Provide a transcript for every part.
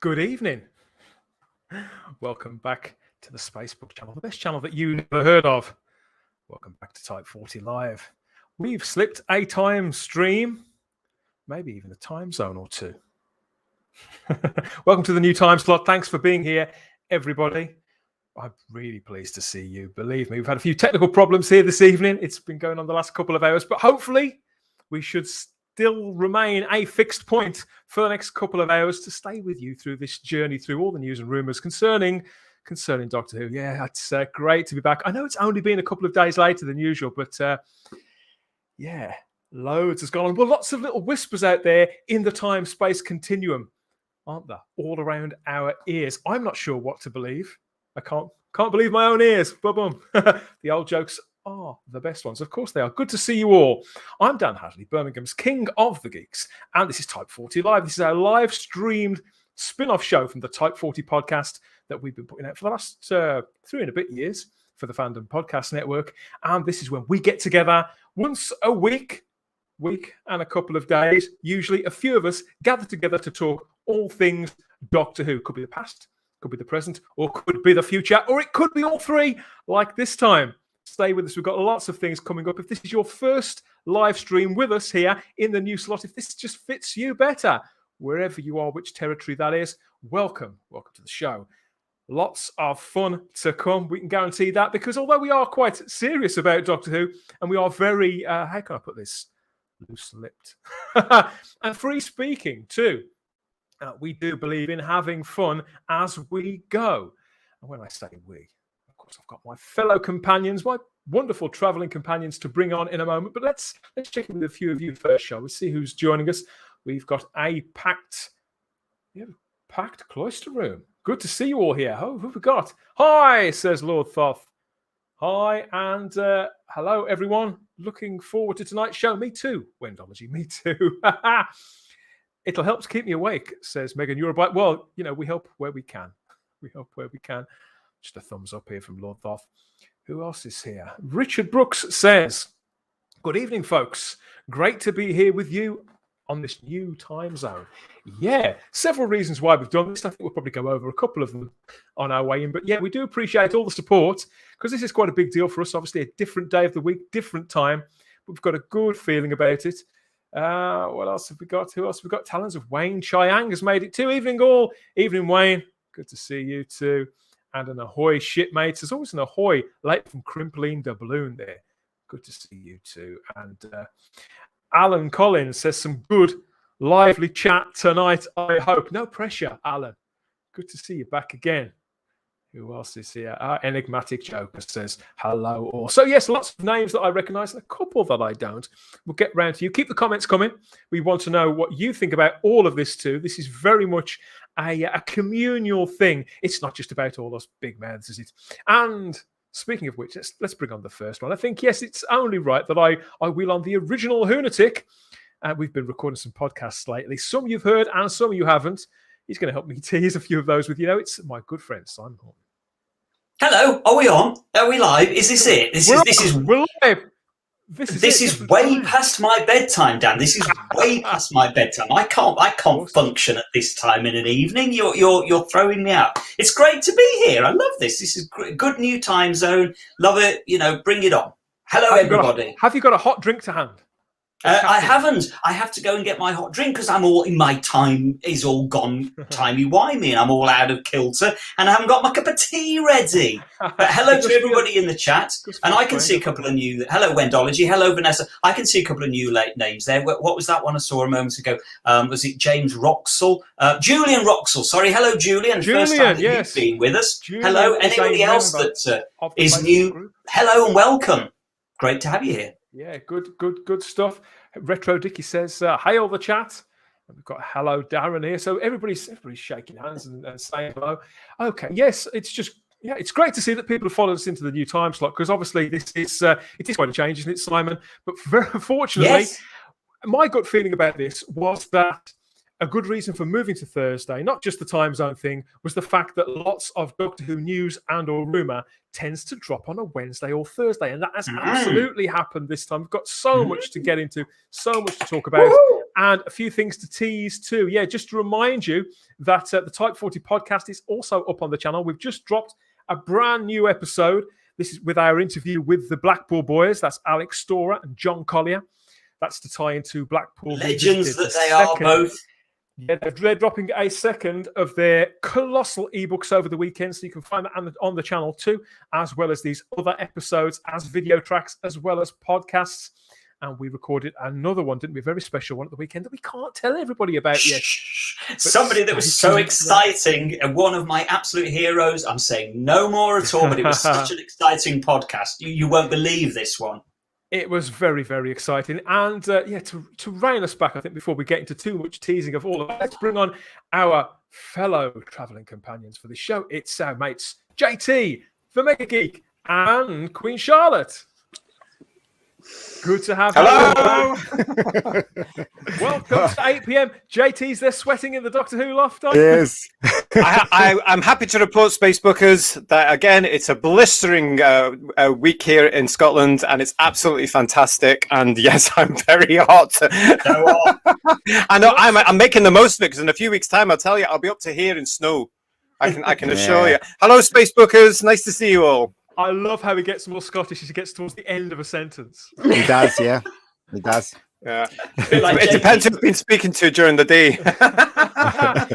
Good evening. Welcome back to the Spacebook channel, the best channel that you never heard of. Welcome back to Type 40 Live. We've slipped a time stream, maybe even a time zone or two. Welcome to the new time slot. Thanks for being here, everybody. I'm really pleased to see you. Believe me, we've had a few technical problems here this evening. It's been going on the last couple of hours, but hopefully we should still remain a fixed point for the next couple of hours to stay with you through this journey, through all the news and rumours concerning Doctor Who. Yeah, it's great to be back. I know it's only been a couple of days later than usual, but yeah, loads has gone on. Well, lots of little whispers out there in the time-space continuum, aren't there? All around our ears. I'm not sure what to believe. I can't believe my own ears. Boom. The old jokes are the best ones. Of course they are. Good to see you all. I'm Dan Hadley, Birmingham's King of the Geeks, and this is Type 40 Live. This is our live-streamed spin-off show from the Type 40 podcast that we've been putting out for the last 3 and a bit years for the Fandom Podcast Network. And this is when we get together once a week and a couple of days. Usually a few of us gather together to talk all things Doctor Who. Could be the past, could be the present, or could be the future, or it could be all three, like this time. Stay with us. We've got lots of things coming up. If this is your first live stream with us here in the new slot, if this just fits you better, wherever you are, which territory that is, welcome to the show. Lots of fun to come. We can guarantee that, because although we are quite serious about Doctor Who, and we are very, how can I put this, loose-lipped and free-speaking too, we do believe in having fun as we go. And when I say we, of course, I've got my fellow companions, my wonderful travelling companions to bring on in a moment. But let's check in with a few of you first, shall we? See who's joining us. We've got a packed cloister room. Good to see you all here. Who have we got? Hi, says Lord Thoth. Hi, and hello, everyone. Looking forward to tonight's show. Me too, Wendology. Me too. It'll help to keep me awake, says Megan Eurobite. Well, we help where we can. Just a thumbs up here from Lord Thoth. Who else is here? Richard Brooks says, good evening, folks. Great to be here with you on this new time zone. Yeah, several reasons why we've done this. I think we'll probably go over a couple of them on our way in. But yeah, we do appreciate all the support, because this is quite a big deal for us. Obviously, a different day of the week, different time. But we've got a good feeling about it. What else have we got? Who else have we got? Talons of Wayne Chiang has made it too. Evening all. Evening, Wayne. Good to see you too. And an ahoy, shipmates. There's always an ahoy late from Crimpline de Balloon there. Good to see you too. And Alan Collins says some good, lively chat tonight, I hope. No pressure, Alan. Good to see you back again. Who else is here? Enigmatic Joker says hello all. So yes, lots of names that I recognise and a couple that I don't. We'll get round to you. Keep the comments coming. We want to know what you think about all of this too. This is very much a communal thing. It's not just about all us big mouths, is it? And speaking of which, let's bring on the first one. I think, yes, it's only right that I will on the original Hoonatic. We've been recording some podcasts lately. Some you've heard and some you haven't. He's going to help me tease a few of those with you. It's my good friend, Simon Horton. Hello, are we on? Are we live? Is this it? We're live. This is way past my bedtime, Dan. This is way past my bedtime. I can't function at this time in an evening. You're throwing me out. It's great to be here. I love this. This is good new time zone. Love it. Bring it on. Hello, everybody. Have you got a hot drink to hand? I haven't. I have to go and get my hot drink because my time is all gone timey-wimey and I'm all out of kilter and I haven't got my cup of tea ready. But hello to everybody in the chat. And I can see a couple of new... Hello, Wendology. Hello, Vanessa. I can see a couple of new late names there. What was that one I saw a moment ago? Was it James Roxall? Julian Roxall. Sorry. Hello, Julian. First time that you've been with us. Julian, hello. Anybody else that is new? Group. Hello and welcome. Great to have you here. Yeah, good stuff. Retro Dicky says, hey, all the chat. And we've got hello, Darren here. So everybody's shaking hands and saying hello. Okay, yes, it's great to see that people have followed us into the new time slot, because obviously it is quite a change, isn't it, Simon? But very fortunately, my gut feeling about this was that a good reason for moving to Thursday, not just the time zone thing, was the fact that lots of Doctor Who news and or rumour tends to drop on a Wednesday or Thursday. And that has absolutely happened this time. We've got so much to get into, so much to talk about. And a few things to tease too. Yeah, just to remind you that the Type 40 podcast is also up on the channel. We've just dropped a brand new episode. This is with our interview with the Blackpool boys. That's Alex Storer and John Collier. That's to tie into Blackpool. Legends that they are both. Yeah, they're dropping a second of their colossal ebooks over the weekend, so you can find that on the channel too, as well as these other episodes as video tracks, as well as podcasts. And we recorded another one, didn't we? A very special one at the weekend that we can't tell everybody about yet. Somebody that was so exciting, and one of my absolute heroes. I'm saying no more at all, but it was such an exciting podcast. You won't believe this one. It was very, very exciting. And to rein us back, I think, before we get into too much teasing of all of that, let's bring on our fellow travelling companions for the show. It's our mates JT, the Mega Geek, and Queen Charlotte. Good to have you. Hello. Welcome to 8 p.m. JT's there sweating in the Doctor Who loft. Yes. I'm happy to report, Spacebookers, that again it's a blistering week here in Scotland, and it's absolutely fantastic. And yes, I'm very hot. I know I'm making the most of it because in a few weeks' time, I'll tell you, I'll be up to here in snow. I can assure you. Hello, Spacebookers. Nice to see you all. I love how he gets more Scottish as he gets towards the end of a sentence. He does, yeah. He does. Yeah. It depends who I've been speaking to during the day.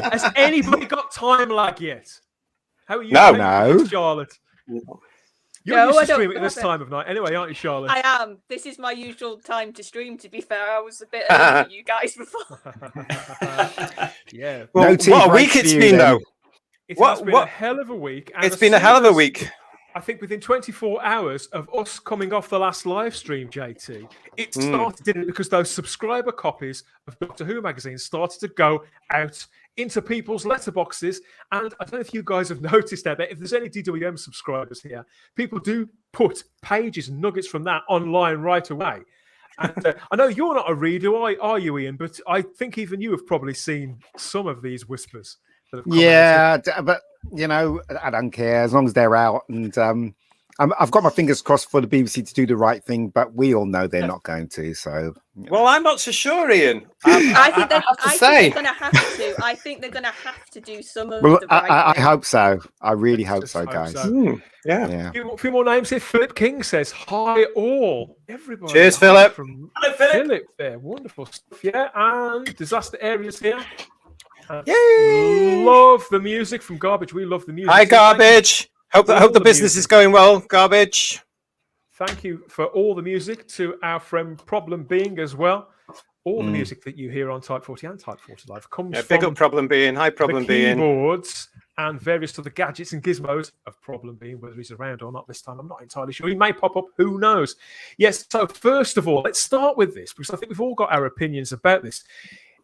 Has anybody got time lag yet? How are you? No. Charlotte. You're used to streaming at this time of night anyway, aren't you, Charlotte? I am. This is my usual time to stream, to be fair. I was a bit early for you guys before. Yeah. Well, what a week it's been, though. It has been a hell of a week. It's been a hell of a week. I think within 24 hours of us coming off the last live stream, JT, it started, didn't it? Because those subscriber copies of Doctor Who magazine started to go out into people's letterboxes. And I don't know if you guys have noticed that if there's any DWM subscribers here, people do put pages and nuggets from that online right away. And I know you're not a reader, are you, Ian? But I think even you have probably seen some of these whispers. Yeah, but you know, I don't care as long as they're out. And I've got my fingers crossed for the BBC to do the right thing, but we all know they're not going to. So, well, I'm not so sure, Ian. I think they're going to have to. I think they're going to have to do some of the right thing. I hope so. I really hope so, guys. Yeah. A few more names here. Philip King says, hi all. Everybody. Cheers, Philip. Hello, Philip. Philip there. Wonderful stuff. Yeah, and Disaster Areas here. Yay! Love the music from Garbage. We love the music. Hi, Garbage. Hope the business is going well, Garbage. Thank you for all the music to our friend Problem Being as well. All the music that you hear on Type 40 and Type 40 Live comes from big up Problem Being. Hi, Problem the Being. keyboards and various other gadgets and gizmos of Problem Being. Whether he's around or not this time, I'm not entirely sure. He may pop up. Who knows? Yes. So first of all, let's start with this because I think we've all got our opinions about this.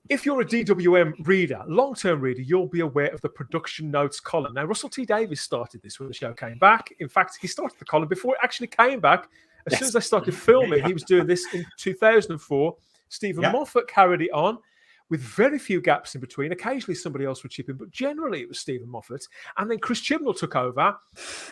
If you're a DWM reader, long-term reader, you'll be aware of the production notes column. Now, Russell T Davies started this when the show came back. In fact, he started the column before it actually came back. As soon as they started filming, he was doing this in 2004. Stephen Moffat carried it on with very few gaps in between. Occasionally, somebody else would chip in, but generally it was Stephen Moffat. And then Chris Chibnall took over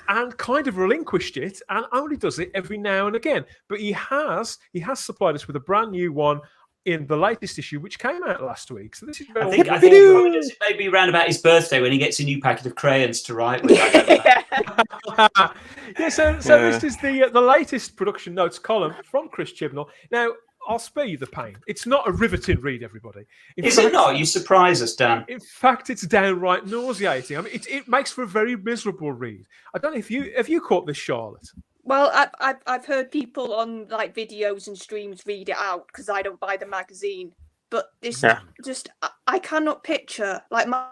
and kind of relinquished it and only does it every now and again. But he has supplied us with a brand new one in the latest issue, which came out last week. So this is I think probably does it maybe around about his birthday when he gets a new packet of crayons to write with. So this is the latest production notes column from Chris Chibnall. Now, I'll spare you the pain. It's not a riveting read, everybody. Is it not? You surprise us, Dan. In fact, it's downright nauseating. I mean, it makes for a very miserable read. I don't know if you caught this, Charlotte. Well, I've heard people on like videos and streams read it out because I don't buy the magazine. But it's just I cannot picture like my.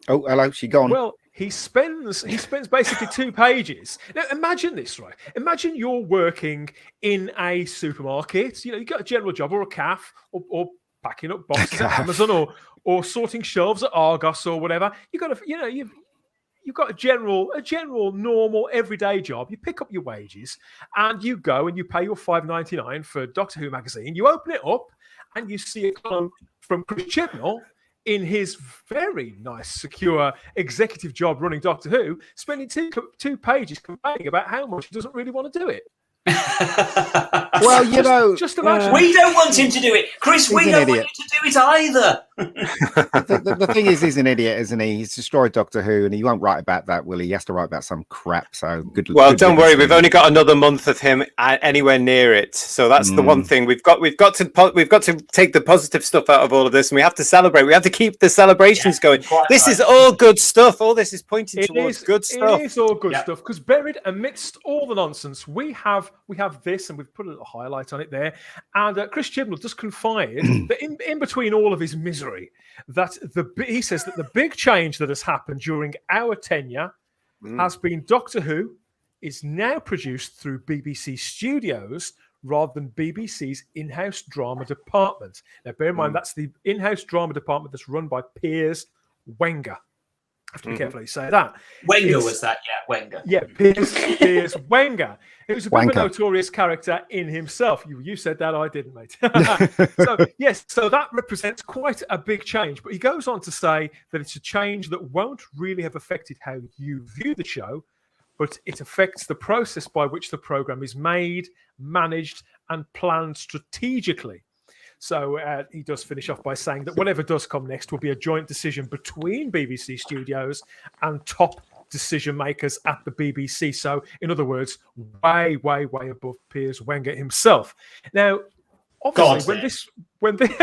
Oh, hello, she gone. Well, he spends basically 2 pages. Now, imagine this, right? Imagine you're working in a supermarket. You know, you got a general job or a calf or packing up boxes at Amazon or sorting shelves at Argos or whatever. You got to, you've got a general, normal, everyday job. You pick up your wages and you go and you pay your $5.99 for Doctor Who magazine. You open it up and you see a column from Chris Chibnall in his very nice, secure executive job running Doctor Who, spending two pages complaining about how much he doesn't really want to do it. Well, you know, just imagine. We don't want him to do it, Chris. We He's an don't idiot. want you to do it either. the thing is, he's an idiot, isn't he? He's destroyed Doctor Who, and he won't write about that, will he? He has to write about some crap. So good. Well, good don't riddance worry. to We've him. only got another month of him anywhere near it, so that's the one thing we've got to take the positive stuff out of all of this, and we have to celebrate. We have to keep the celebrations going. This is all good stuff. All this is pointing towards good stuff. It is all good stuff because buried amidst all the nonsense, we have this, and we've put a little highlight on it there. And Chris Chibnall just confide that in between all of his misery, that he says that the big change that has happened during our tenure has been Doctor Who is now produced through BBC Studios rather than BBC's in-house drama department. Now, bear in mind, that's the in-house drama department that's run by Piers Wenger. I have to be careful how you say that. Wenger was that, Wenger. Yeah, Piers Wenger. It was a bit of a notorious character in himself. You said that, I didn't, mate. So that represents quite a big change. But he goes on to say that it's a change that won't really have affected how you view the show, but it affects the process by which the program is made, managed, and planned strategically. So he does finish off by saying that whatever does come next will be a joint decision between BBC Studios and top decision makers at the BBC. So, in other words, way, way, way above Piers Wenger himself. Now, obviously, when this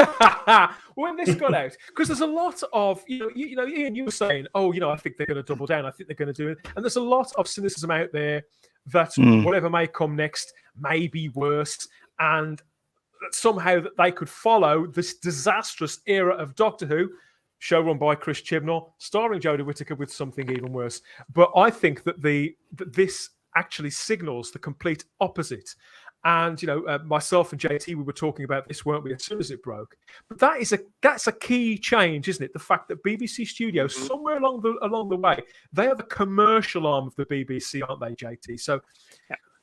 got out, because there's a lot of Ian, you were saying, I think they're going to double down. I think they're going to do it, and there's a lot of cynicism out there that whatever may come next may be worse, and somehow that they could follow this disastrous era of Doctor Who, show run by Chris Chibnall, starring Jodie Whittaker, with something even worse. But I think that this actually signals the complete opposite. And myself and JT, we were talking about this, weren't we, as soon as it broke? But that's a key change, isn't it? The fact that BBC Studios, somewhere along the way, they are the commercial arm of the BBC, aren't they, JT? So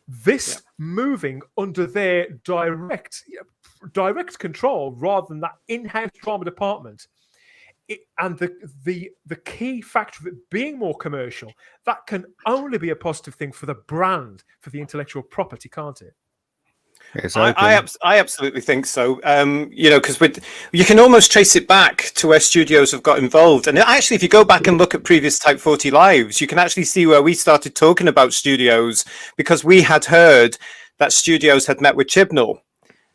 this moving under their direct control rather than that in-house drama department. And the key factor of it being more commercial, that can only be a positive thing for the brand, for the intellectual property, can't it? I absolutely think so. Because you can almost trace it back to where studios have got involved. And actually, if you go back and look at previous Type 40 lives, you can actually see where we started talking about studios because we had heard that studios had met with Chibnall.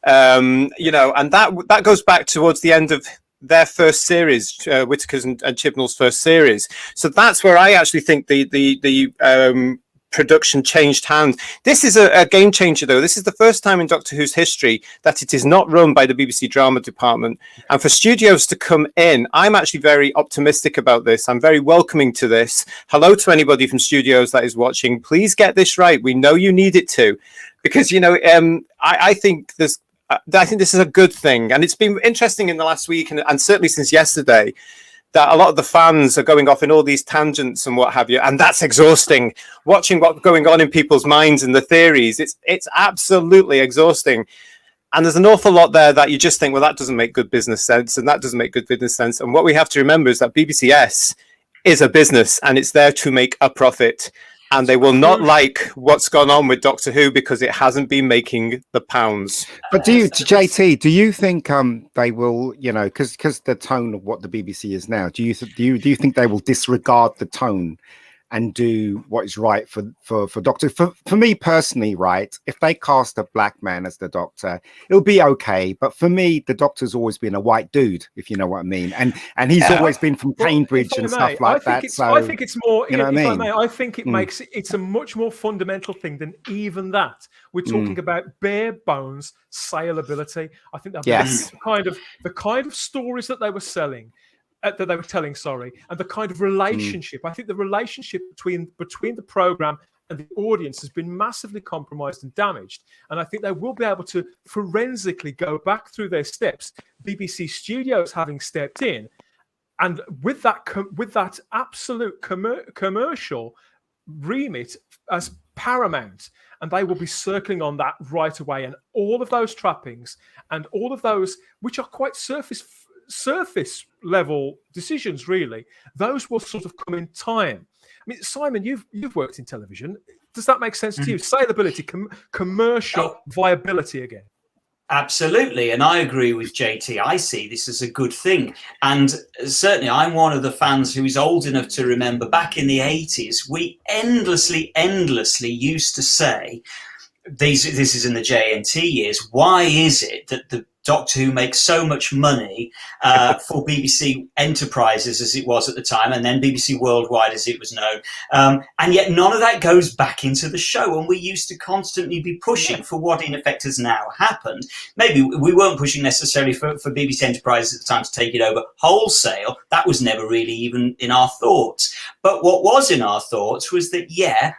And that goes back towards the end of their first series, Whittaker's and Chibnall's first series. So that's where I actually think the production changed hands. This is a game changer, though. This is the first time in Doctor Who's history that it is not run by the BBC drama department. And for studios to come in, I'm actually very optimistic about this. I'm very welcoming to this. Hello to anybody from studios that is watching. Please get this right. We know you need it to, because I think this is a good thing, and it's been interesting in the last week and certainly since yesterday that a lot of the fans are going off in all these tangents and what have you, and that's exhausting. Watching what's going on in people's minds and the theories, it's absolutely exhausting. And there's an awful lot there that you just think, well, that doesn't make good business sense, and that doesn't make good business sense. And what we have to remember is that BBCS is a business, and it's there to make a profit. And they will not like what's gone on with Doctor Who because it hasn't been making the pounds. But JT, do you think they will, because the tone of what the BBC is now, do you think they will disregard the tone and do what is right for Doctor? For me personally, right, if they cast a black man as the Doctor, it'll be okay. But for me, the Doctor's always been a white dude, if you know what I mean, and he's always been from Cambridge and stuff like that. So I think it's more. You know what I mean? I think it makes it's a much more fundamental thing than even that. We're talking about bare bones saleability. I think that the kind of stories that they were selling. That they were telling, and the kind of relationship. I think the relationship between the program and the audience has been massively compromised and damaged. And I think they will be able to forensically go back through their steps. BBC Studios having stepped in, and with that absolute commercial remit as paramount, and they will be circling on that right away. And all of those trappings and all of those, which are quite surface level decisions, really, those will sort of come in time. I mean, Simon, you've worked in television. Does that make sense to you? Saleability, commercial viability again. Absolutely, and I agree with JT. I see this as a good thing, and certainly I'm one of the fans who is old enough to remember back in the 80s, we endlessly used to say, this is in the JNT years, why is it that the Doctor Who makes so much money for BBC Enterprises, as it was at the time, and then BBC Worldwide, as it was known, and yet none of that goes back into the show, and we used to constantly be pushing for what in effect has now happened. Maybe we weren't pushing necessarily for BBC Enterprises at the time to take it over wholesale. That was never really even in our thoughts. But what was in our thoughts was that, yeah,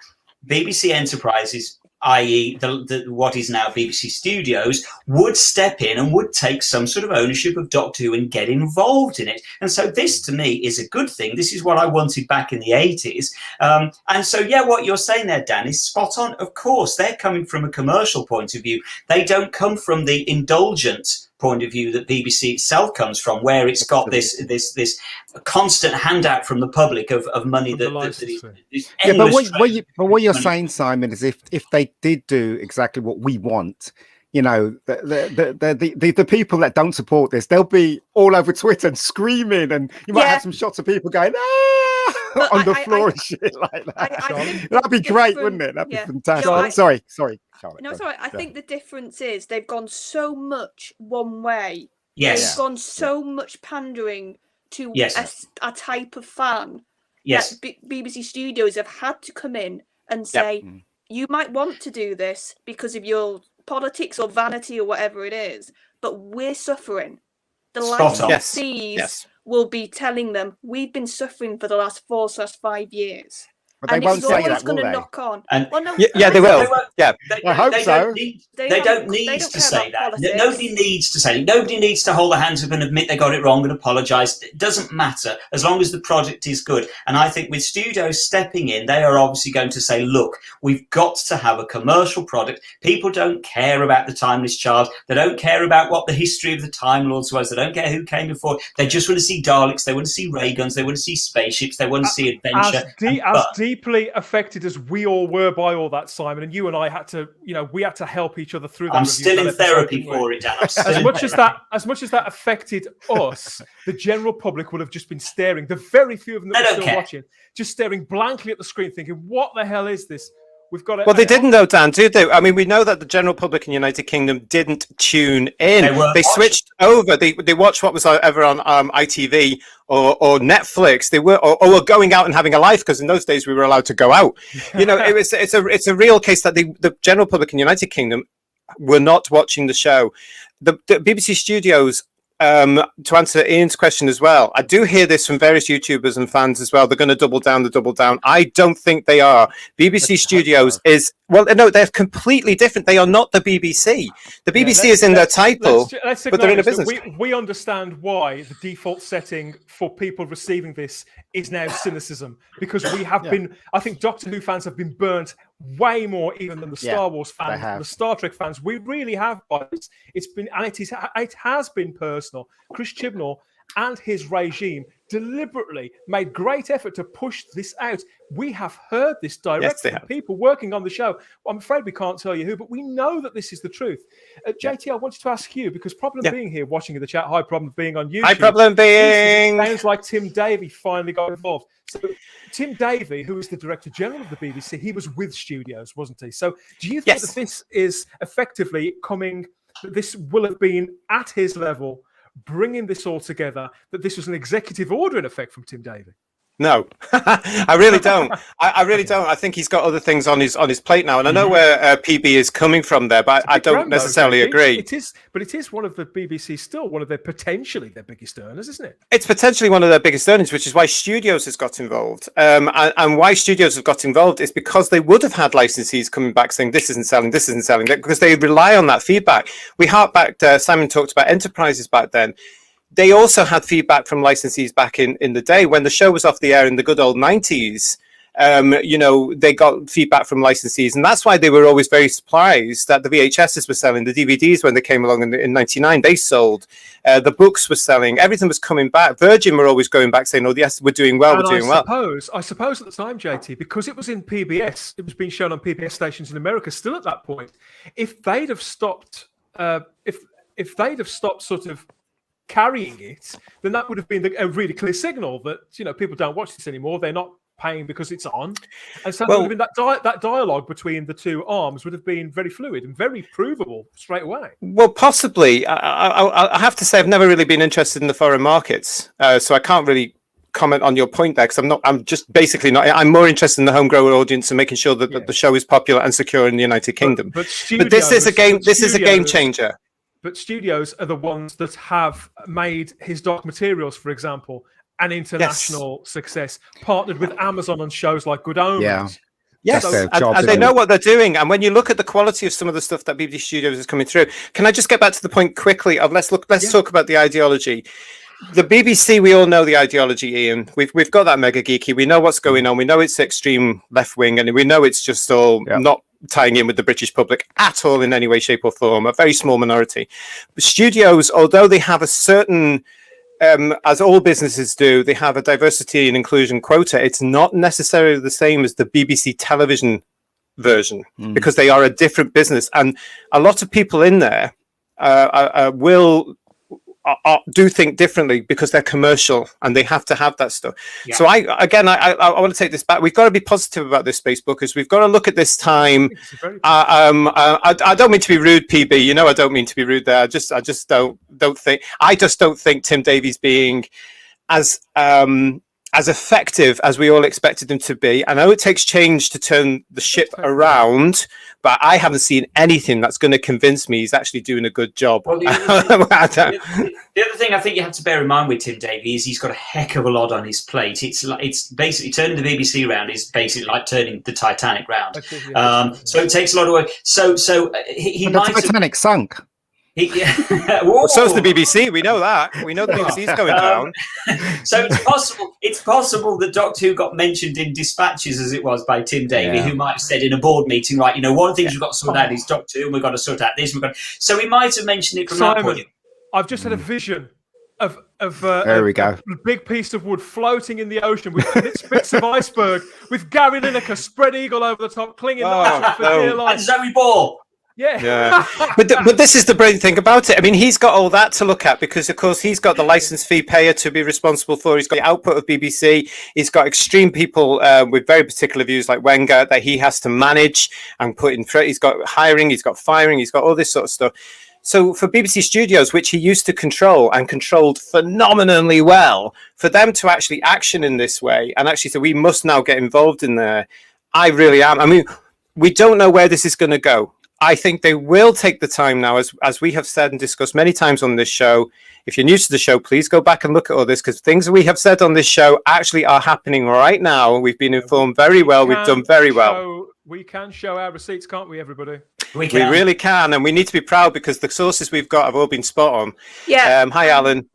BBC Enterprises, i.e. what is now BBC Studios, would step in and would take some sort of ownership of Doctor Who and get involved in it. And so this, to me, is a good thing. This is what I wanted back in the 80s. And so, yeah, what you're saying there, Dan, is spot on. Of course, they're coming from a commercial point of view. They don't come from the indulgent point of view that BBC itself comes from, where it's got this constant handout from the public of money that is endless. But what you're saying, Simon, is if they did do exactly what we want, you know, the people that don't support this, they'll be all over Twitter and screaming, and you might have some shots of people going on the floor and shit like that. That'd be great, wouldn't it? That'd be fantastic. Sorry, Charlotte. No, sorry. I think the difference is they've gone so much one way. Yes. They've gone so much pandering to a type of fan. Yes. That BBC Studios have had to come in and say, you might want to do this because of your politics or vanity or whatever it is, but we're suffering. The licensees will be telling them, we've been suffering for the last 4/5 years. But they won't say that, will they? Knock on. And they will. I hope so. They don't need to say that. Nobody needs to say it. Nobody needs to hold their hands up and admit they got it wrong and apologise. It doesn't matter as long as the product is good. And I think with studios stepping in, they are obviously going to say, look, we've got to have a commercial product. People don't care about the Timeless Child. They don't care about what the history of the Time Lords was. They don't care who came before. They just want to see Daleks. They want to see ray guns. They want to see spaceships. They want to see adventure. Deeply affected as we all were by all that, Simon, and you and I had to, we had to help each other through that. I'm still in therapy for it, Dan. As much as that affected us, the general public would have just been staring. The very few of them that were still watching, just staring blankly at the screen, thinking, "What the hell is this?" We've got it. Well, they didn't though, Dan, did they? I mean, we know that the general public in the United Kingdom didn't tune in. They switched over. They watched what was ever on ITV or Netflix. They were or going out and having a life, because in those days we were allowed to go out. It's a real case that the general public in the United Kingdom were not watching the show. The BBC Studios. To answer Ian's question as well, I do hear this from various YouTubers and fans as well. They're going to double down. I don't think they are. BBC Studios they're completely different. They are not the BBC. The BBC is in their title, but they're in a business. We understand why the default setting for people receiving this is now cynicism, because we have been. I think Doctor Who fans have been burnt way more even than the Star Wars fans, the Star Trek fans. We really have by this. It has been personal. Chris Chibnall and his regime deliberately made great effort to push this out. We have heard this directly from people working on the show. I'm afraid we can't tell you who, but we know that this is the truth. JT, I wanted to ask you, because Problem Being here, watching in the chat, hi Problem Being on YouTube. Hi Problem Being! Sounds like Tim Davie finally got involved. So Tim Davie, who is the Director General of the BBC, he was with Studios, wasn't he? So do you think that this is effectively this will have been at his level, bringing this all together, that this was an executive order in effect from Tim Davie? No, I really don't. I really don't. I think he's got other things on his plate now, and I know where PB is coming from there, but I don't necessarily agree. It is one of the BBC still one of potentially their biggest earners, isn't it? It's potentially one of their biggest earnings, which is why Studios has got involved. And why Studios have got involved is because they would have had licensees coming back saying this isn't selling, because they rely on that feedback. We hark back to Simon talked about Enterprises back then. They also had feedback from licensees back in the day when the show was off the air in the good old 90s. They got feedback from licensees, and that's why they were always very surprised that the VHSs were selling, the DVDs when they came along in '99, they sold, the books were selling, everything was coming back. Virgin were always going back saying, "Oh, yes, we're doing well, we're doing well." I suppose at the time, JT, because it was in PBS, it was being shown on PBS stations in America. Still at that point, if they'd have stopped, if they'd have stopped sort of carrying it, then that would have been a really clear signal that people don't watch this anymore. They're not paying because it's on, and so there would have been that dialogue between the two arms would have been very fluid and very provable straight away. Well, possibly. I have to say I've never really been interested in the foreign markets, so I can't really comment on your point there, because I'm just basically not. I'm more interested in the homegrown audience and making sure that the show is popular and secure in the United Kingdom. But this is a game. This is a game changer. But studios are the ones that have made his doc materials, for example, an international success, partnered with Amazon on shows like Good Omens. Yeah. Yes, and they know what they're doing. And when you look at the quality of some of the stuff that BBC Studios is coming through, can I just get back to the point quickly of let's talk about the ideology. The BBC, we all know the ideology, Ian. We've got that mega geeky. We know what's going on. We know it's extreme left wing, and we know it's just all not tying in with the British public at all in any way, shape, or form. A very small minority. But studios, although they have a certain, as all businesses do, they have a diversity and inclusion quota. It's not necessarily the same as the BBC television version because they are a different business, and a lot of people in there do think differently because they're commercial and they have to have that stuff. Yeah. So I want to take this back. We've got to be positive about this, Facebookers. We've got to look at this time. I don't mean to be rude, PB. I don't mean to be rude there. I just don't think Tim Davies being as effective as we all expected him to be. I know it takes change to turn the ship around, but I haven't seen anything that's going to convince me he's actually doing a good job. Well, the other thing I think you have to bear in mind with Tim Davies is he's got a heck of a lot on his plate. It's basically turning the BBC round is basically like turning the Titanic round. So it takes a lot of work. So he might the Titanic sunk. Well, so's the BBC. We know that. We know the BBC's going down. So it's possible that Doctor Who got mentioned in dispatches, as it was by Tim Davie, who might have said in a board meeting, right, one of the things we've got to sort out is Doctor Who, and we've got to sort out this. So he might have mentioned it from that point of view. I've just had a vision of there we go. A big piece of wood floating in the ocean with bits of iceberg, with Gary Lineker spread eagle over the top, clinging for dear life. And Zoe Ball. Yeah. But this is the brilliant thing about it. I mean, he's got all that to look at because, of course, he's got the license fee payer to be responsible for. He's got the output of BBC. He's got extreme people with very particular views like Wenger that he has to manage and put in. He's got hiring, he's got firing, he's got all this sort of stuff. So for BBC Studios, which he used to control and controlled phenomenally well, for them to actually action in this way and actually say, we must now get involved in there, I really am. I mean, we don't know where this is going to go. I think they will take the time now, as we have said and discussed many times on this show. If you're new to the show, please go back and look at all this, because things we have said on this show actually are happening right now. We've been informed very well. We've done very well. We can show our receipts, can't we, everybody? We really can, and we need to be proud because the sources we've got have all been spot on. Yeah. Hi, Alan.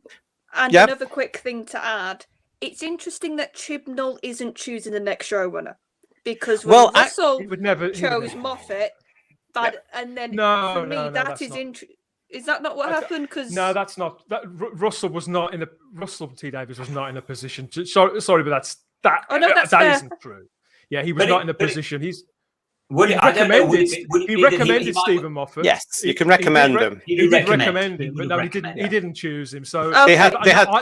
And another quick thing to add. It's interesting that Chibnall isn't choosing the next showrunner, because Russell chose Moffat. And then for me, that is interesting. Is that not what happened? Because no, that's not. Russell was not in a. Russell T Davies was not in a position to. Sorry, but that isn't true. Yeah, he was not in a position. He recommended Stephen Moffat. Yes, you can recommend him. He did recommend him, but no, he didn't. He didn't choose him. So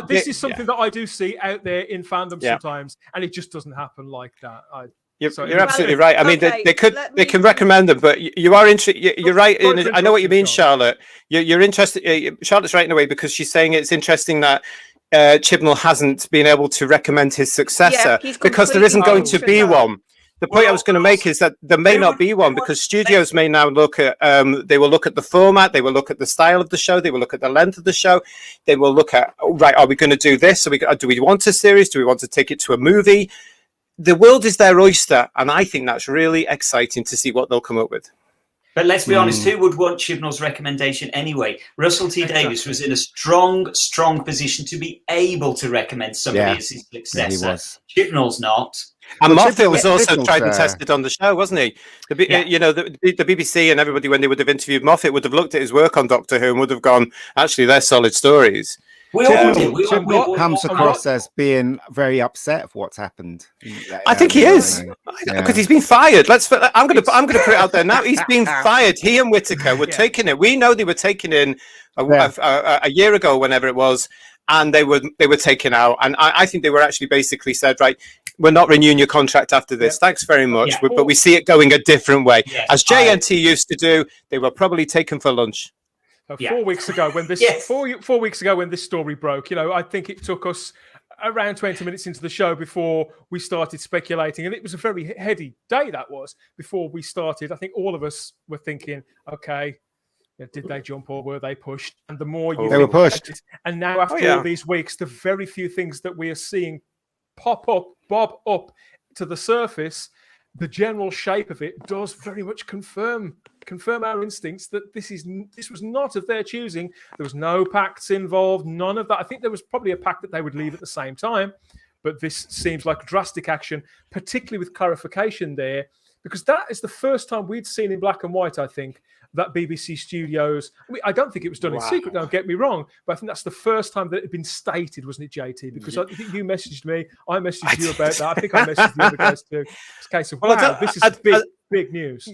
this is something that I do see out there in fandom sometimes, and it just doesn't happen like that. You're absolutely right. I mean, they can recommend them, but you are interested. You're right. I know what you mean, Charlotte. You're interested. Charlotte's right in a way because she's saying it's interesting that Chibnall hasn't been able to recommend his successor because there isn't going to be one. The point I was going to make is that there may not be one because studios may now look at. They will look at the format. They will look at the style of the show. They will look at the length of the show. They will look at are we going to do this? Do we want a series? Do we want to take it to a movie? The world is their oyster, and I think that's really exciting to see what they'll come up with. But let's be honest, who would want Chibnall's recommendation anyway? Russell T Davies was in a strong position to be able to recommend somebody as his successor. Chibnall's not. And Well, Moffat was also Biddle's, tried and tested on the show, wasn't he? You know, the BBC and everybody, when they would have interviewed Moffat, would have looked at his work on Doctor Who and would have gone, actually, they're solid stories. We all did. Biddle comes across as being very upset of what's happened. I think he is, because he's been fired. I'm going to put it out there now. He's been fired. He and Whittaker were taken in. We know they were taken in a year ago, whenever it was, and they were taken out. And I think they were actually basically said, right, we're not renewing your contract after this. Thanks very much, but we see it going a different way. As JNT used to do, they were probably taken for lunch. 4 weeks ago, when this 4 weeks ago when this story broke, I think it took us around 20 minutes into the show before we started speculating, and it was a very heady day that was before we started. I think all of us were thinking, okay, did they jump or were they pushed? And the more they were pushed, and now after all these weeks, the very few things that we are seeing bob up to the surface, the general shape of it does very much confirm our instincts that this was not of their choosing. There was no pacts involved, none of that. I think there was probably a pact that they would leave at the same time, but this seems like drastic action, particularly with clarification there, because that is the first time we'd seen in black and white, I think, that BBC Studios. I don't think it was done in secret, don't get me wrong, but I think that's the first time that it had been stated, wasn't it, JT? Because I think you messaged me, I messaged you about that. I think I messaged the other guys too. It's a case of, this is big news.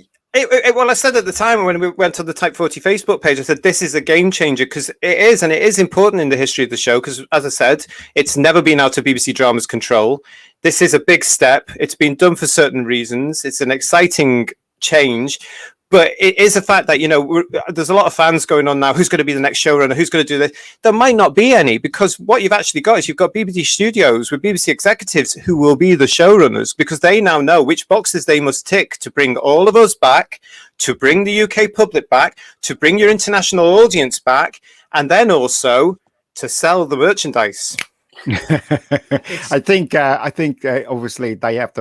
Well, I said at the time when we went on the Type 40 Facebook page, I said this is a game changer, because it is, and it is important in the history of the show, because, as I said, it's never been out of BBC Drama's control. This is a big step. It's been done for certain reasons. It's an exciting change. But it is a fact that, there's a lot of fans going on now. Who's going to be the next showrunner? Who's going to do this? There might not be any, because what you've actually got is you've got BBC Studios with BBC executives who will be the showrunners, because they now know which boxes they must tick to bring all of us back, to bring the UK public back, to bring your international audience back, and then also to sell the merchandise. I think obviously they have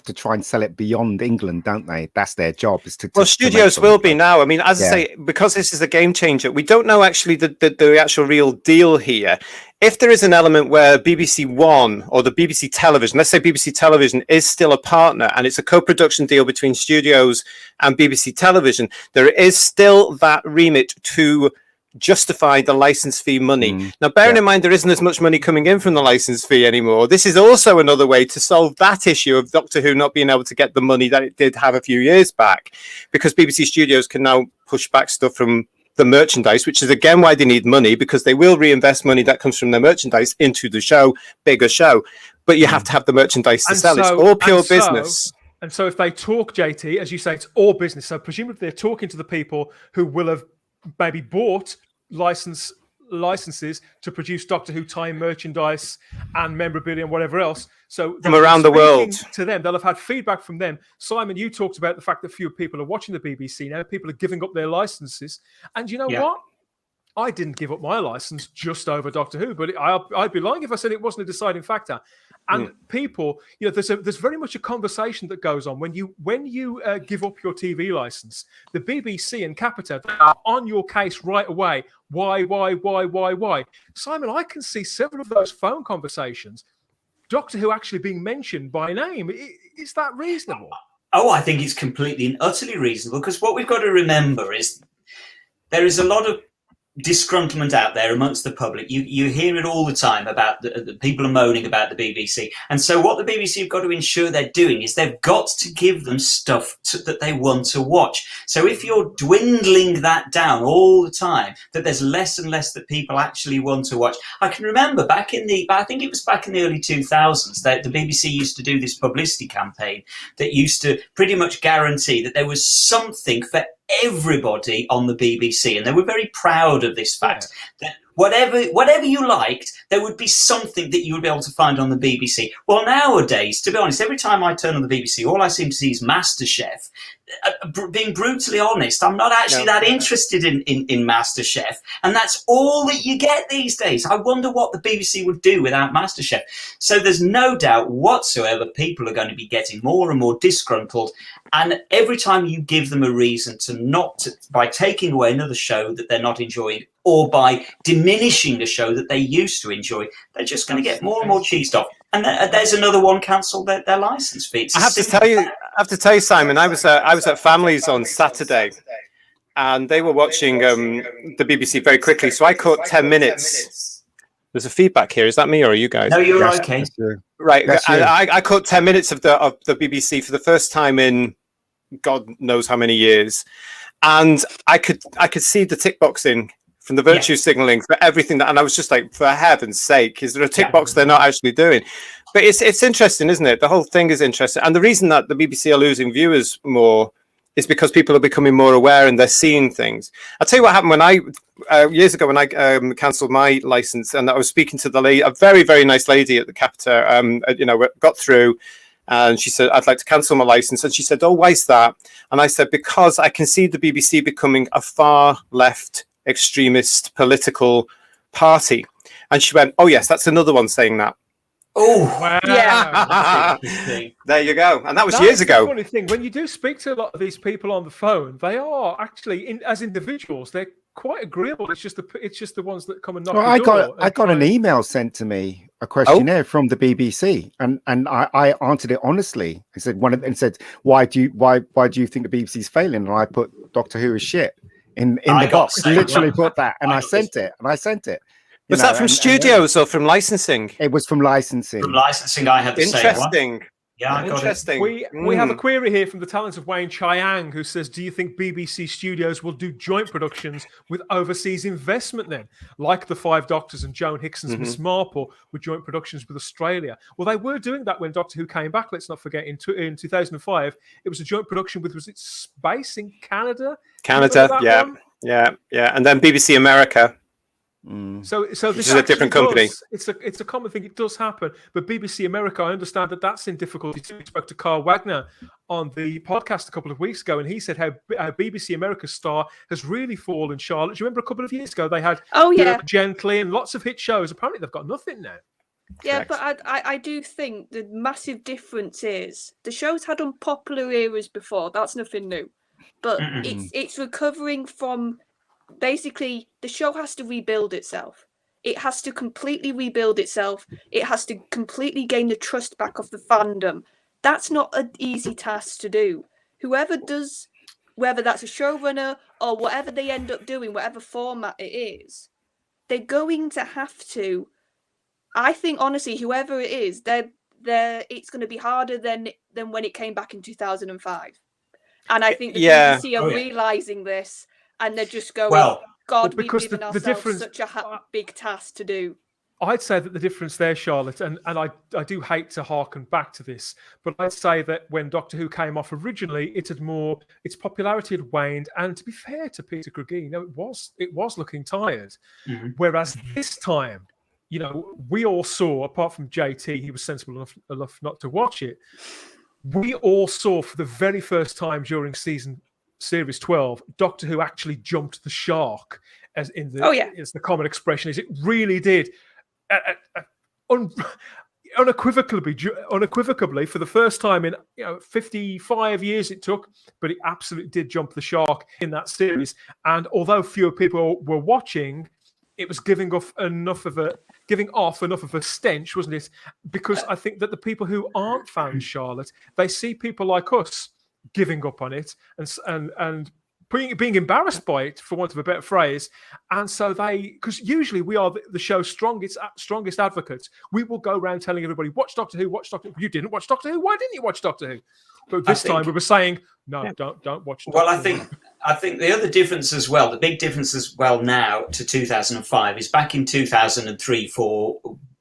to try and sell it beyond England, don't they? That's their job. Is to Studios will be now. I mean, as I say, because this is a game changer, we don't know actually the actual real deal here. If there is an element where BBC One or the BBC Television, let's say BBC Television is still a partner and it's a co-production deal between Studios and BBC Television, there is still that remit to justify the license fee money. Now, bearing in mind there isn't as much money coming in from the license fee anymore, this is also another way to solve that issue of Doctor Who not being able to get the money that it did have a few years back, because BBC Studios can now push back stuff from the merchandise, which is again why they need money, because they will reinvest money that comes from their merchandise into the show, bigger show, but you have to have the merchandise to sell. It's all pure business. And so if they talk, JT, as you say, it's all business. So presumably they're talking to the people who will have maybe bought licenses to produce Doctor Who time merchandise and memorabilia and whatever else. So from around the world, to them, they'll have had feedback from them. Simon, you talked about the fact that fewer people are watching the BBC now. People are giving up their licenses, and you know what? I didn't give up my license just over Doctor Who, but I'd be lying if I said it wasn't a deciding factor. And people, there's very much a conversation that goes on when you give up your TV license. The BBC and Capita, they are on your case right away. Why? Simon, I can see several of those phone conversations, Doctor Who actually being mentioned by name. Is that reasonable? Oh, I think it's completely and utterly reasonable, because what we've got to remember is there is a lot of disgruntlement out there amongst the public. You hear it all the time about the people are moaning about the BBC, and so what the BBC have got to ensure they're doing is they've got to give them stuff that they want to watch. So if you're dwindling that down all the time, that there's less and less that people actually want to watch. I can remember I think it was back in the early 2000s that the BBC used to do this publicity campaign that used to pretty much guarantee that there was something for everybody on the BBC, and they were very proud of this fact that whatever you liked, there would be something that you would be able to find on the BBC. Well, nowadays, to be honest, every time I turn on the BBC, all I seem to see is MasterChef. Being brutally honest, I'm not actually that interested in MasterChef, and that's all that you get these days. I wonder what the BBC would do without MasterChef. So there's no doubt whatsoever people are going to be getting more and more disgruntled, and every time you give them a reason by taking away another show that they're not enjoying, or by diminishing a show that they used to enjoy, they're just going to get more and more cheesed off. And there's another one cancelled their license fee. I have to tell you, Simon. I was at Families on Saturday, and they were watching the BBC very quickly. So I caught 10 minutes. There's a feedback here. Is that me or are you guys? No, you're okay. Right. And I caught 10 minutes of the BBC for the first time in God knows how many years, and I could see the tick boxing from the virtue signalling for everything and I was just like, for heaven's sake, is there a tick box they're not actually doing? But it's interesting, isn't it? The whole thing is interesting, and the reason that the BBC are losing viewers more is because people are becoming more aware and they're seeing things. I'll tell you what happened when I years ago when I cancelled my license, and I was speaking to the lady, a very, very nice lady at the Capita, got through, and she said, I'd like to cancel my license. And she said, oh, why is that? And I said, because I can see the BBC becoming a far left extremist political party. And she went, oh, yes, that's another one saying that. Oh, wow. Yeah. There you go. And that was years ago. The funny thing, when you do speak to a lot of these people on the phone, they are actually, as individuals, they're quite agreeable. It's just the ones that come and knock. I got an email sent to me, a questionnaire from the BBC, and I answered it honestly. I said said, why do you think the BBC's failing? And I put Doctor Who is shit in the box. Literally put that, and I sent it. Was that from studios or from licensing? It was from licensing. From licensing, I had the same one. Interesting. Yeah, I got interesting. We have a query here from the talents of Wayne Chiang, who says, do you think BBC studios will do joint productions with overseas investment then? Like the Five Doctors and Joan Hickson's Miss Marple with joint productions with Australia. Well, they were doing that when Doctor Who came back, let's not forget, in 2005. It was a joint production with, was it Space in Canada? Canada, yeah. And then BBC America. So this is a different company. It's a common thing. It does happen. But BBC America, I understand that's in difficulty too. We spoke to Carl Wagner on the podcast a couple of weeks ago, and he said how BBC America's star has really fallen. Charlotte, do you remember a couple of years ago they had Gently and lots of hit shows? Apparently they've got nothing now. Yeah, but I do think the massive difference is the show's had unpopular eras before. That's nothing new, but it's recovering from. Basically, the show has to rebuild itself. It has to completely rebuild itself. It has to completely gain the trust back of the fandom. That's not an easy task to do. Whoever does, whether that's a showrunner or whatever they end up doing, whatever format it is, they're going to have to. I think honestly, whoever it is, it's going to be harder than when it came back in 2005. And I think the BBC are realizing this. And they're just going, God, we've given ourselves such a big task to do. I'd say that the difference there, Charlotte, and I do hate to harken back to this, but I'd say that when Doctor Who came off originally, its popularity had waned, and to be fair to Peter Grugin, it was looking tired. Whereas this time, we all saw, apart from JT, he was sensible enough not to watch it. We all saw for the very first time during Series 12, Doctor Who actually jumped the shark, as the common expression is. It really did, unequivocally for the first time in 55 years it took, but it absolutely did jump the shark in that series. And although fewer people were watching, it was giving off enough of a stench, wasn't it? Because I think that the people who aren't fans, Charlotte, they see people like us giving up on it and being embarrassed by it, for want of a better phrase, and so because usually we are the show's strongest advocates. We will go around telling everybody, watch Doctor Who, watch Doctor Who. You didn't watch Doctor Who. Why didn't you watch Doctor Who? But this time we were saying, no, don't watch Doctor Who. I think the other difference as well, the big difference as well now to 2005 is back in 2003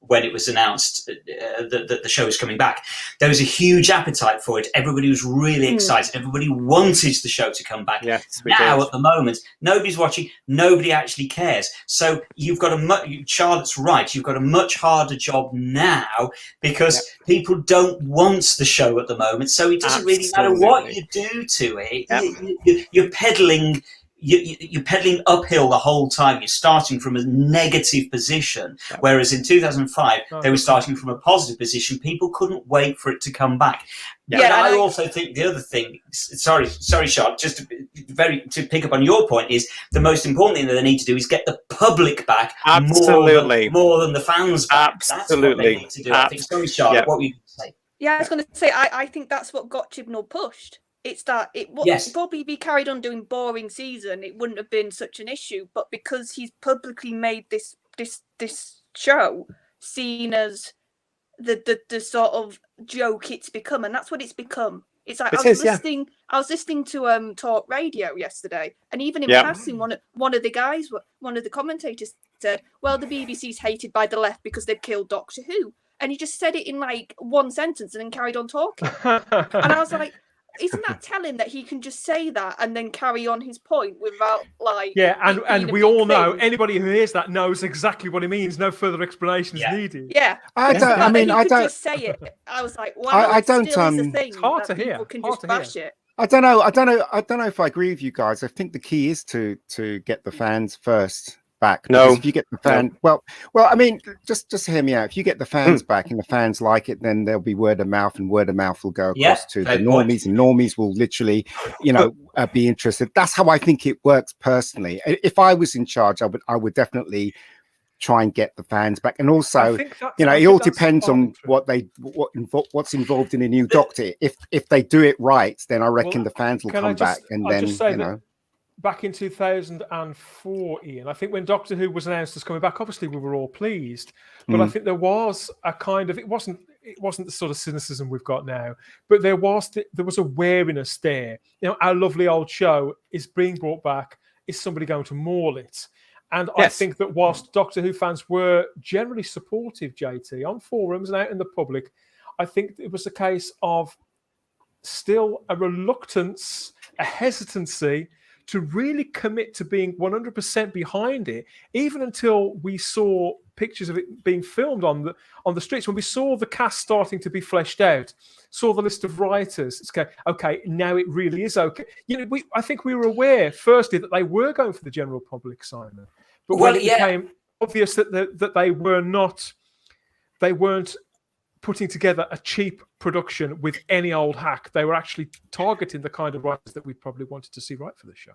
when it was announced that the show was coming back, there was a huge appetite for it. Everybody was really excited. Everybody wanted the show to come back. Yes, now, at the moment, nobody's watching. Nobody actually cares. So you've got Charlotte's right. You've got a much harder job now because people don't want the show at the moment. So it doesn't really matter what you do to it. You're peddling you're pedaling uphill the whole time. You're starting from a negative position, whereas in 2005 they were starting from a positive position. People couldn't wait for it to come back. Yeah, and I also think the other thing. Sorry, Charlotte. Just to pick up on your point, is the most important thing that they need to do is get the public back. Absolutely, more than the fans back. Absolutely, that's what they need to do. I think. Sorry, Charlotte. What were you going to say? Yeah, I was going to say. I think that's what got Chibnall pushed. It's that it would probably be carried on doing boring season. It wouldn't have been such an issue, but because he's publicly made this show seen as the sort of joke it's become, and that's what it's become. It's like I was listening to Talk Radio yesterday, and even in passing, one of the commentators said, "Well, the BBC's hated by the left because they've killed Doctor Who," and he just said it in like one sentence and then carried on talking. And I was like, isn't that telling that he can just say that and then carry on his point without like? Yeah, and we all know, anybody who hears that knows exactly what he means. No further explanation is needed. Yeah, I don't just say it. I was like, wow, I don't. It's hard to hear. Can just bash it. I don't know if I agree with you guys. I think the key is to get the fans first back. No, if you get the fan, well, I mean, just hear me out. If you get the fans back and the fans like it, then there'll be word of mouth, and word of mouth will go across to the normies, and normies will literally, be interested. That's how I think it works personally. If I was in charge, I would definitely try and get the fans back, and also, it all depends on what's involved in a new Doctor. If they do it right, then I reckon the fans will come back, and then back in 2004, Ian, I think when Doctor Who was announced as coming back, obviously we were all pleased, but I think there was a kind of, it wasn't the sort of cynicism we've got now, but there was a wariness there. Our lovely old show is being brought back. Is somebody going to maul it? And I think that whilst Doctor Who fans were generally supportive, JT, on forums and out in the public, I think it was a case of still a reluctance, a hesitancy to really commit to being 100% behind it, even until we saw pictures of it being filmed on the streets. When we saw the cast starting to be fleshed out, saw the list of writers, it's okay, now it really is okay. I think we were aware, firstly, that they were going for the general public, Simon. But when it became obvious that they weren't putting together a cheap production with any old hack. They were actually targeting the kind of writers that we probably wanted to see right for the show.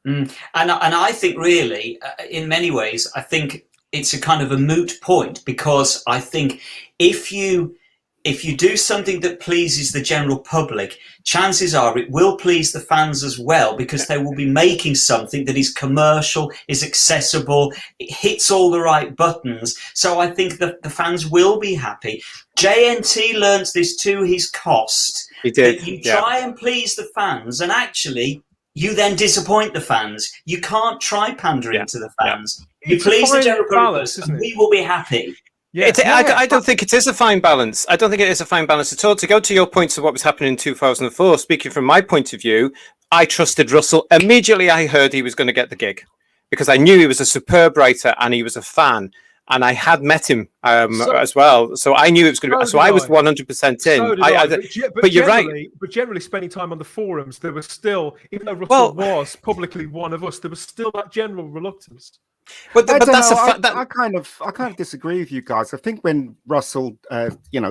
And I think really, in many ways, I think it's a kind of a moot point, because I think if you do something that pleases the general public, chances are it will please the fans as well, because they will be making something that is commercial, is accessible, it hits all the right buttons. So I think that the fans will be happy. JNT learns this to his cost. He did. That you try and please the fans, and actually you then disappoint the fans. You can't try pandering to the fans. You please the general public, and we will be happy. I don't think it is a fine balance. I don't think it is a fine balance at all. To go to your points of what was happening in 2004, speaking from my point of view, I trusted Russell. Immediately I heard he was going to get the gig, because I knew he was a superb writer and he was a fan. And I had met him as well. So I knew it was going to be... So I was 100% in. But you're right. But generally spending time on the forums, there was still, even though Russell was publicly one of us, there was still that general reluctance. But that's I kind of disagree with you guys. I think when Russell,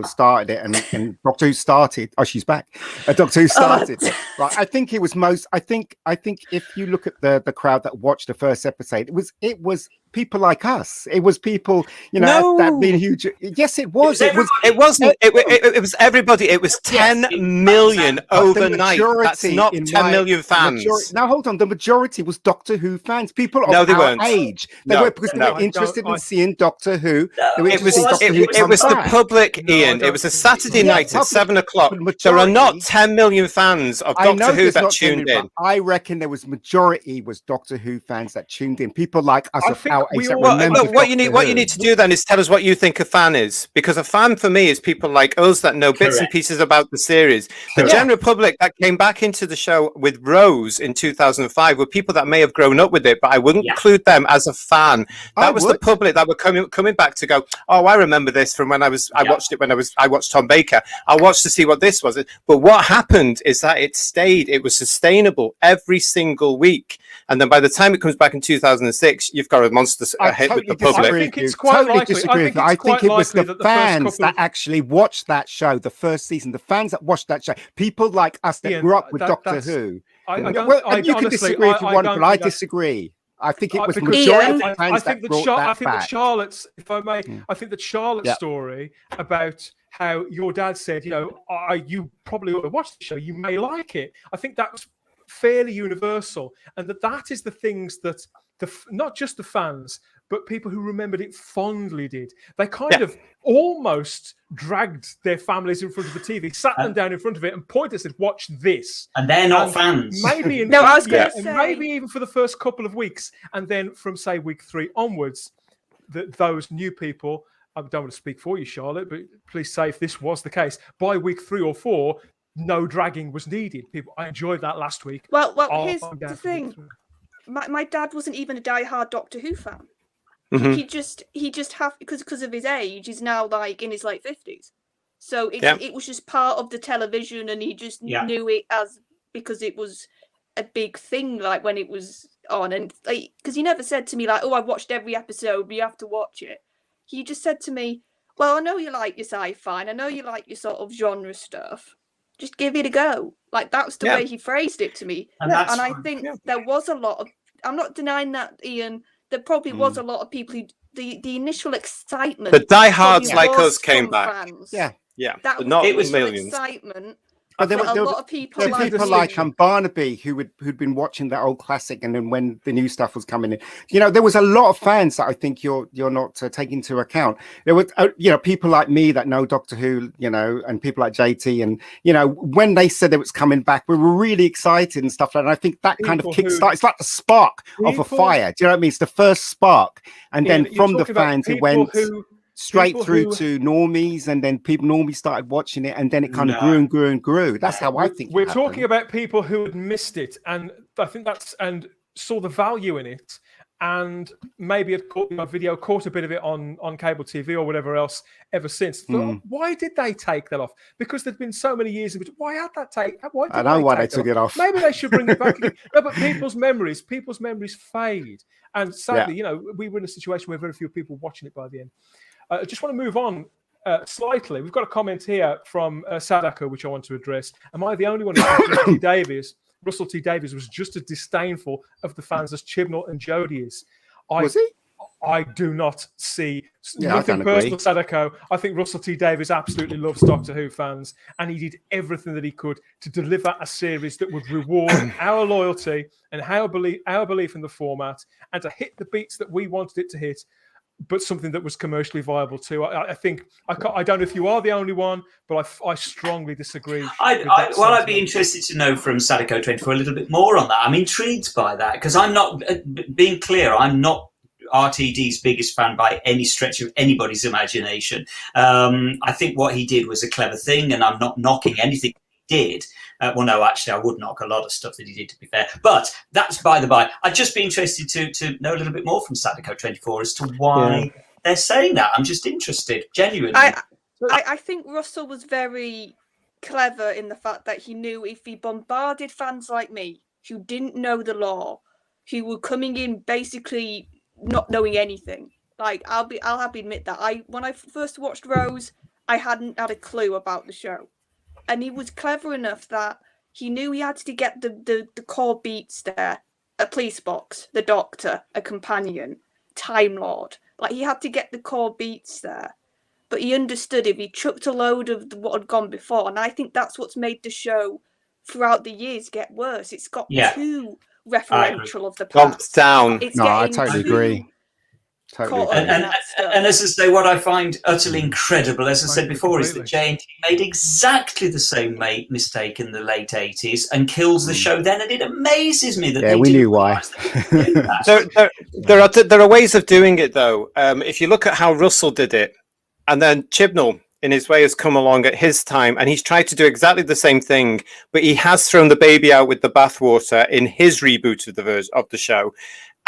started it, and Doctor Who started. Oh, she's back. Doctor Who started. Right. I think it was most. I think if you look at the crowd that watched the first episode, it was people like us. It was people, that being huge. Yes, it was. It wasn't. It was everybody. It was 10 million overnight. That's not 10 million fans. Now hold on. The majority was Doctor Who fans. People of our age. They were, because they were interested in seeing Doctor Who. It was the public, Ian. It was a Saturday night at 7 o'clock. There are not 10 million fans of Doctor Who that tuned in. I reckon there was majority was Doctor Who fans that tuned in. People like us of out we ASAP. all- Remember Look, what you Doctor need Who. to do then is tell us what you think a fan is, because a fan for me is people like us that know bits and Correct. pieces about the series. The Correct. general public that came back into the show with Rose in 2005 were people that may have grown up with it, but I wouldn't Yeah. include them as a fan. I That was the would. public that were coming back to go, oh, I remember this from when I Yeah. watched it when I watched Tom Baker. I watched to see what this was. But what happened is that it stayed. It was sustainable every single week. And then by the time it comes back in 2006, you've got a monster I hit totally with the public. disagree I think with you. it's quite Totally likely- disagree with you. I think it was the that the first fans couple that of- actually watched that show, the first season. The fans that watched that show. People like us that Ian, grew up with that- Doctor that's- Who. I don't, Well, I, you can honestly, disagree if you I want, don't but I think that's- disagree. I think it was the because majority Ian, of the fans that brought I that think that back. Charlotte's, if I may, I think that Charlotte's Yeah. story about how your dad said, you probably ought to watch the show. You may like it. I think that was fairly universal, and that is the things that not just the fans, but people who remembered it fondly did. They kind of almost dragged their families in front of the TV, sat them down in front of it, and pointed and said, "Watch this." And they're not And fans. Maybe in No, I was gonna and say- maybe even for the first couple of weeks, and then from say week 3 onwards, those new people. I don't want to speak for you, Charlotte, but please say if this was the case. By week 3 or 4, no dragging was needed. I enjoyed that last week. Well, Oh, here's I'm down the for week thing. 3. My dad wasn't even a diehard Doctor Who fan. Mhm. He just because of his age, he's now like in his late 50s. So it was just part of the television, and he just knew it as because it was a big thing, like when it was on, and like because he never said to me like, "Oh, I've watched every episode, but you have to watch it." He just said to me, "Well, I know you like your sci-fi, and I know you like your sort of genre stuff. Just give it a go." Like that's the way he phrased it to me, And that's I fine. think there was a lot of. I'm not denying that, Ian. There probably was a lot of people who the initial excitement. The diehards probably like was us came from back. fans. Yeah. Yeah, That but not the it was initial millions. excitement. But there a were lot of people there were like people you. like Barnaby who'd been watching that old classic, and then when the new stuff was coming in, there was a lot of fans that I think you're not taking into account. There were people like me that know Doctor Who, and people like JT, and when they said it was coming back, we were really excited and stuff like that. And I think that kind of kickstart. It's like the spark of a fire. Do you know what I mean? It's the first spark, and then from the fans it went straight through to normies, and then normies started watching it, and then it kind of grew and grew and grew. That's how I think We're talking about people who had missed it, and I think and saw the value in it, and maybe had caught a bit of it on cable TV or whatever else ever since. Thought, why did they take that off? Because there's been so many years in which why had that take? I know why they took it off. Maybe they should bring it back again. No, but people's memories fade, and sadly, we were in a situation where very few people were watching it by the end. I just want to move on slightly. We've got a comment here from Sadako, which I want to address. Am I the only one who thinks Russell T Davies was just as disdainful of the fans as Chibnall and Jodie is? Was he? I do not see I nothing don't personal, Sadako. I think Russell T Davies absolutely loves Doctor Who fans, and he did everything that he could to deliver a series that would reward our loyalty and our belief in the format, and to hit the beats that we wanted it to hit, but something that was commercially viable too. I think I don't know if you are the only one, but I strongly disagree. I'd be interested to know from Sadako 24 a little bit more on that. I'm intrigued by that because I'm not being clear. I'm not RTD's biggest fan by any stretch of anybody's imagination. I think what he did was a clever thing, and I'm not knocking anything he did. Well, no, actually, I would knock a lot of stuff that he did, to be fair. But that's by the by. I'd just be interested to know a little bit more from Sadako 24 as to why they're saying that. I'm just interested, genuinely. I think Russell was very clever in the fact that he knew if he bombarded fans like me, who didn't know the law, who were coming in basically not knowing anything. Like, I'll happy admit that. When I first watched Rose, I hadn't had a clue about the show. And he was clever enough that he knew he had to get the core beats there. A police box, the Doctor, a companion, Time Lord. Like, he had to get the core beats there. But he understood if he chucked a load of what had gone before. And I think that's what's made the show throughout the years get worse. It's got too referential of the Bogged past. down. It's No, I getting totally agree. Totally. Caught up in And, that stuff. and as I say, what I find utterly incredible, as I said before, is that Completely. JNT made exactly the same mistake in the late 80s and kills the show then, and it amazes me that Yeah, they we didn't knew why. realise they could do that. There are ways of doing it though. If you look at how Russell did it, and then Chibnall in his way has come along at his time, and he's tried to do exactly the same thing, but he has thrown the baby out with the bathwater in his reboot of the show,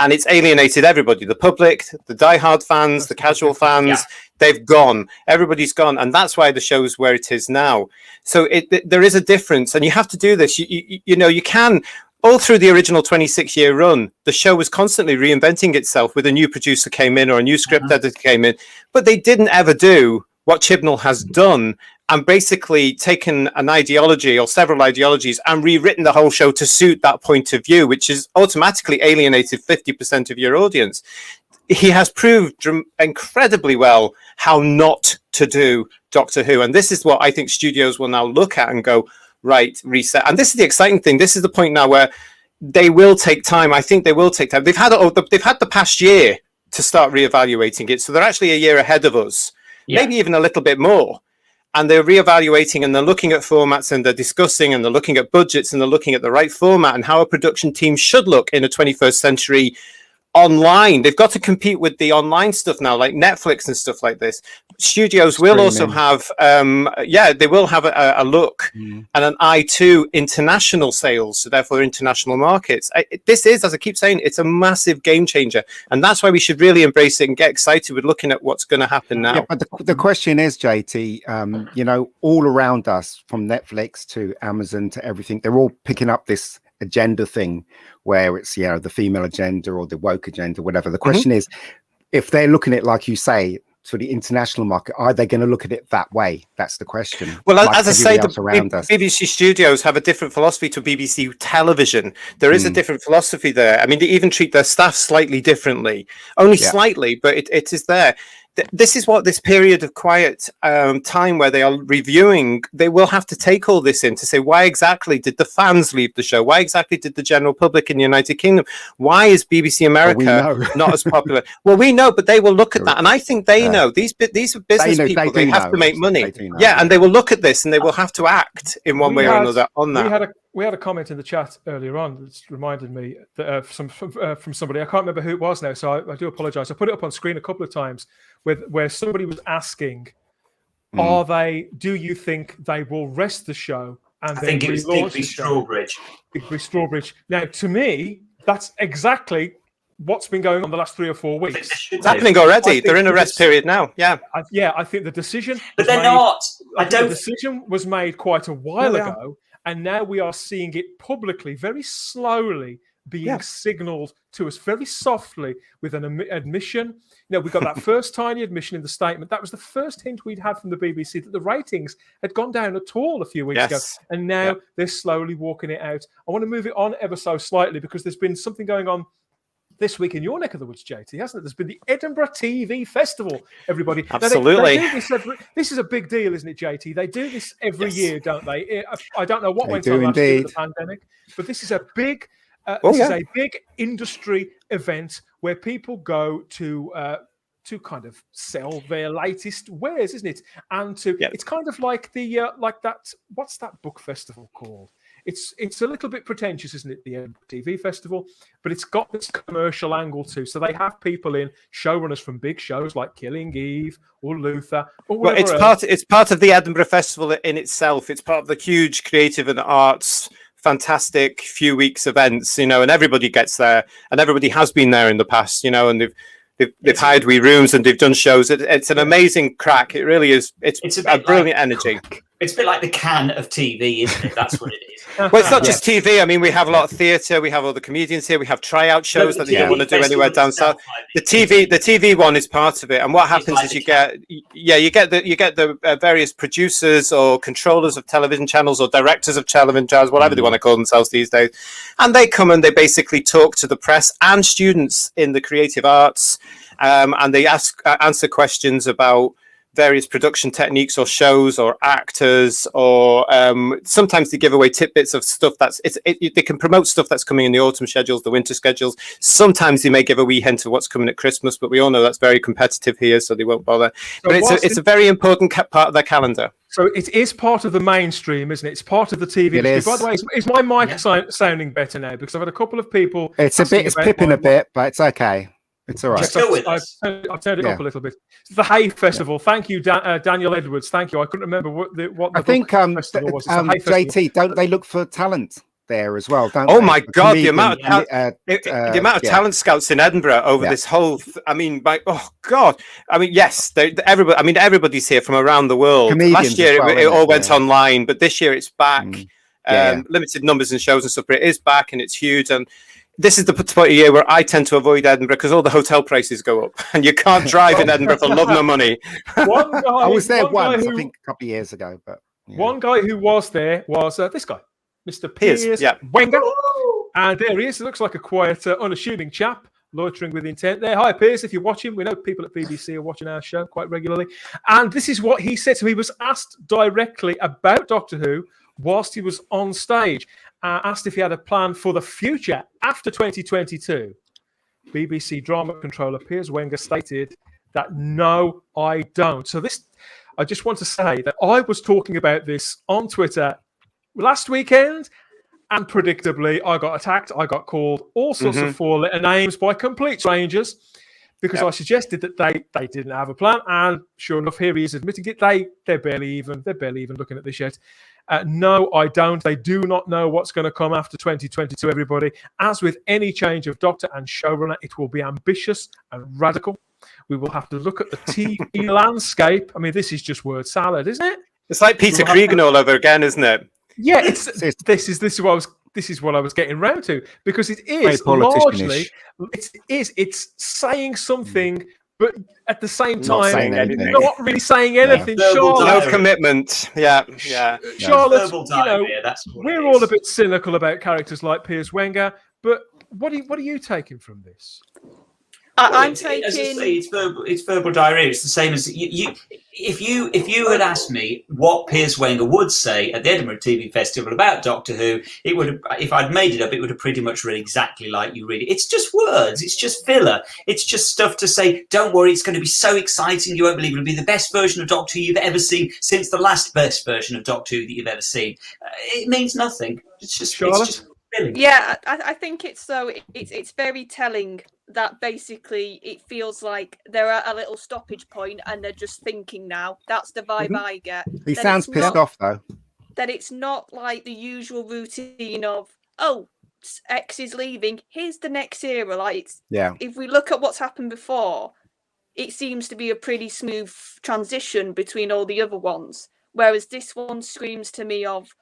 and it's alienated everybody: the public, the diehard fans, the casual fans. Yeah. They've gone. Everybody's gone, and that's why the show's where it is now. So there is a difference, and you have to do this. You know, you can. All through the original 26-year run, the show was constantly reinventing itself with a new producer came in or a new script editor came in, but they didn't ever do what Chibnall has done and basically taken an ideology or several ideologies and rewritten the whole show to suit that point of view, which has automatically alienated 50% of your audience. He has proved incredibly well how not to do Doctor Who. And this is what I think studios will now look at and go, right, reset. And this is the exciting thing. This is the point now where they will take time. I think they will take time. They've had the past year to start reevaluating it. So they're actually a year ahead of us, maybe even a little bit more. And they're reevaluating and they're looking at formats and they're discussing and they're looking at budgets and they're looking at the right format and how a production team should look in a 21st century online. They've got to compete with the online stuff now, like Netflix and stuff like this. Studios will also have, they will have a look and an eye to international sales, so therefore international markets. This is, as I keep saying, it's a massive game changer, and that's why we should really embrace it and get excited with looking at what's going to happen now. Yeah, but the question is, JT, you know, all around us, from Netflix to Amazon to everything, they're all picking up this agenda thing where it's, you know, the female agenda or the woke agenda, whatever. The question is, if they're looking at it, like you say, for the international market, are they going to look at it that way? That's the question. Well, like as I say, the around us. BBC studios have a different philosophy to BBC television. There is a different philosophy there. I mean, they even treat their staff slightly differently, only slightly, but it is there. This is what this period of quiet time where they are reviewing, they will have to take all this in to say, why exactly did the fans leave the show? Why exactly did the general public in the United Kingdom? Why is BBC America not as popular? Well, we know, but they will look at that. And I think they know. These are business people. They have to make money. And they will look at this and they will have to act in one way or another on that. We had a comment in the chat earlier on that's reminded me that, from somebody. I can't remember who it was now, so I do apologise. I put it up on screen a couple of times where somebody was asking, do you think they will rest the show and I think it was Digby Strawbridge. Digby Strawbridge. Now, to me, that's exactly what's been going on the last 3 or 4 weeks. It's happening already. They're in a rest period now. I think the decision. But they're not. The decision was made quite a while ago. And now we are seeing it publicly, very slowly being signalled to us very softly with an admission. You know, we got that first tiny admission in the statement. That was the first hint we'd had from the BBC that the ratings had gone down at all a few weeks ago. And now they're slowly walking it out. I want to move it on ever so slightly because there's been something going on this week in your neck of the woods, JT, hasn't it? There's been the Edinburgh TV Festival, everybody. Absolutely. This is a big deal, isn't it, JT? They do this every year, don't they? I don't know what went do on last year indeed. with the pandemic, but this is a big is a big industry event where people go to kind of sell their latest wares, isn't it? And it's kind of like the like that. What's that book festival called? It's a little bit pretentious, isn't it? The TV festival, but it's got this commercial angle too. So they have people in, showrunners from big shows like Killing Eve or Luther. Or well, it's part of the Edinburgh Festival in itself. It's part of the huge creative and arts, fantastic few weeks events, you know, and everybody gets there, and everybody has been there in the past, you know, and they've hired wee rooms and they've done shows. It's an amazing crack. It really is. It's a brilliant energy. It's a bit like the can of TV, isn't it? That's what it is. Well, it's not just TV. I mean, we have a lot of theatre. We have all the comedians here. We have tryout shows that they don't want to do anywhere down south. The TV one is part of it. And what happens is you get the various producers or controllers of television channels or directors of television channels, whatever they want to call themselves these days, and they come and they basically talk to the press and students in the creative arts, and they answer questions about various production techniques or shows or actors, or sometimes they give away tidbits of stuff they can promote stuff that's coming in the autumn schedules, the winter schedules. Sometimes they may give a wee hint of what's coming at Christmas, but we all know that's very competitive here, so they won't bother. But it's a very important part of their calendar. So it is part of the mainstream, isn't it? It's part of the TV. It is. By the way, is my mic sounding better now? Because I've had a couple of people. It's pipping a bit, but it's okay. It's all right. Still with us. I've turned it up a little bit. It's the Hay Festival. Thank you, Daniel Edwards. Thank you. I couldn't remember what the I think festival was. JT, don't they look for talent there as well? Don't Oh they? my God, the amount of the amount of talent scouts in Edinburgh over this whole. Yes, everybody's here from around the world. Comedians Last year as well, it all went online, but this year it's back. Limited numbers and shows and stuff, but it is back and it's huge. And this is the point of year where I tend to avoid Edinburgh because all the hotel prices go up and you can't drive in Edinburgh for love nor money. I was there once, I think a couple of years ago. But one guy who was there was this guy, Mr. Piers Wenger. And there he is. It looks like a quiet, unassuming chap, loitering with intent there. Hi, Piers, if you're watching. We know people at BBC are watching our show quite regularly. And this is what he said. So he was asked directly about Doctor Who whilst he was on stage. Asked if he had a plan for the future after 2022. BBC drama controller Piers Wenger stated that no, I don't. So I just want to say that I was talking about this on Twitter last weekend, and predictably I got attacked. I got called all sorts of four-letter names by complete strangers because I suggested that they didn't have a plan, and sure enough, here he is admitting it. They're barely even looking at this yet. No, I don't. They do not know what's going to come after 2022, everybody. As with any change of Doctor and showrunner, it will be ambitious and radical. We will have to look at the TV landscape. I mean, this is just word salad, isn't it? It's like Peter Cregan all over again, isn't it? Yeah, this is what I was getting round to, because it is largely it's saying something, but at the same time, not really saying anything. Yeah. Charlotte, no commitment. Yeah. Charlotte, we're all a bit cynical about characters like Piers Wenger, but what are you taking from this? I'm taking. As I say, it's verbal diarrhea. It's the same as you. If you had asked me what Piers Wenger would say at the Edinburgh TV Festival about Doctor Who, it would have, if I'd made it up, it would have pretty much read exactly like you read it. It's just words. It's just filler. It's just stuff to say, don't worry, it's going to be so exciting. You won't believe it'll be the best version of Doctor Who you've ever seen since the last best version of Doctor Who that you've ever seen. It means nothing. It's just filling. Yeah, I think it's very telling that basically it feels like they're at a little stoppage point and they're just thinking now. That's the vibe I get. He sounds pissed off though. That it's not like the usual routine of, oh, X is leaving, here's the next era. Like, if we look at what's happened before, it seems to be a pretty smooth transition between all the other ones. Whereas this one screams to me of,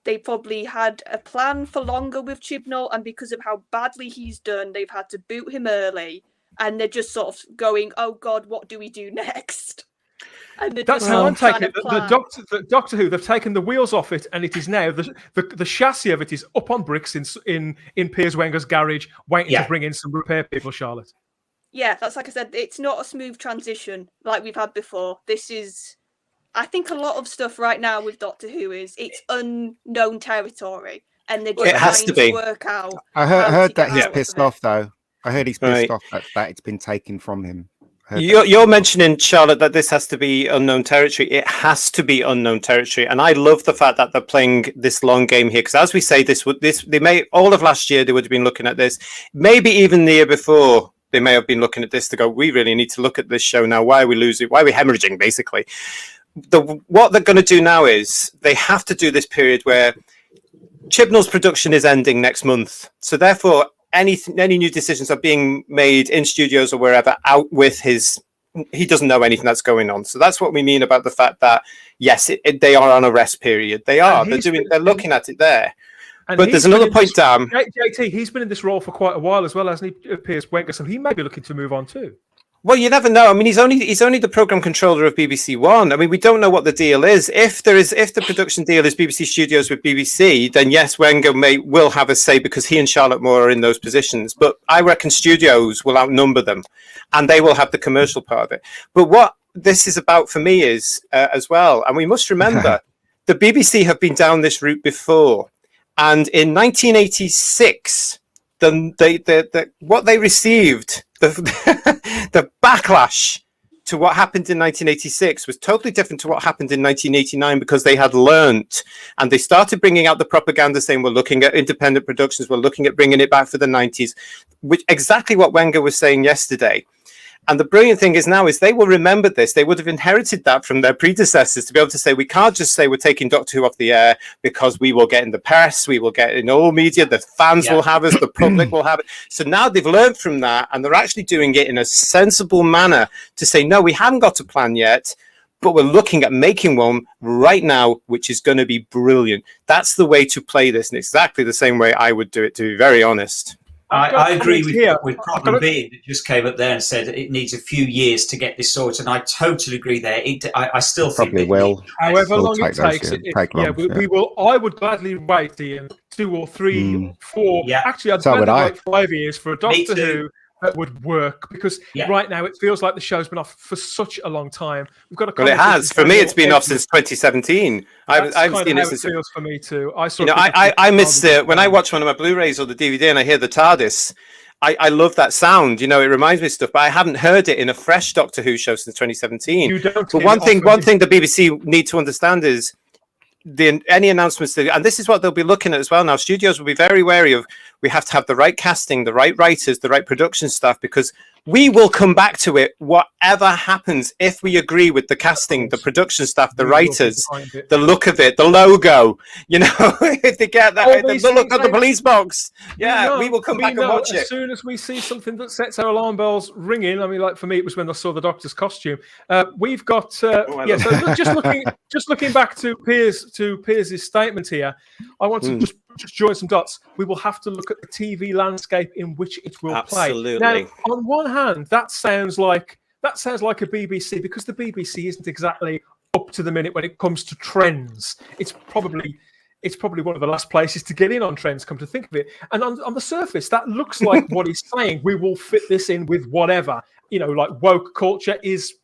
they probably had a plan for longer with Chibnall, and because of how badly he's done, they've had to boot him early, and they're just sort of going, "Oh God, what do we do next?" And that's how I'm taking it. The Doctor Who, they've taken the wheels off it, and it is now the chassis of it is up on bricks in Piers Wenger's garage, waiting to bring in some repair people. Charlotte. Yeah, that's like I said. It's not a smooth transition like we've had before. This is. I think a lot of stuff right now with Doctor Who it's unknown territory, and they're just trying to work out. I heard that he's pissed off, though. I heard he's pissed off that it's been taken from him. You're mentioning, Charlotte, that this has to be unknown territory. It has to be unknown territory, and I love the fact that they're playing this long game here. Because as we say, they may all of last year they would have been looking at this, maybe even the year before. They may have been looking at this to go, we really need to look at this show now. Why are we losing? Why are we hemorrhaging, basically? What they're going to do now is they have to do this period where Chibnall's production is ending next month. So therefore, any new decisions are being made in studios or wherever out with he doesn't know anything that's going on. So that's what we mean about the fact that, yes, they are on a rest period. They are. They're looking at it there. But there's another point, Dan. JT, he's been in this role for quite a while as well, hasn't he, Piers Wenger? So he may be looking to move on too. Well, you never know. I mean, he's only the program controller of BBC One. I mean, we don't know what the deal is. If the production deal is BBC Studios with BBC, then yes, Wenger will have a say because he and Charlotte Moore are in those positions. But I reckon studios will outnumber them, and they will have the commercial part of it. But what this is about for me is as well. And we must remember the BBC have been down this route before. And in 1986, what they received, the backlash to what happened in 1986 was totally different to what happened in 1989 because they had learnt and they started bringing out the propaganda saying we're looking at independent productions, we're looking at bringing it back for the 90s, which exactly what Wenger was saying yesterday. And the brilliant thing is now is they will remember this. They would have inherited that from their predecessors to be able to say, we can't just say we're taking Doctor Who off the air because we will get in the press, we will get in all media, the fans will have us, the public will have it. So now they've learned from that and they're actually doing it in a sensible manner to say, no, we haven't got a plan yet, but we're looking at making one right now, which is going to be brilliant. That's the way to play this. And exactly the same way I would do it, to be very honest. I agree with Problem B that just came up there and said it needs a few years to get this sorted, and I totally agree there. I still think probably will. However long it takes, we will. I would gladly wait, Ian, 2 or 3, 4. Yeah. Actually, I'd rather wait 5 years for a Doctor Who that would work because right now it feels like the show's been off for such a long time. We've got Well, it has. For me, it's been off since 2017. I've seen it since. It feels for me too. I miss it when I watch one of my Blu-rays or the DVD and I hear the TARDIS. I love that sound. You know, it reminds me of stuff, but I haven't heard it in a fresh Doctor Who show since 2017. You don't. But one thing the BBC need to understand is any announcements and this is what they'll be looking at as well now. Studios will be very wary of. We have to have the right casting, the right writers, the right production staff, because we will come back to it whatever happens if we agree with the casting, the production staff, the writers, the look of it, the logo. You know, if they get that, the look of the police box. Yeah, we will come back and watch it. As soon as we see something that sets our alarm bells ringing, I mean, like for me, it was when I saw the Doctor's costume. We've got so just looking back to Piers' statement here, I want to just join some dots. We will have to look at the TV landscape in which it will play. Now, on one hand, that sounds like a BBC, because the BBC isn't exactly up to the minute when it comes to trends. It's probably one of the last places to get in on trends, come to think of it. And on the surface, that looks like what he's saying. We will fit this in with whatever. You know, like woke culture is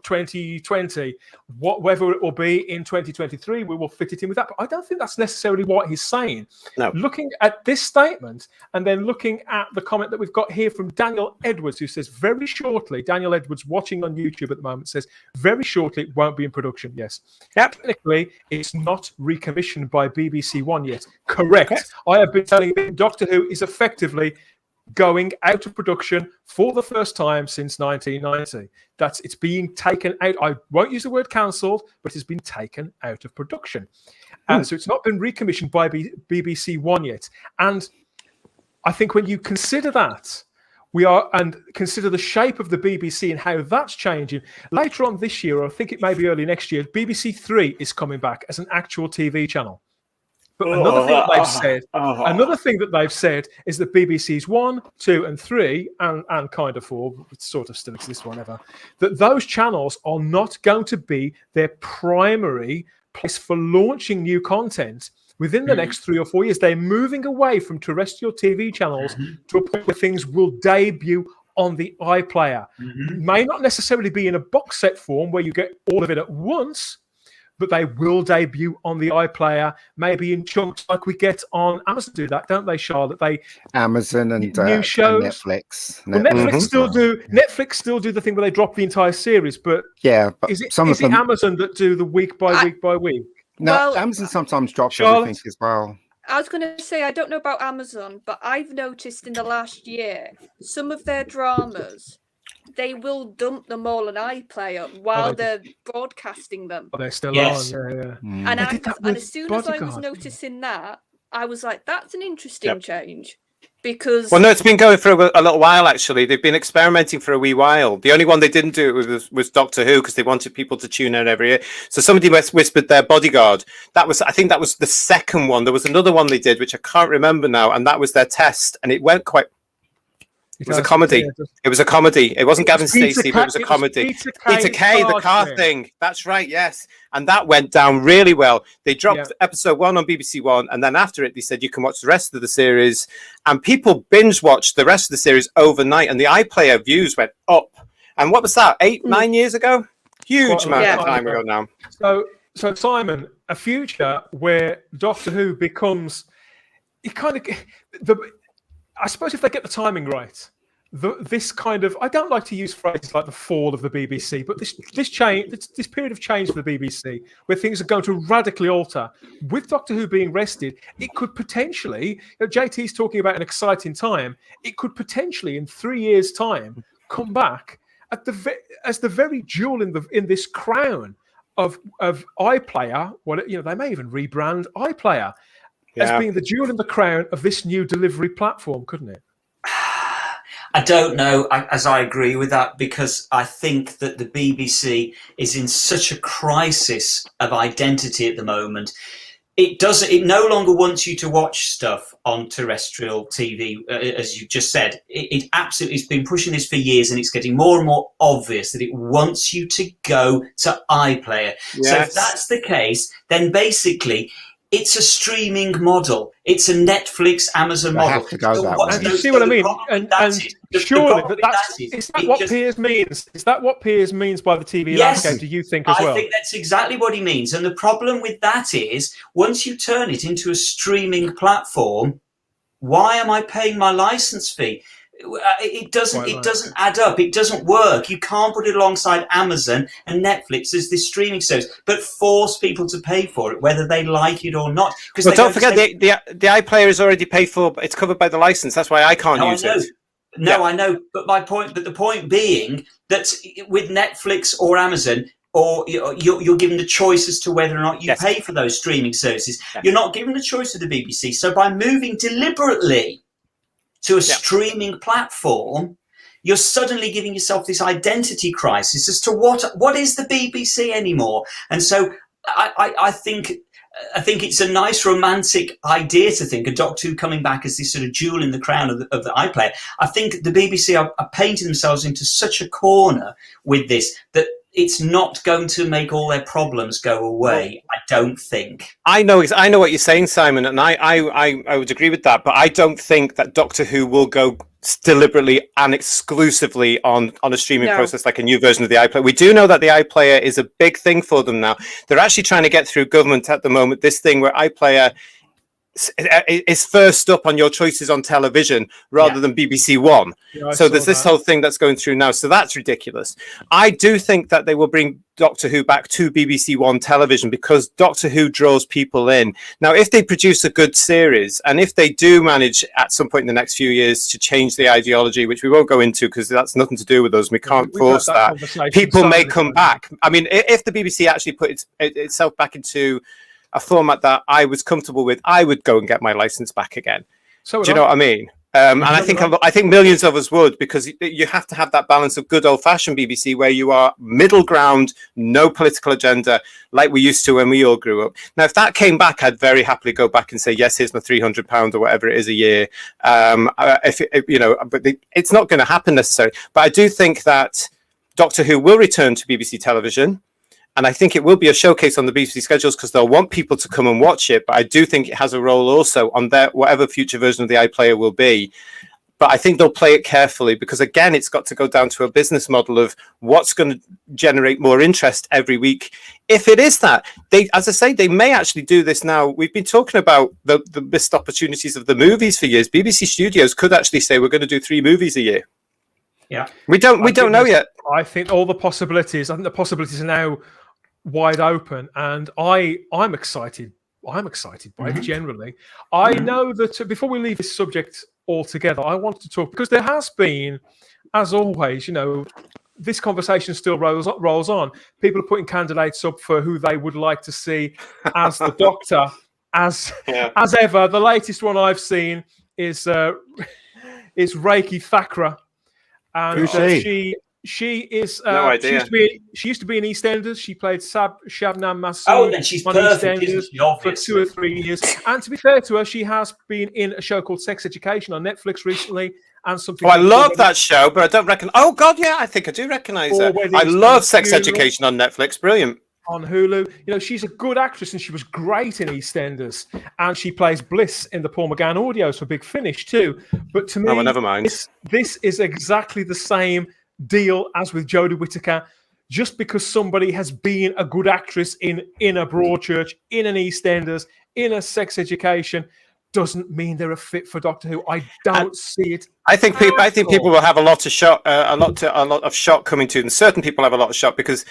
2020. Whatever it will be in 2023, we will fit it in with that. But I don't think that's necessarily what he's saying. No. Looking at this statement and then looking at the comment that we've got here from Daniel Edwards, who says very shortly, Daniel Edwards watching on YouTube at the moment says, very shortly it won't be in production. Yes. Technically, it's not recommissioned by BBC One yet. Correct. Yes. I have been telling you Doctor Who is effectively going out of production for the first time since 1990. It's being taken out. I won't use the word cancelled, but it's been taken out of production. So it's not been recommissioned by BBC One yet. And I think when you consider that, and consider the shape of the BBC and how that's changing, later on this year, or I think it may be early next year, BBC Three is coming back as an actual TV channel. But another thing that they've said is that BBC's 1, 2, and 3, and kind of 4, it sort of still exists, whatever, that those channels are not going to be their primary place for launching new content within the next 3 or 4 years. They're moving away from terrestrial TV channels to a point where things will debut on the iPlayer. May not necessarily be in a box set form where you get all of it at once, but they will debut on the iPlayer, maybe in chunks like we get on Amazon. Do that, don't they, Charlotte? Amazon and new shows, and Netflix. Well, Netflix still do the thing where they drop the entire series, but is it Amazon that do the week by week? No, Amazon sometimes drops everything as well. I was going to say, I don't know about Amazon, but I've noticed in the last year, some of their dramas, they will dump them all on iPlayer while they're broadcasting them. Oh, they're still on. And as soon as I was noticing that, I was like, that's an interesting change. Because it's been going for a little while, actually. They've been experimenting for a wee while. The only one they didn't do it was Doctor Who, because they wanted people to tune in every year. So somebody whispered their Bodyguard. I think that was the second one. There was another one they did, which I can't remember now, and that was their test. And it went quite... It was a comedy. It was a comedy. It wasn't Gavin Stacey, but it was a comedy. Peter Kay, the car thing. That's right, yes. And that went down really well. They dropped episode 1 on BBC One, and then after it, they said you can watch the rest of the series. And people binge watched the rest of the series overnight, and the iPlayer views went up. And what was that, 8, 9 years ago? Huge quite a amount long of time ago now. So Simon, a future where Doctor Who becomes, I suppose if they get the timing right, this kind of, I don't like to use phrases like the fall of the BBC, but this period of change for the BBC, where things are going to radically alter, with Doctor Who being rested, it could potentially, JT's talking about an exciting time, it could potentially in 3 years' time come back as the very jewel in this crown of iPlayer. They may even rebrand iPlayer as being the jewel in the crown of this new delivery platform, couldn't it? I don't know, as I agree with that, because I think that the BBC is in such a crisis of identity at the moment. It no longer wants you to watch stuff on terrestrial TV, as you just said. It absolutely has been pushing this for years, and it's getting more and more obvious that it wants you to go to iPlayer. Yes. So if that's the case, then basically it's a streaming model. It's a Netflix, Amazon model. Have to go that way. And you see what I mean? And surely is that what Piers means? Is that what Piers means by the TV landscape? Do you think as well? I think that's exactly what he means. And the problem with that is, once you turn it into a streaming platform, why am I paying my license fee? It doesn't add up. It doesn't work. You can't put it alongside Amazon and Netflix as this streaming service, but force people to pay for it, whether they like it or not. Well, don't forget the iPlayer is already paid for. It's covered by the license. That's why I can't use it. No, I know. But the point being that with Netflix or Amazon, or you're given the choice as to whether or not you pay for those streaming services. Yeah. You're not given the choice of the BBC. So by moving deliberately to a streaming platform, you're suddenly giving yourself this identity crisis as to what is the BBC anymore. And so I think it's a nice romantic idea to think of Doctor Who coming back as this sort of jewel in the crown of the iPlayer. I think the BBC are painting themselves into such a corner with this that it's not going to make all their problems go away. I don't think. I know what you're saying, Simon, and I would agree with that. But I don't think that Doctor Who will go deliberately and exclusively on a streaming process like a new version of the iPlayer. We do know that the iPlayer is a big thing for them now. They're actually trying to get through government at the moment this thing where iPlayer is first up on your choices on television rather than BBC One. So there's this whole thing that's going through now. So that's ridiculous. I do think that they will bring Doctor Who back to BBC One television because Doctor Who draws people in. Now, if they produce a good series and if they do manage at some point in the next few years to change the ideology, which we won't go into because that's nothing to do with us, we can't force that. People may come back. I mean, if the BBC actually put itself back into a format that I was comfortable with, I would go and get my license back again. Do you know what I mean? And I think millions of us would, because you have to have that balance of good old-fashioned BBC where you are middle ground, no political agenda, like we used to when we all grew up. Now, if that came back, I'd very happily go back and say, yes, here's my £300 or whatever it is a year. But it's not going to happen necessarily. But I do think that Doctor Who will return to BBC television. And I think it will be a showcase on the BBC schedules because they'll want people to come and watch it. But I do think it has a role also on their whatever future version of the iPlayer will be. But I think they'll play it carefully because, again, it's got to go down to a business model of what's going to generate more interest every week. If it is that, as I say, they may actually do this now. We've been talking about the missed opportunities of the movies for years. BBC Studios could actually say we're going to do 3 movies a year. Yeah, we don't know yet. I think all the possibilities. I think the possibilities are now wide open, and I'm excited. I'm excited by it generally. I know that before we leave this subject altogether, I wanted to talk because there has been, as always, this conversation still rolls on. People are putting candidates up for who they would like to see as the Doctor. As ever, the latest one I've seen is Reiki Thakra, and She is. No idea. She used to be in EastEnders. She played Shabnam Masood. Oh, then she's perfect, isn't she? For 2 or 3 years. And to be fair to her, she has been in a show called Sex Education on Netflix recently, and something. Oh, I love that show, but I don't reckon. Oh God, yeah, I think I do recognise her. I love Sex Education on Netflix. Brilliant. On Hulu, she's a good actress, and she was great in EastEnders, and she plays Bliss in the Paul McGann audios for Big Finish too. But to me, well, never mind. This is exactly the same deal as with Jodie Whittaker. just because somebody has been a good actress in a Broadchurch, in an EastEnders, in a Sex Education, doesn't mean they're a fit for Doctor Who. I don't see it. I think people will have a lot of shock, a lot of shock coming to them. Certain people have a lot of shock because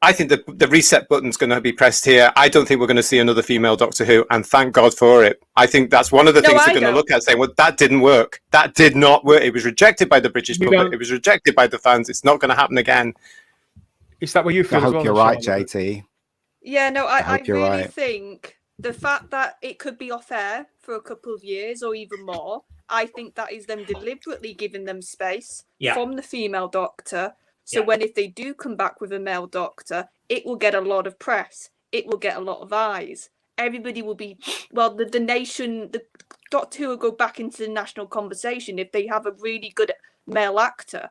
I think the reset button's going to be pressed here. I don't think we're going to see another female Doctor Who, and thank God for it. I think that's one of the things they're going to look at, saying, "Well, that didn't work. That did not work. It was rejected by the British public. It was rejected by the fans. It's not going to happen again." Is that what you feel? I hope as well, you're right, JT. Yeah, no, I really right. think the fact that it could be off air for a couple of years or even more, I think that is them deliberately giving them space from the female Doctor. So when if they do come back with a male Doctor, it will get a lot of press. It will get a lot of eyes. Everybody will be, well, the nation, the Doctor Who will go back into the national conversation if they have a really good male actor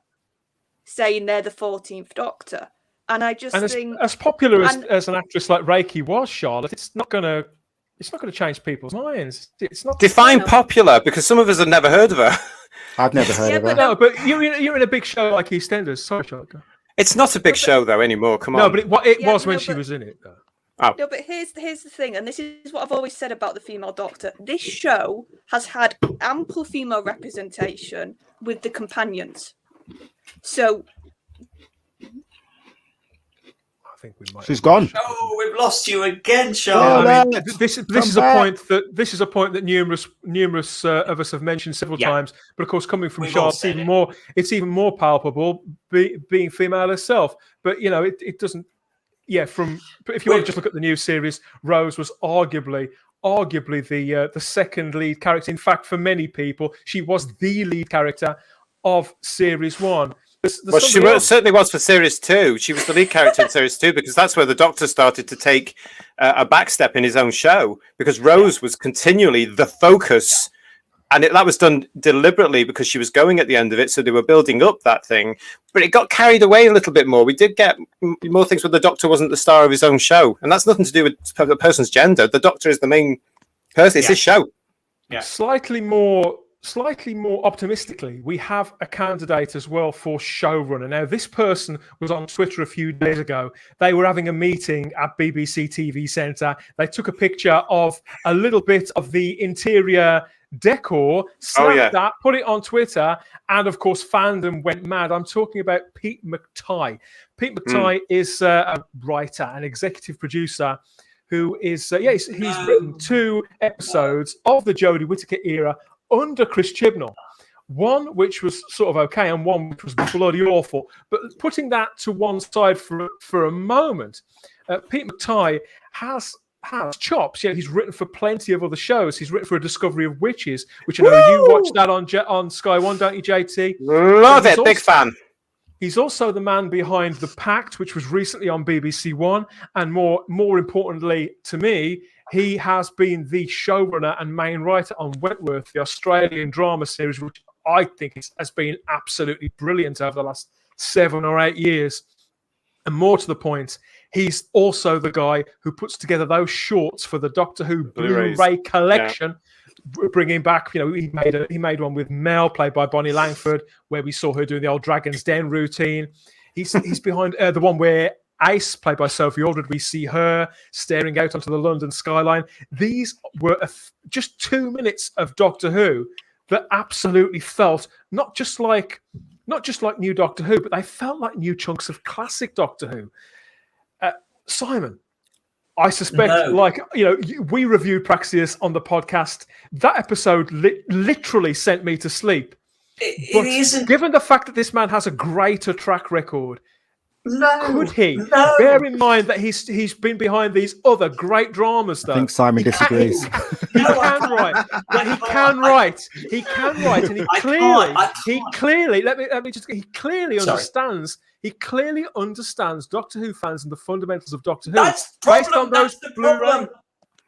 saying they're the 14th Doctor. And I just think, as popular as an actress like Reiki was, Charlotte, it's not going to change people's minds. It's not. Define popular, because some of us have never heard of her. I've never heard of her. No, but you're in a big show like EastEnders. Sorry, Charlotte. It's not a big show though anymore. Come on. No, but it was when she was in it. Though. Oh. No, but here's the thing, and this is what I've always said about the female Doctor. This show has had ample female representation with the companions. So I think we might. She's gone. Oh, we've lost you again, Charlotte. I mean, this is a point that numerous of us have mentioned several times. But of course, coming from Charlotte, it's even more palpable being female herself. But you know, it doesn't. Yeah, but if you want to just look at the new series, Rose was arguably the second lead character. In fact, for many people, she was the lead character of Series 1. Well, she certainly was for Series 2. She was the lead character in Series 2 because that's where the Doctor started to take a backstep in his own show, because Rose was continually the focus, and that was done deliberately because she was going at the end of it, so they were building up that thing. But it got carried away a little bit more. We did get more things where the Doctor wasn't the star of his own show, and that's nothing to do with the person's gender. The Doctor is the main person. It's his show. Yeah. Slightly more optimistically, we have a candidate as well for showrunner. Now, this person was on Twitter a few days ago. They were having a meeting at BBC TV Centre. They took a picture of a little bit of the interior decor, snapped that, put it on Twitter, and of course, fandom went mad. I'm talking about Pete McTighe. Pete McTighe is a writer, an executive producer, who is, he's written 2 episodes of the Jodie Whittaker era under Chris Chibnall, one which was sort of okay and one which was bloody awful. But putting that to one side for a moment, Pete McTighe has chops. Yeah, he's written for plenty of other shows. He's written for A Discovery of Witches, which I know you watched that on Sky One, don't you, JT? Love it, big fan. He's also the man behind The Pact, which was recently on BBC One, and more importantly to me, he has been the showrunner and main writer on Wentworth, the Australian drama series, which I think has been absolutely brilliant over the last 7 or 8 years. And more to the point, he's also the guy who puts together those shorts for the Doctor Who Blu-ray collection, bringing back, he made one with Mel, played by Bonnie Langford, where we saw her doing the old Dragon's Den routine. He's behind the one where Ace, played by Sophie Aldred, we see her staring out onto the London skyline. These were just 2 minutes of Doctor Who that absolutely felt not just like new Doctor Who, but they felt like new chunks of classic Doctor Who. Simon, I suspect, we reviewed Praxeus on the podcast. That episode literally sent me to sleep. It isn't. Given the fact that this man has a greater track record, could he? Bear in mind that he's been behind these other great dramas, though. I think Simon disagrees. He can write. He can write, and he clearly understands. He clearly understands Doctor Who fans and the fundamentals of Doctor Who. That's the problem.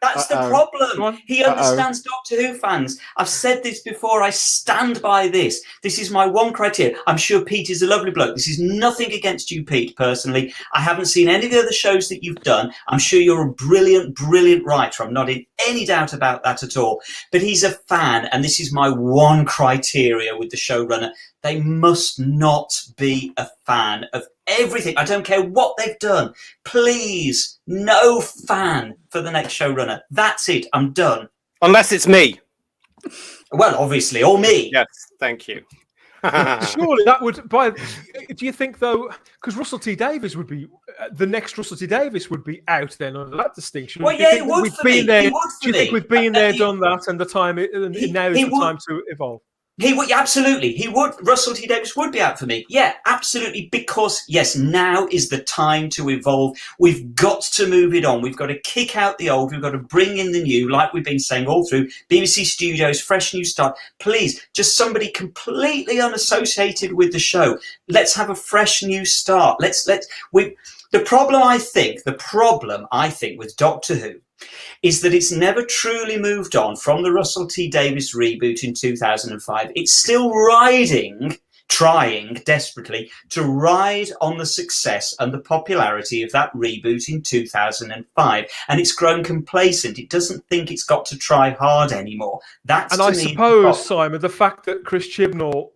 That's the problem. He understands Doctor Who fans. I've said this before. I stand by this. This is my one criteria. I'm sure Pete is a lovely bloke. This is nothing against you, Pete, personally. I haven't seen any of the other shows that you've done. I'm sure you're a brilliant, brilliant writer. I'm not in any doubt about that at all. But he's a fan, and this is my one criteria with the showrunner. They must not be a fan of everything. I don't care what they've done. Please, no fan for the next showrunner. That's it. I'm done. Unless it's me. Well, obviously, or me. Yes, thank you. Surely that would. Do you think though? Because Russell T Davies would be the next Russell T Davies would be out then under that distinction. Well, yeah, it would for me. Do you think we've been there, done that, and the time now is the time to evolve? He would, absolutely. He would. Russell T Davies would be out for me. Yeah, absolutely. Because yes, now is the time to evolve. We've got to move it on. We've got to kick out the old. We've got to bring in the new, like we've been saying all through. BBC Studios, fresh new start. Please, just somebody completely unassociated with the show. Let's have a fresh new start. The problem I think with Doctor Who is that it's never truly moved on from the Russell T Davies reboot in 2005. It's still trying desperately to ride on the success and the popularity of that reboot in 2005. And it's grown complacent. It doesn't think it's got to try hard anymore. That's and I suppose, Simon, the fact that Chris Chibnall,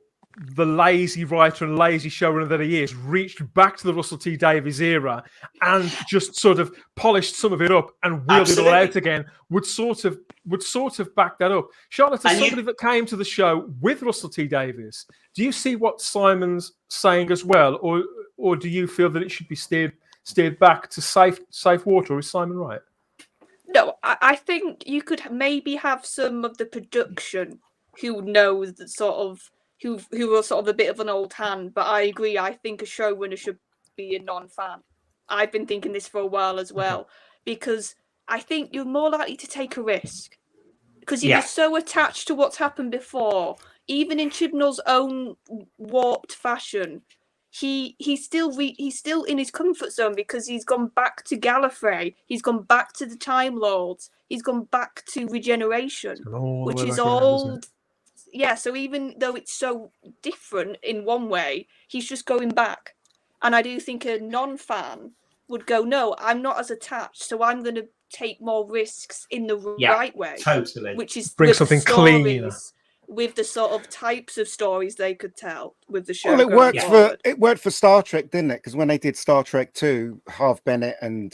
the lazy writer and lazy showrunner that he is, reached back to the Russell T Davies era and just sort of polished some of it up and wheeled it all out again would sort of back that up. Charlotte, as somebody that came to the show with Russell T Davies, do you see what Simon's saying as well, or do you feel that it should be steered back to safe water? Or is Simon right? No, I think you could maybe have some of the production who knows that sort of who are sort of a bit of an old hand, but I agree. I think a showrunner should be a non-fan. I've been thinking this for a while as well, because I think you're more likely to take a risk because you're so attached to what's happened before. Even in Chibnall's own warped fashion, he's still in his comfort zone because he's gone back to Gallifrey, he's gone back to the Time Lords, he's gone back to Regeneration, which is old. Yeah, so even though it's so different in one way, he's just going back. And I do think a non-fan would go, no, I'm not as attached, so I'm going to take more risks in the right way. Totally. Which is bring something clean with the sort of types of stories they could tell with the show. Well, it worked for Star Trek, didn't it? Because when they did Star Trek 2, Harv Bennett and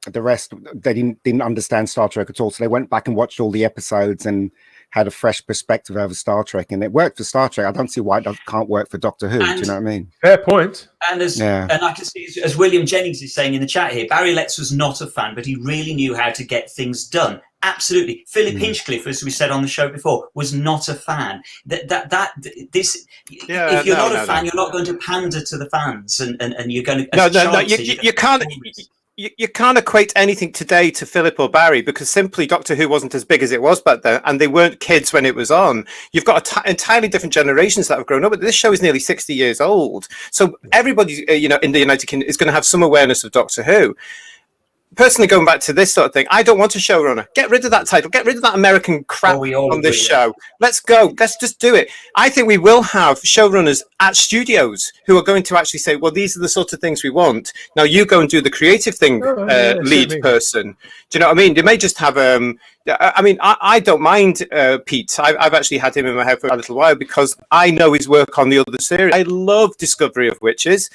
the rest, they didn't understand Star Trek at all, so they went back and watched all the episodes and had a fresh perspective over Star Trek, and it worked for Star Trek. I don't see why it can't work for Doctor Who. Do you know what I mean? Fair point. And I can see, as William Jennings is saying in the chat here, Barry Letts was not a fan, but he really knew how to get things done. Absolutely. Philip Hinchcliffe, as we said on the show before, was not a fan. If you're not a fan, you're not going to pander to the fans, and you're going to. You can't equate anything today to Philip or Barry because simply Doctor Who wasn't as big as it was back then, and they weren't kids when it was on. You've got entirely different generations that have grown up. But this show is nearly 60 years old, so everybody, in the United Kingdom is going to have some awareness of Doctor Who. Personally, going back to this sort of thing, I don't want a showrunner. Get rid of that title. Get rid of that American crap on this show. Let's go. Let's just do it. I think we will have showrunners at studios who are going to actually say, well, these are the sort of things we want. Now you go and do the creative thing, lead person. Do you know what I mean? They may just have... I don't mind Pete. I've actually had him in my head for a little while because I know his work on the other series. I love Discovery of Witches.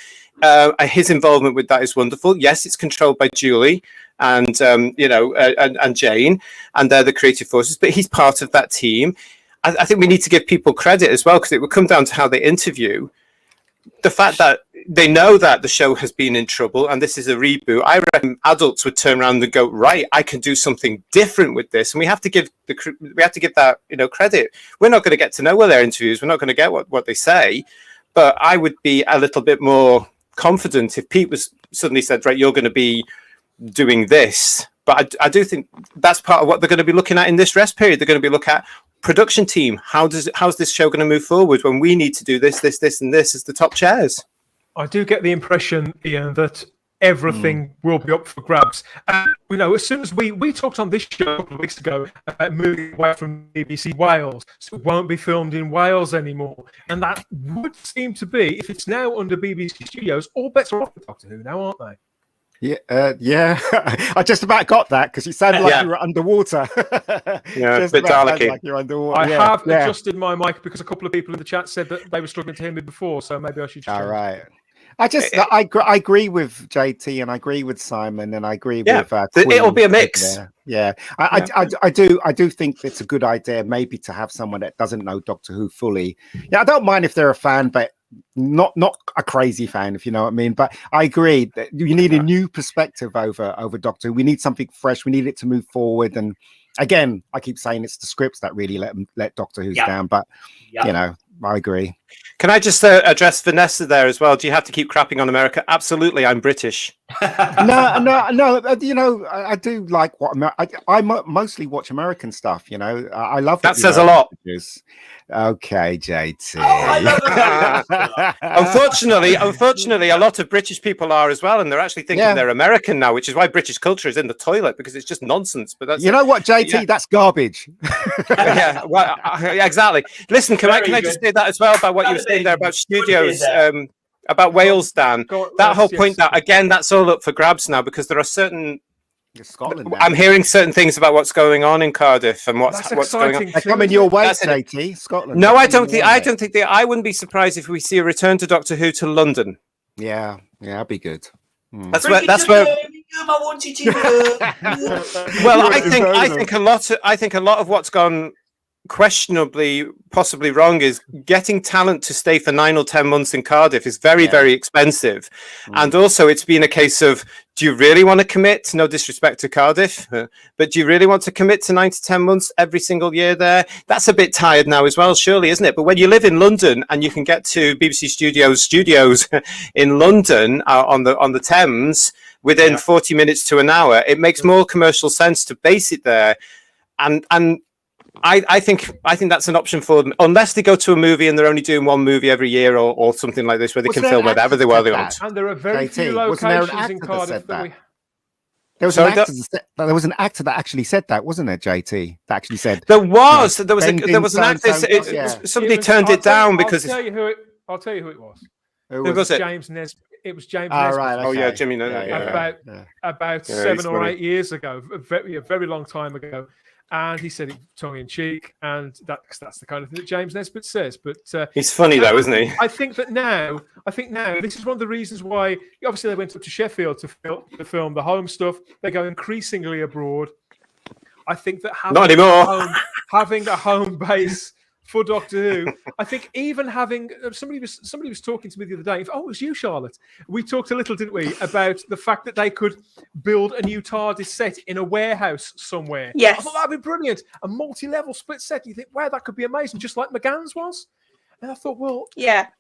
His involvement with that is wonderful. Yes, it's controlled by Julie and and Jane, and they're the creative forces, but he's part of that team. I think we need to give people credit as well, because it will come down to how they interview. The fact that they know that the show has been in trouble and this is a reboot, I reckon adults would turn around and go, right, I can do something different with this, and we have to give that credit. We're not going to get to know their interviews. We're not going to get what they say, but I would be a little bit more confident if Pete was suddenly said, right, you're going to be doing this. But I do think that's part of what they're going to be looking at in this rest period. They're going to be looking at production team. How's this show going to move forward when we need to do this, and this as the top chairs? I do get the impression, Ian, that everything will be up for grabs. And, as soon as we talked on this show a couple of weeks ago about moving away from BBC Wales, so it won't be filmed in Wales anymore. And that would seem to be, if it's now under BBC Studios, all bets are off with Doctor Who now, aren't they? Yeah. I just about got that because you sounded like you were underwater. Yeah, just a bit about sounded Dalek-y. like you're underwater. I have adjusted my mic because a couple of people in the chat said that they were struggling to hear me before, so maybe I should change. All right. I agree with JT and I agree with Simon and I agree with it'll be a Queen mix. there. Yeah. I do think it's a good idea maybe to have someone that doesn't know Doctor Who fully. Yeah, I don't mind if they're a fan, but not a crazy fan, if you know what I mean. But I agree that you need a new perspective over Doctor Who. We need something fresh. We need it to move forward. And again, I keep saying it's the scripts that really let Doctor Who's down. But you know, I agree. Can I just address Vanessa there as well? Do you have to keep crapping on America? Absolutely, I'm British. No. You know, I do like what I mostly watch American stuff. You know, I love that. Says a lot. Okay, JT. Oh, I love Unfortunately, a lot of British people are as well, and they're actually thinking they're American now, which is why British culture is in the toilet because it's just nonsense. But that's know what, JT, that's garbage. Exactly. Listen, can I just say that as well about what you were saying there about studios, about Wales, Dan? That whole point, that's all up for grabs now because there are certain. Scotland. I'm hearing certain things about what's going on in Cardiff and what's going on. They're coming your way, JT. Scotland. No, I don't think. I wouldn't be surprised if we see a return to Doctor Who to London. Yeah, that'd be good. That's where. Well, I think a lot of what's gone questionably, possibly wrong is getting talent to stay for 9 or 10 months in Cardiff is very, very expensive. And also it's been a case of, do you really want to commit? No disrespect to Cardiff, but do you really want to commit to 9 to 10 months every single year there? That's a bit tired now as well, surely, isn't it? But when you live in London and you can get to BBC studios in London on the Thames within 40 minutes to an hour, it makes more commercial sense to base it there. And I think that's an option for them, unless they go to a movie and they're only doing one movie every year or something like this, where they can film whatever they want. And there are very few locations in Cardiff that we. There was an actor that actually said that, wasn't there, JT? That actually said there was an actor. Somebody turned it down because. I'll tell you who it was. Who was it? James Nesbitt. It was James Nesbitt. Right, okay. Oh yeah, Jimmy. About 7 or 8 years ago, a very long time ago. And he said it tongue in cheek, and that's the kind of thing that James Nesbitt says. But he's funny though, isn't he? I think now this is one of the reasons why obviously they went up to Sheffield to film the home stuff. They go increasingly abroad. I think that having a home base for Doctor Who, I think even having somebody was talking to me the other day. Oh, it was you, Charlotte. We talked a little, didn't we, about the fact that they could build a new TARDIS set in a warehouse somewhere. Yes, I thought that'd be brilliant. A multi-level split set. You think, wow, that could be amazing, just like McGann's was. And I thought, well,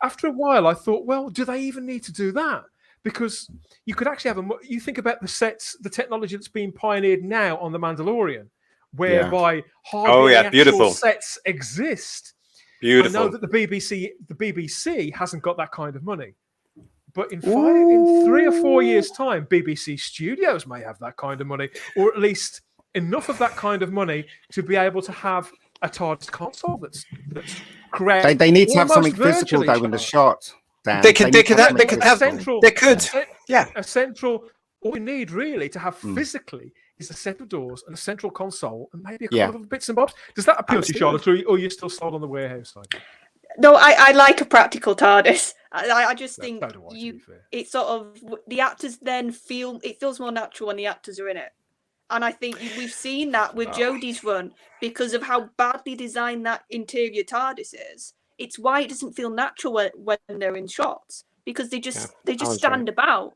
After a while, I thought, well, do they even need to do that? Because you could actually have you think about the sets, the technology that's being pioneered now on The Mandalorian, whereby hardly actual sets exist. Beautiful. I know that the BBC hasn't got that kind of money, but in 3 or 4 years' time, BBC Studios may have that kind of money, or at least enough of that kind of money to be able to have a TARDIS console that's created. They need to have something physical though in the shot. Dan. They could have. A central. All you need really to have physically is a set of doors and a central console and maybe a couple of bits and bobs. Does that appeal to you, Charlotte, or are you still sold on the warehouse side? No, I like a practical TARDIS. I just think it's sort of the actors then feels more natural when the actors are in it. And I think we've seen that with Jodie's run because of how badly designed that interior TARDIS is. It's why it doesn't feel natural when they're in shots because they just stand about.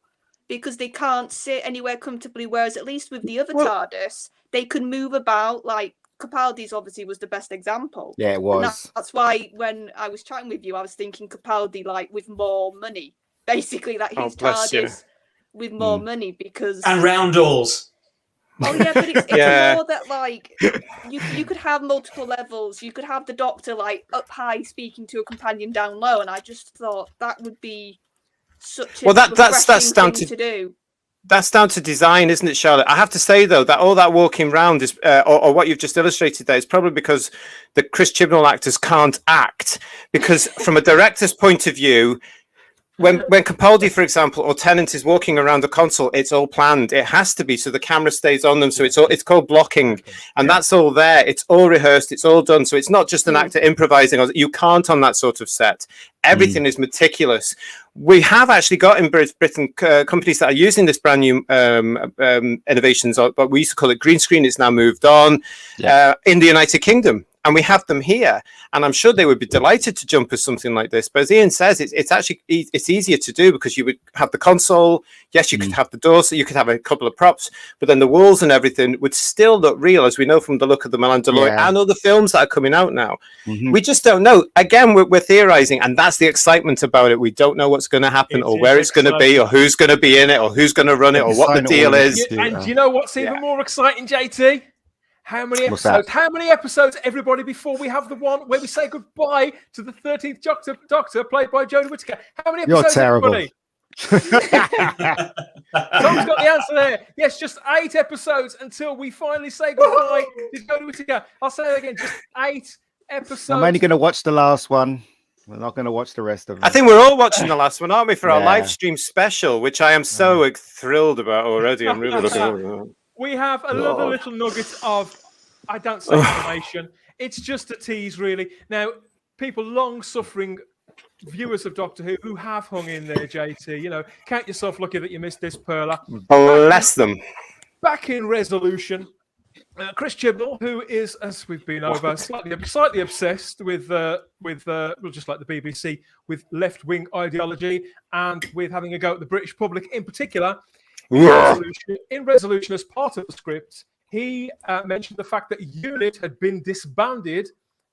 Because they can't sit anywhere comfortably, whereas at least with the other TARDIS, they can move about. Like Capaldi's obviously was the best example. Yeah, it was. And that's why when I was chatting with you, I was thinking Capaldi like with more money, basically like his TARDIS with more money because and round doors. Oh yeah, but it's more that like you could have multiple levels. You could have the Doctor like up high speaking to a companion down low, and I just thought that would be such a that's down to do. That's down to design, isn't it, Charlotte? I have to say though that all that walking round is, or what you've just illustrated there, is probably because the Chris Chibnall actors can't act. Because from a director's point of view, when Capaldi, for example, or Tennant is walking around the console, it's all planned. It has to be, so the camera stays on them. So it's called blocking, and that's all there. It's all rehearsed. It's all done. So it's not just an actor improvising. You can't on that sort of set. Everything is meticulous. We have actually got in Britain companies that are using this brand new innovations, but we used to call it green screen. It's now moved on in the United Kingdom. And we have them here, and I'm sure they would be delighted to jump with something like this. But as Ian says, it's actually easier to do because you would have the console. Yes, you could have the doors, so you could have a couple of props, but then the walls and everything would still look real, as we know from the look of the Mandalorian and other films that are coming out now. We just don't know. Again, we're theorizing, and that's the excitement about it. We don't know what's going to happen, or where it's going to be, or who's going to be in it, or who's going to run it, or what the deal is. And you know what's even more exciting, JT? How many episodes? How many episodes, everybody, before we have the one where we say goodbye to the 13th Doctor, played by Jodie Whittaker? How many episodes? You're terrible. Tom's got the answer there. Yes, just 8 episodes until we finally say goodbye to Jodie Whittaker. I'll say it again, just 8 episodes. I'm only going to watch the last one. We're not going to watch the rest of it. I think we're all watching the last one, aren't we, for our live stream special, which I am so thrilled about already. I'm really looking forward to it. We have another little nugget of, I don't say information. It's just a tease, really. Now, people, long-suffering viewers of Doctor Who have hung in there, JT. Count yourself lucky that you missed this, Perla. Bless them. Back in Resolution, Chris Chibnall, who is, as we've been over, slightly obsessed with just like the BBC, with left-wing ideology and with having a go at the British public in particular. In Resolution, as part of the script, he mentioned the fact that UNIT had been disbanded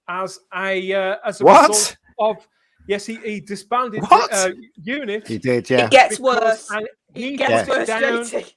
as a result of. Yes, he disbanded UNIT. He did, yeah. It gets worse. It gets worse, JT.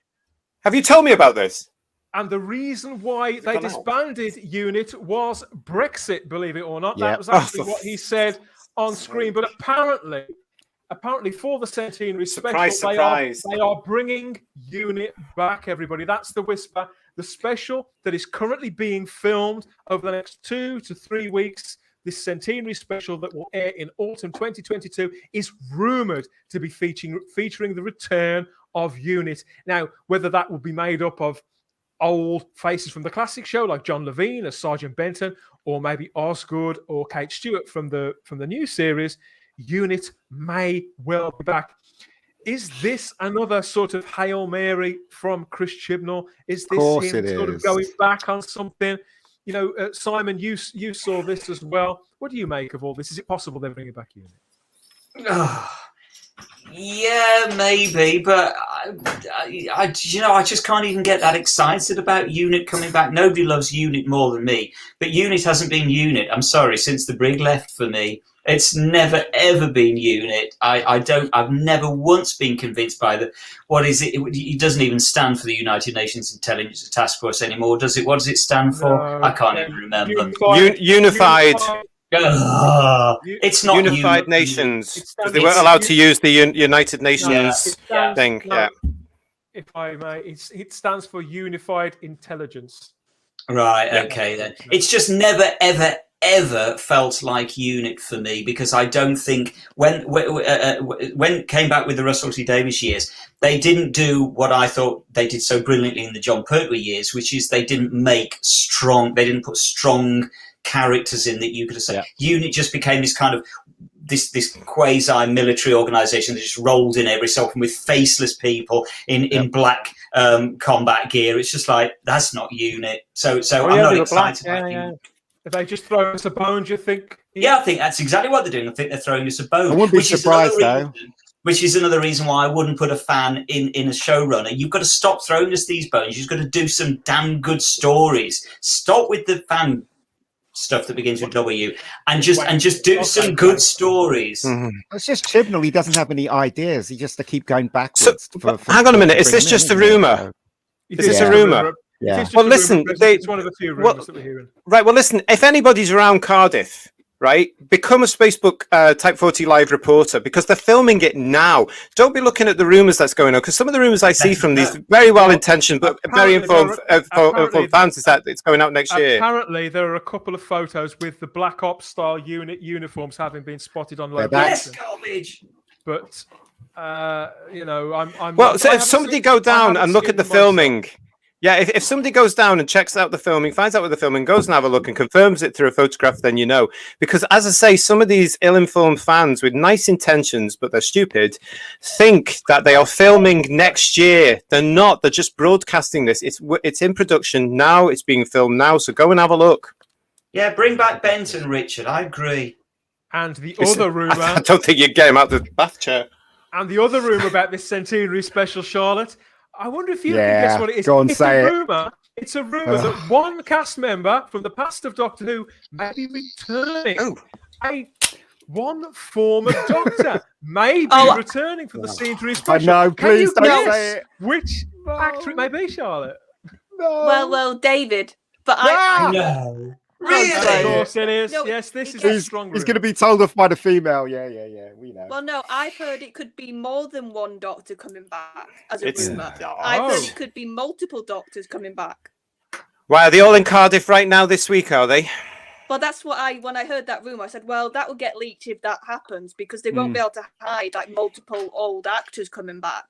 Have you told me about this? And the reason why they disbanded UNIT was Brexit, believe it or not. That was actually what he said on screen. But apparently for the centenary special, they are bringing UNIT back, everybody. That's the whisper. The special that is currently being filmed over the next 2 to 3 weeks, this centenary special that will air in autumn 2022, is rumoured to be featuring the return of UNIT. Now, whether that will be made up of old faces from the classic show, like John Levine as Sergeant Benton, or maybe Osgood or Kate Stewart from the new series, UNIT may well be back. Is this another sort of Hail Mary from Chris Chibnall? Is this him sort of going back on something? Simon, you saw this as well. What do you make of all this? Is it possible they're bringing back UNIT? Yeah, maybe, but I just can't even get that excited about UNIT coming back. Nobody loves UNIT more than me, but UNIT hasn't been UNIT. I'm sorry, since the brig left for me. It's never ever been UNIT. I've never once been convinced by what is it? It doesn't even stand for the United Nations Intelligence Task Force anymore, does it? What does it stand for? I can't even remember. Unified. It's not Unified Nations, because they weren't allowed to use the United Nations thing. If I may, it stands for Unified Intelligence. Right. Okay. Then it's just never ever felt like UNIT for me, because I don't think when it came back with the Russell T Davies years, they didn't do what I thought they did so brilliantly in the John Pertwee years, which is they didn't put strong characters in that you could have said. UNIT just became this kind of this quasi-military organisation that just rolled in every so often with faceless people in black combat gear. It's just like, that's not UNIT. So I'm not excited about UNIT. If they just throw us a bone, do you think? Yeah, I think that's exactly what they're doing. I think they're throwing us a bone. I wouldn't be surprised, though. Which is another reason why I wouldn't put a fan in a showrunner. You've got to stop throwing us these bones. You've got to do some damn good stories. Stop with the fan stuff that begins with W, and just do some good stories. It's just Chibnall. He doesn't have any ideas. He just to keep going backwards. Hang on a minute. Is this just a rumor? Is this a rumor? Yeah. Well, listen. It's one of the few rumors that we're hearing. Right. Well, listen. If anybody's around Cardiff, right, become a Spacebook Type 40 live reporter, because they're filming it now. Don't be looking at the rumors that's going on, because some of the rumors I see from these very well-intentioned but very informed fans is that it's going out next year. Apparently, there are a couple of photos with the Black Ops style UNIT uniforms having been spotted on location. Yes, garbage. but you know, I'm. Well, so I if haven't somebody seen- go I down haven't and look seen at the them myself. filming, yeah, if somebody goes down and checks out the filming, finds out what the filming, goes and have a look and confirms it through a photograph, then you know. Because as I say, some of these ill-informed fans with nice intentions, but they're stupid, think that they are filming next year. They're not. They're just broadcasting this. It's in production now. It's being filmed now. So go and have a look. Yeah, bring back Benton, Richard. I agree. And the other rumor, I don't think you'd get him out of the bath chair. and the other rumor about this centenary special, Charlotte. I wonder if you can Yeah, guess what it is. go on, It's say a it. rumor. It's a rumor that one cast member from the past of Doctor Who may be returning. Oh. One former Doctor may be Oh. returning for the centenary I special. know, Can please you don't guess say it. which actor it may be, Charlotte? No. Well, David. But No. Of Really? course it is. No, Yes, this is he's- a he's strong going rumor. to be told off by the female. Yeah, we know. Well, no, I've heard it could be more than one Doctor coming back as a It's- rumor. Oh. I've heard it could be multiple Doctors coming back. Why, are they all in Cardiff right now this week, are they? Well, that's what when I heard that rumor, I said, well, that will get leaked if that happens because they won't be able to hide like multiple old actors coming back.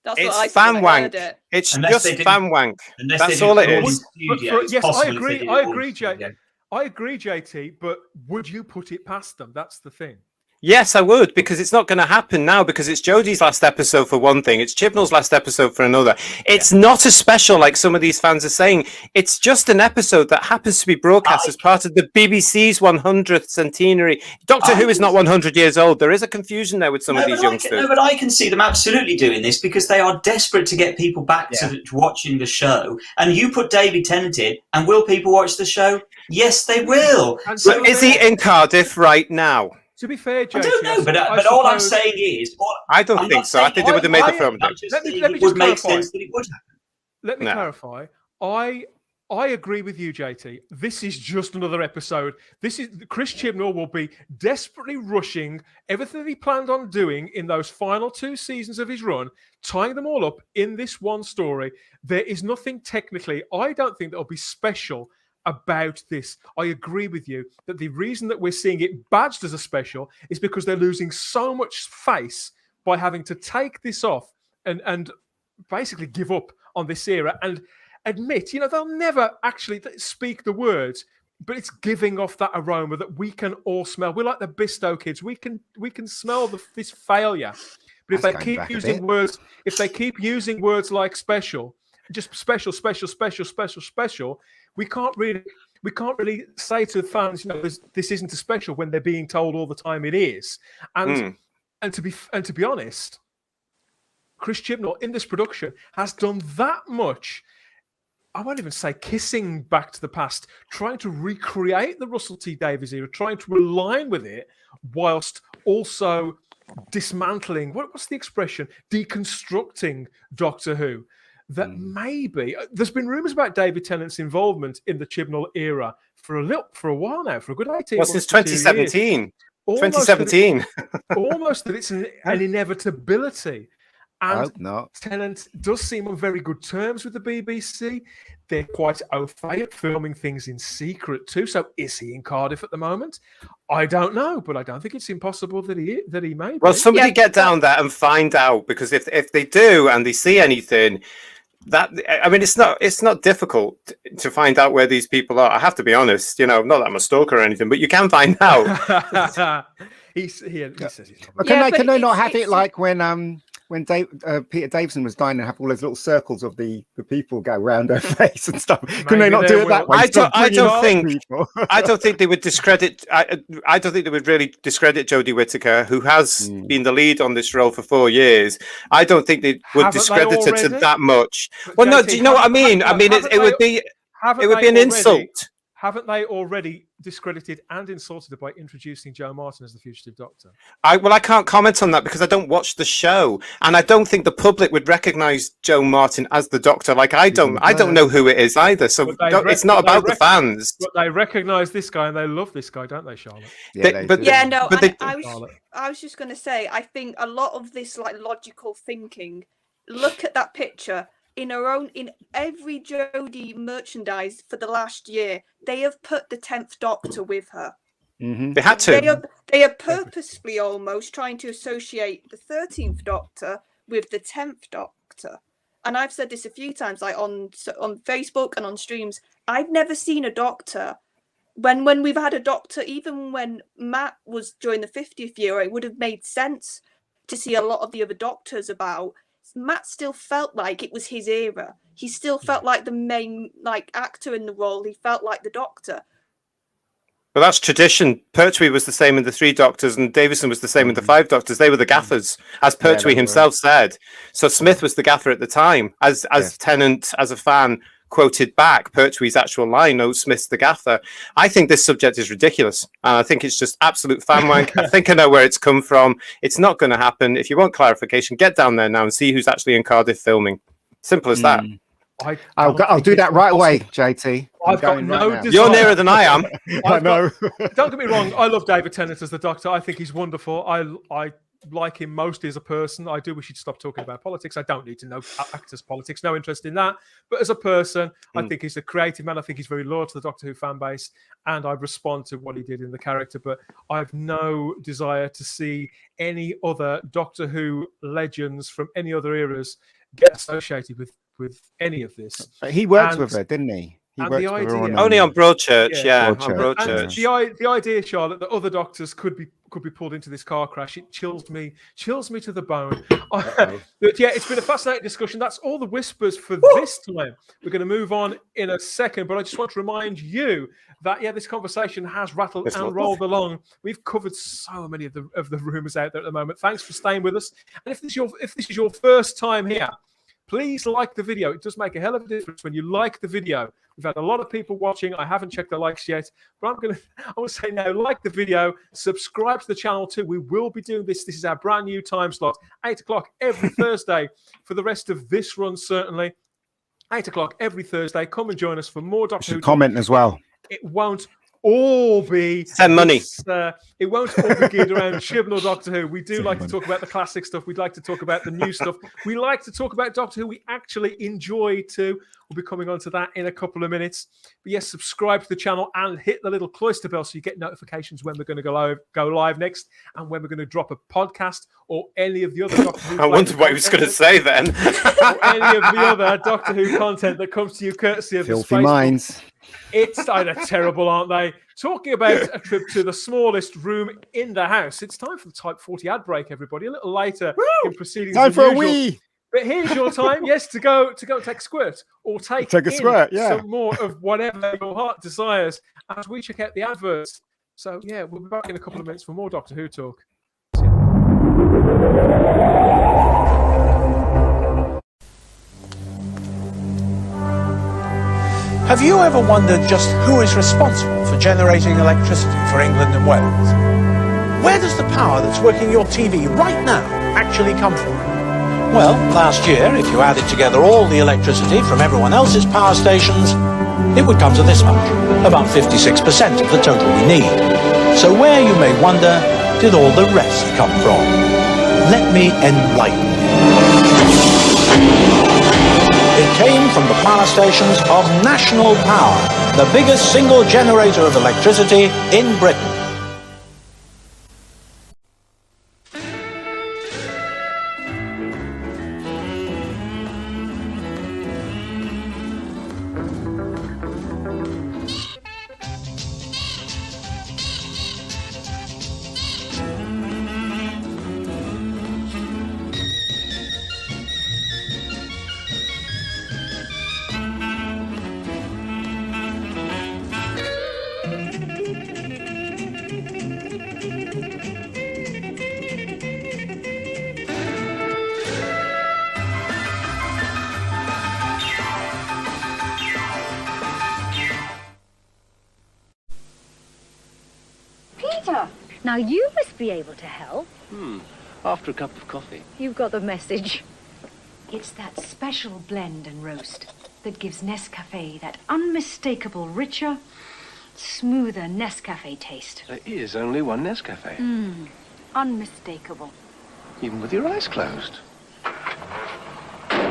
That's what I It's said fan when I heard wank. it. It's Unless just they didn't- fan wank. Unless That's they all do it all is. in studio, But it's yes, I possible if they agree. did it I all in agree, Jay. studio. I agree, JT. But would you put it past them? That's the thing. Yes, I would, because it's not going to happen now, because it's Jodie's last episode for one thing, it's Chibnall's last episode for another. It's not a special like some of these fans are saying. It's just an episode that happens to be broadcast as part of the BBC's 100th centenary. Doctor Who is not 100 years old. There is a confusion there with some of these youngsters. But I can see them absolutely doing this because they are desperate to get people back to watching the show. And you put David Tennant in, and will people watch the show? Yes, they will. And So Is he in Cardiff right now? To be fair, JT, I don't know, but I all I'm suppose- saying is... I don't think so. I think they would have made the film. I'm just Let me saying just it would make clarify. sense that it would happen. Let me No. clarify. I agree with you, JT. This is just another episode. This is Chris Chibnall will be desperately rushing everything that he planned on doing in those final 2 seasons of his run, tying them all up in this one story. There is nothing technically, I don't think, that will be special about this. I agree with you that the reason that we're seeing it badged as a special is because they're losing so much face by having to take this off and basically give up on this era and admit, they'll never actually speak the words, but it's giving off that aroma that we can all smell. We're like the Bisto kids. We can smell this failure. But if That's they going keep back a using bit. words, if they keep using words like special, just special, we can't really say to the fans, this isn't a special when they're being told all the time it is. And to be honest, Chris Chibnall in this production has done that much. I won't even say kissing back to the past, trying to recreate the Russell T Davies era, trying to align with it, whilst also dismantling, what's the expression? Deconstructing Doctor Who. That maybe there's been rumours about David Tennant's involvement in the Chibnall era for a while now, for a good 18 months. Since to 2 years. 2017. Almost 2017. Almost that it's an inevitability. I And hope not. Tennant does seem on very good terms with the BBC. They're quite au fait at filming things in secret too. So is he in Cardiff at the moment? I don't know, but I don't think it's impossible that he may be. Well, somebody Yeah, get down there and find out, because if they do and they see anything, it's not difficult to find out where these people are. I have to be honest, not that I'm a stalker or anything, but you can find out. he says he's not. But Yeah, can but they not it's- have it it's- like when Peter Davison was dying and have all those little circles of the people go around her face and stuff? Can they Maybe not they do it that will. way? I Stop don't bringing think- people. I don't think they would discredit. I don't think they would really discredit Jodie Whittaker, who has been the lead on this role for 4 years. I don't think they would Haven't they discredit her to already? that much. But Well, no, JT, do you know what I mean? I mean, haven't it would be Haven't it would they be an already- insult. Haven't they already discredited and insulted her by introducing Joe Martin as the fugitive Doctor? I can't comment on that because I don't watch the show, and I don't think the public would recognise Joe Martin as the Doctor. Like I don't know who it is either. So it's not about the fans. But they recognise this guy and they love this guy, don't they, Charlotte? Yeah, but- do. Yeah, no, But and they- I was just going to say, I think a lot of this logical thinking. Look at that picture in every Jodie merchandise for the last year. They have put the 10th Doctor with her. They had to. They are purposefully almost trying to associate the 13th Doctor with the 10th Doctor. And I've said this a few times, like on Facebook and on streams. I've never seen a Doctor when we've had a Doctor, even when Matt was during the 50th year, it would have made sense to see a lot of the other Doctors about. Matt still felt like it was his era. He still felt like the main actor in the role. He felt like the Doctor. But that's tradition. Pertwee was the same in the 3 Doctors, and Davison was the same in the 5 Doctors. They were the gaffers, as Pertwee himself said. So Smith was the gaffer at the time. As Tennant, as a fan, quoted back Pertwee's actual line, "No, Smith's the gaffer." I think this subject is ridiculous. And I think it's just absolute fan wank. I think I know where it's come from. It's not going to happen. If you want clarification, get down there now and see who's actually in Cardiff filming. Simple as that. I'll do that right away, JT. I've got no desire. You're nearer than I am. I know. Don't get me wrong. I love David Tennant as the Doctor. I think he's wonderful. I like him mostly as a person. I do wish he'd stop talking about politics. I don't need to know actors' politics. No interest in that. But as a person, I think he's a creative man. I think he's very loyal to the Doctor Who fan base. And I respond to what he did in the character. But I have no desire to see any other Doctor Who legends from any other eras get associated with any of this. But he worked with her, didn't he? He worked with her only on Broadchurch, on Broadchurch. The idea, Charlotte, that other Doctors could be pulled into this car crash, it chills me to the bone. But yeah, it's been a fascinating discussion. That's all the whispers for this time. We're going to move on in a second, but I just want to remind you that this conversation has rattled and rolled along. We've covered so many of the rumours out there at the moment. Thanks for staying with us. And if this is your first time here, please like the video. It does make a hell of a difference when you like the video. We've had a lot of people watching. I haven't checked the likes yet, but I will say now, like the video, subscribe to the channel too. We will be doing this. This is our brand new time slot, 8 o'clock every Thursday for the rest of this run, certainly. 8 o'clock every Thursday. Come and join us for more Doctor Who. Comment as well. It won't all be send money. It won't all be geared around Chibnall Doctor Who. We do like to talk about the classic stuff. We'd like to talk about the new stuff. We like to talk about Doctor Who we actually enjoy too. We'll be coming on to that in a couple of minutes. But yes, subscribe to the channel and hit the little cloister bell so you get notifications when we're going to go live next and when we're going to drop a podcast or any of the other Doctor Who. I wondered what he was going to say then. Or any of the other Doctor Who content that comes to you courtesy of Filthy the Minds. They're terrible, aren't they? Talking about a trip to the smallest room in the house. It's time for the Type 40 ad break, everybody. A little later in proceedings. Time for a wee. But here's your time, to go and take a squirt or take a squirt, some more of whatever your heart desires as we check out the adverts. So we'll be back in a couple of minutes for more Doctor Who talk. Have you ever wondered just who is responsible for generating electricity for England and Wales? Where does the power that's working your TV right now actually come from? Well, last year, if you added together all the electricity from everyone else's power stations, it would come to this much, about 56% of the total we need. So where, you may wonder, did all the rest come from? Let me enlighten you. It came from the power stations of National Power, the biggest single generator of electricity in Britain. Now you must be able to help. After a cup of coffee. You've got the message. It's that special blend and roast that gives Nescafe that unmistakable, richer, smoother Nescafe taste. There is only one Nescafe. Unmistakable. Even with your eyes closed.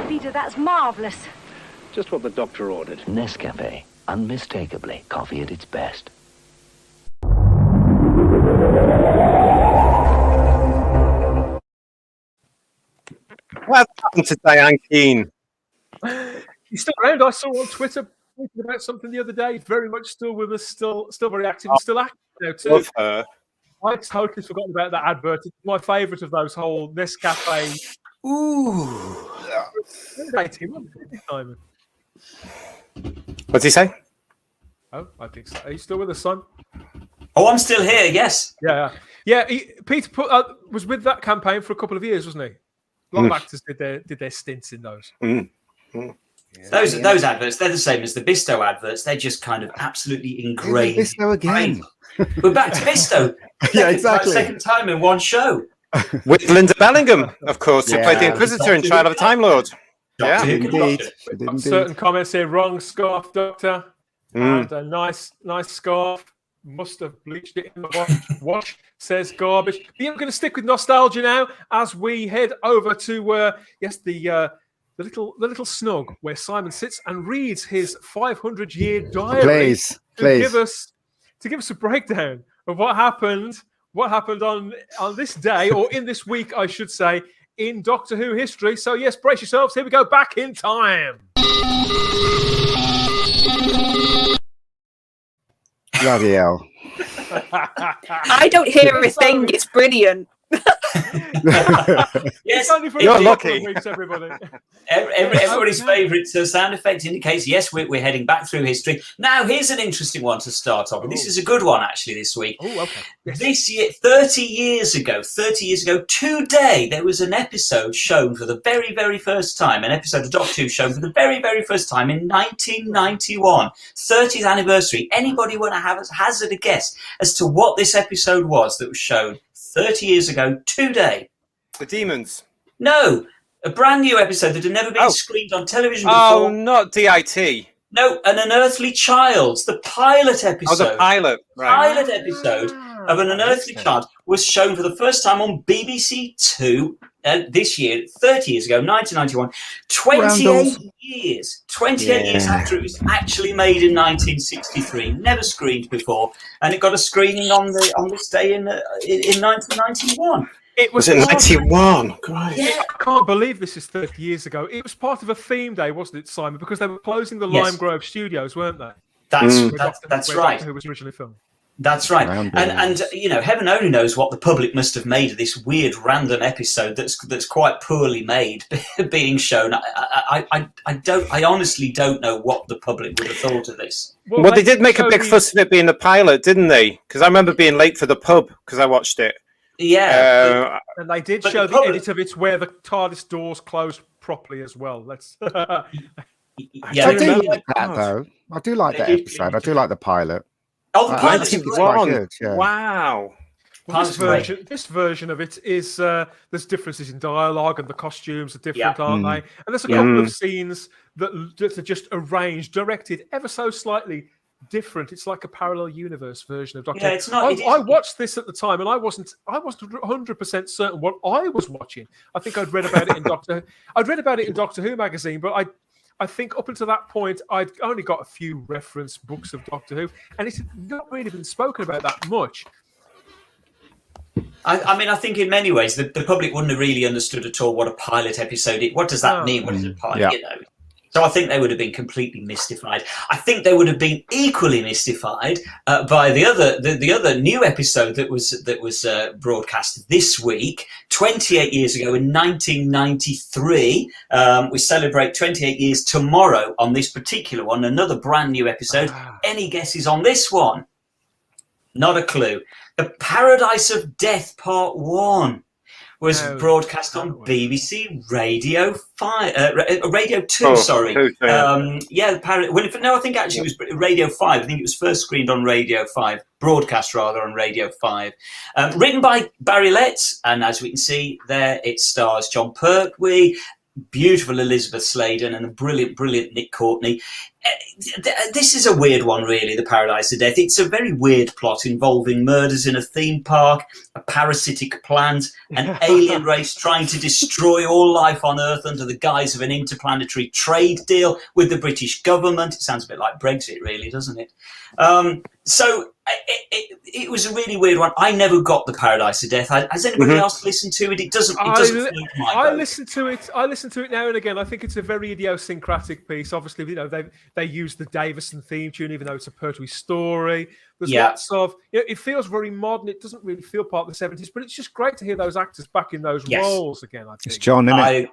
Peter, that's marvellous. Just what the doctor ordered. Nescafe. Unmistakably coffee at its best. What happened to Diane Keane? He's still around. I saw on Twitter talking about something the other day. He's very much still with us, still very active, and still active now too. Love her. I totally forgot about that advert. It's my favourite of those whole Nescafe. Ooh. Simon. What's he say? Oh, I think so. Are you still with us, Simon? Oh, I'm still here. Yes. Yeah. Peter was with that campaign for a couple of years, wasn't he? A lot of actors did their stints in those. Those adverts, they're the same as the Bisto adverts. They're just kind of absolutely ingrained. Bisto again. We're back to Bisto. Yeah, exactly. Second time in one show. With Linda Bellingham, of course, who played the Inquisitor in Trial of a Time Lord. Yeah, Indeed. Certain comments here. Wrong scarf, Doctor. And a nice scarf. Must have bleached it in the wash. Says garbage. But yeah, we're going to stick with nostalgia now as we head over to the little snug where Simon sits and reads his 500-year diary. Please. To give us a breakdown of what happened on this day, or in this week, I should say, in Doctor Who history. So yes, brace yourselves. Here we go, back in time. Bloody hell. I don't hear a thing. It's brilliant. Yes, Only for you're a couple lucky. of weeks, everybody. Everybody's favourite sound effect indicates, yes, we're heading back through history. Now, here's an interesting one to start off with. This is a good one, actually, this week. Oh, okay. Yes. This year, 30 years ago, today, there was an episode shown for the very, very first time, an episode of Doctor Who shown for the very, very first time in 1991, 30th anniversary. Anybody want to hazard a guess as to what this episode was that was shown 30 years ago today? The Demons. No, a brand new episode that had never been screened on television before. Oh, not DIT. No, An Unearthly Child, the pilot episode. Oh, the pilot. Right. Pilot episode of An Unearthly Child was shown for the first time on BBC Two this year, 30 years ago, 1991. 28 years. 28 years after it was actually made in 1963. Never screened before, and it got a screening on this day in 1991. It was in 91. Yeah. I can't believe this is 30 years ago. It was part of a theme day, wasn't it, Simon? Because they were closing the Lime Grove studios, weren't they? That's where right. Doctor Who was originally filmed. That's right. And you know, heaven only knows what the public must have made of this weird random episode that's quite poorly made being shown. I honestly don't know what the public would have thought of this. Well, they did make a big fuss of it being the pilot, didn't they? Because I remember being late for the pub because I watched it. Yeah. And they did show the edit of it where the TARDIS doors closed properly as well. I do like that, though. I do like that episode. I do like the pilot. Oh, the pilot's quite good. Yeah. Wow. Well, this version of it is there's differences in dialogue and the costumes are different, aren't they? And there's a couple of scenes that are just arranged, directed ever so slightly different. It's like a parallel universe version of Doctor Who. Yeah, it's not. I watched this at the time, and I wasn't 100% certain what I was watching. I think I'd read about it in Doctor Who magazine, but I think up until that point, I'd only got a few reference books of Doctor Who, and it's not really been spoken about that much. I mean, I think in many ways the public wouldn't have really understood at all what a pilot episode is. What does that mean? What is a pilot? Yeah. You know. So I think they would have been completely mystified. I think they would have been equally mystified by the other new episode that was broadcast this week, 28 years ago in 1993. We celebrate 28 years tomorrow on this particular one. Another brand new episode. Any guesses on this one? Not a clue. The Paradise of Death Part 1 was broadcast on BBC Radio 5, Radio 2. Sorry, I think actually it was Radio 5. I think it was first screened on Radio 5, broadcast rather on Radio 5. Written by Barry Letts, and as we can see there, it stars John Pertwee, beautiful Elizabeth Sladen, and a brilliant Nick Courtney. This is a weird one, really, The Paradise of Death. It's a very weird plot involving murders in a theme park, a parasitic plant, an alien race trying to destroy all life on Earth under the guise of an interplanetary trade deal with the British government. It sounds a bit like Brexit, really, doesn't it? So It was a really weird one. I never got the Paradise of Death. Has anybody else listened to it? It doesn't. Float my I boat. listen to it. I listen to it now and again. I think it's a very idiosyncratic piece. Obviously, they use the Davison theme tune, even though it's a Pertwee story. There's lots of. It feels very modern. It doesn't really feel part of the 70s, but it's just great to hear those actors back in those roles again. I think it's John, isn't it?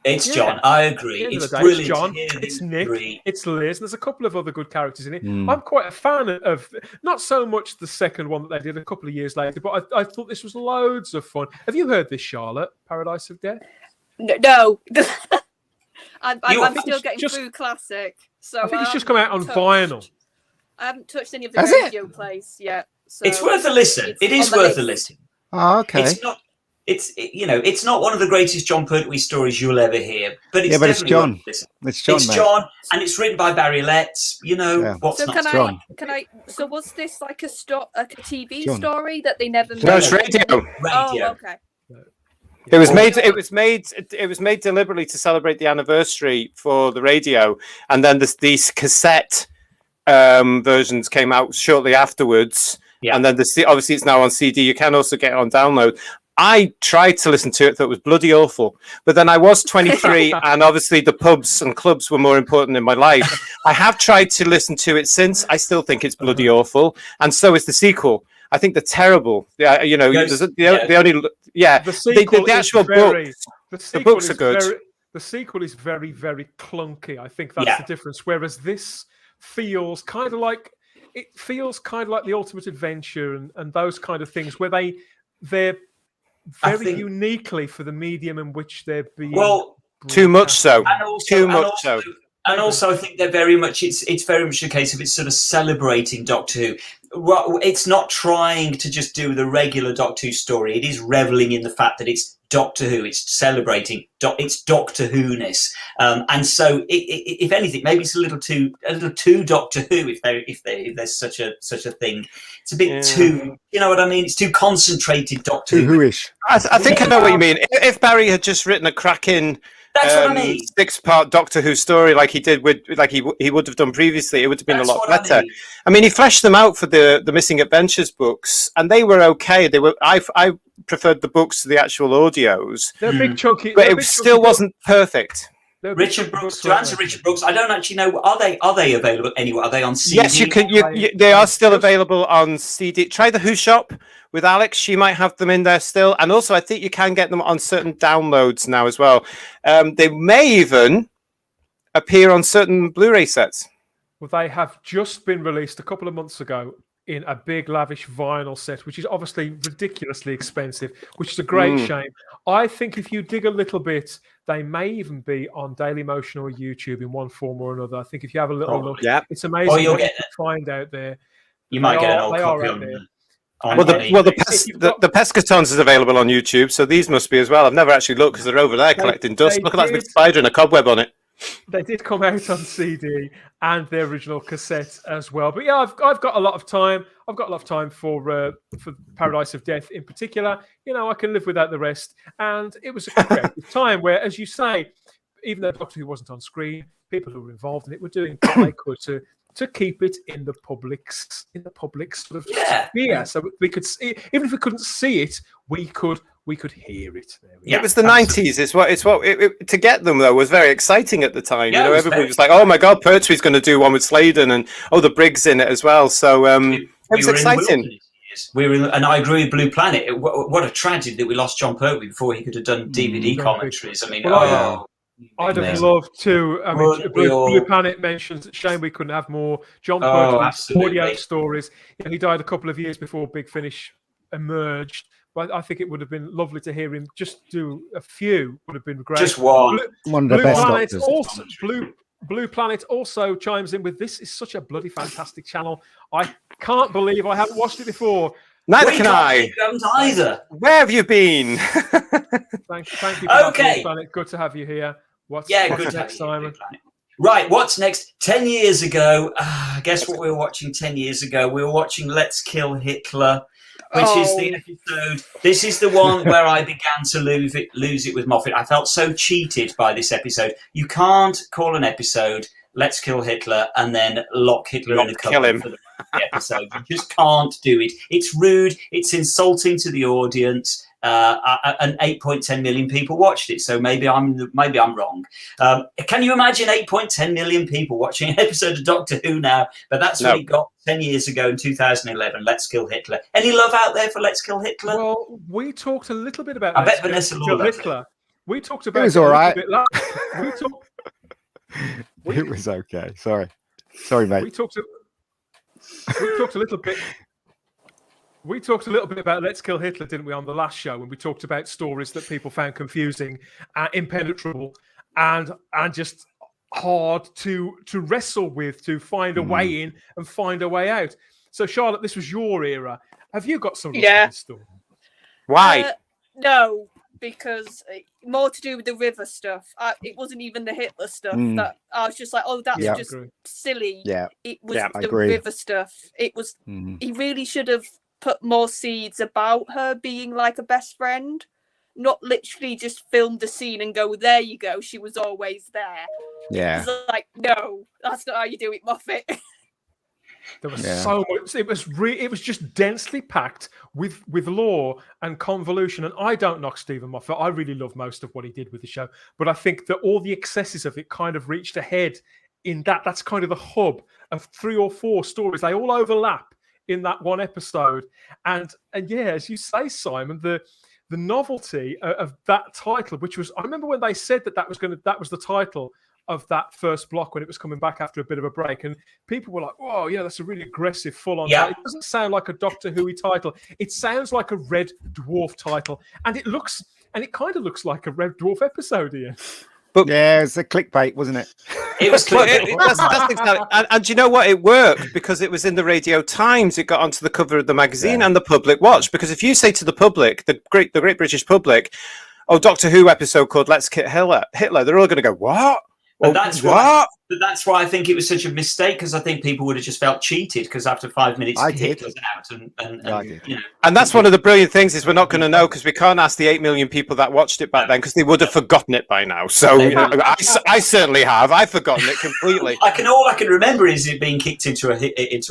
It's John. I agree. It's It's brilliant. John. It's Nick. Agree. It's Liz. And there's a couple of other good characters in it. I'm quite a fan of not so much the second one that they did a couple of years later, but I thought this was loads of fun. Have you heard this, Charlotte? Paradise of Death? No. I'm still getting through classic. So I think it's just come out on vinyl. I haven't touched any of the radio plays yet. So it's worth a listen. It is worth a listen. Oh, okay. It's not one of the greatest John Pertwee stories you'll ever hear, but it's it's John. It's John. It's John, and it's written by Barry Letts. What's so not? So was this like a TV story that they never made? No, it's radio. Oh, okay. It was made. It was made deliberately to celebrate the anniversary for the radio, and then these cassette versions came out shortly afterwards. Yeah. And then obviously it's now on CD. You can also get it on download. I tried to listen to it, thought it was bloody awful. But then I was 23, and obviously the pubs and clubs were more important in my life. I have tried to listen to it since. I still think it's bloody awful, and so is the sequel. I think they're terrible. Yeah, the actual books. The books are good. The sequel is very, very clunky. I think that's the difference. Whereas this feels kind of like the Ultimate Adventure and those kind of things, where they're very uniquely for the medium in which they're being. Well, too much so. And also, I think they're very much. It's very much a case of it's sort of celebrating Doctor Who. It's not trying to just do the regular Doctor Who story. It is reveling in the fact that it's Doctor Who. It's celebrating. It's Doctor Who-ness. And so, if anything, maybe it's a little too Doctor Who. If there's such a thing, it's a bit too. You know what I mean? It's too concentrated Doctor Who. Who-ish. I think I know what you mean. If Barry had just written a cracking. That's what I mean. 6-part Doctor Who story, like he did he would have done previously, it would have been a lot better. I mean, he fleshed them out for the Missing Adventures books, and they were okay. I preferred the books to the actual audios. They're big chunky, but it still wasn't perfect. Richard Brooks. To answer Richard Brooks, I don't actually know. Are they available anywhere? Are they on CD? Yes, you can. They are still available on CD. Try the Who Shop with Alex. She might have them in there still, and also I think you can get them on certain downloads now as well. They may even appear on certain Blu-ray sets. Well, they have just been released a couple of months ago in a big lavish vinyl set, which is obviously ridiculously expensive, which is a great shame. I think if you dig a little bit, they may even be on Daily Motion or YouTube in one form or another. I think if you have a little look, it's amazing what you can find out there. You might get an old copy on there. The Pescatons is available on YouTube, so these must be as well. I've never actually looked because they're over there collecting dust. Look at that big spider and a cobweb on it. They did come out on CD and the original cassette as well. But yeah, I've got a lot of time. I've got a lot of time for Paradise of Death in particular. You know, I can live without the rest. And it was a creative time where, as you say, even though Doctor Who wasn't on screen, people who were involved in it were doing what they could to keep it in the public's sort of sphere. So we could see, even if we couldn't see it, we could hear it. It was the 90s. To get them though was very exciting at the time. Everybody was like, "Oh my God, Pertwee's going to do one with Sladen," and the Briggs in it as well. So it was exciting. And I agree with Blue Planet. What a tragedy that we lost John Pertwee before he could have done DVD commentaries. I mean, I'd have loved to. I mean, Blue Planet mentions that shame we couldn't have more John Pertwee's audio stories. He died a couple of years before Big Finish emerged. But I think it would have been lovely to hear him just do a few. Would have been great. Just one. One of the best doctors. Also, Blue Planet also chimes in with, "This is such a bloody fantastic channel. I can't believe I haven't watched it before." Neither can I. Either. Where have you been? Thank you. For that, Blue Planet. Good to have you here. What's good next, Simon? Right, what's next? 10 years ago, guess what we were watching 10 years ago? We were watching Let's Kill Hitler, which is the episode. This is the one where I began to lose it with Moffat. I felt so cheated by this episode. You can't call an episode Let's Kill Hitler and then lock Hitler in a cupboard for the episode. You just can't do it. It's rude. It's insulting to the audience. And 8.10 million people watched it. So maybe I'm wrong. Can you imagine 8.10 million people watching an episode of Doctor Who now? But that's what it got 10 years ago in 2011. Let's Kill Hitler. Any love out there for Let's Kill Hitler? Well, we talked a little bit about. I bet Vanessa Kill loved Hitler. We talked about it was all right. It was okay. Sorry, mate. We talked a little bit. We talked a little bit about Let's Kill Hitler, didn't we, on the last show, when we talked about stories that people found confusing, impenetrable, and just hard to wrestle with, to find a way in and find a way out. So, Charlotte, this was your era. Have you got some story? Why? No, because more to do with the river stuff. It wasn't even the Hitler stuff. That I was just like, oh, that's just silly. Yeah, it was the agree. river stuff. It was. He really should have put more seeds about her being like a best friend, not literally just filmed the scene and go, there you go, she was always there. Yeah. It's like, no, that's not how you do it, Moffat. There was so much. It was just densely packed with lore and convolution. And I don't knock Stephen Moffat. I really love most of what he did with the show. But I think that all the excesses of it kind of reached a head in that. That's kind of the hub of 3 or 4 stories. They all overlap in that one episode. And yeah, as you say, Simon, the novelty of that title, which was, I remember when they said that was the title of that first block when it was coming back after a bit of a break, and people were like, whoa, yeah, that's a really aggressive full-on title. It doesn't sound like a Doctor Who title. It sounds like a Red Dwarf title, and it kind of looks like a Red Dwarf episode, Ian. But yeah, it's a clickbait, wasn't it? It was clickbait. That's exactly, and you know what? It worked because it was in the Radio Times. It got onto the cover of the magazine and the public watched. Because if you say to the public, the great British public, oh, Doctor Who episode called Let's Kill Hitler, they're all going to go, what? But that's why I think it was such a mistake, because I think people would have just felt cheated, because after 5 minutes, Hitler's out, and you know. And that's one of the brilliant things is we're not going to know, because we can't ask the 8 million people that watched it back then, because they would have forgotten it by now. So I certainly have. I've forgotten it completely. All I can remember is it being kicked into a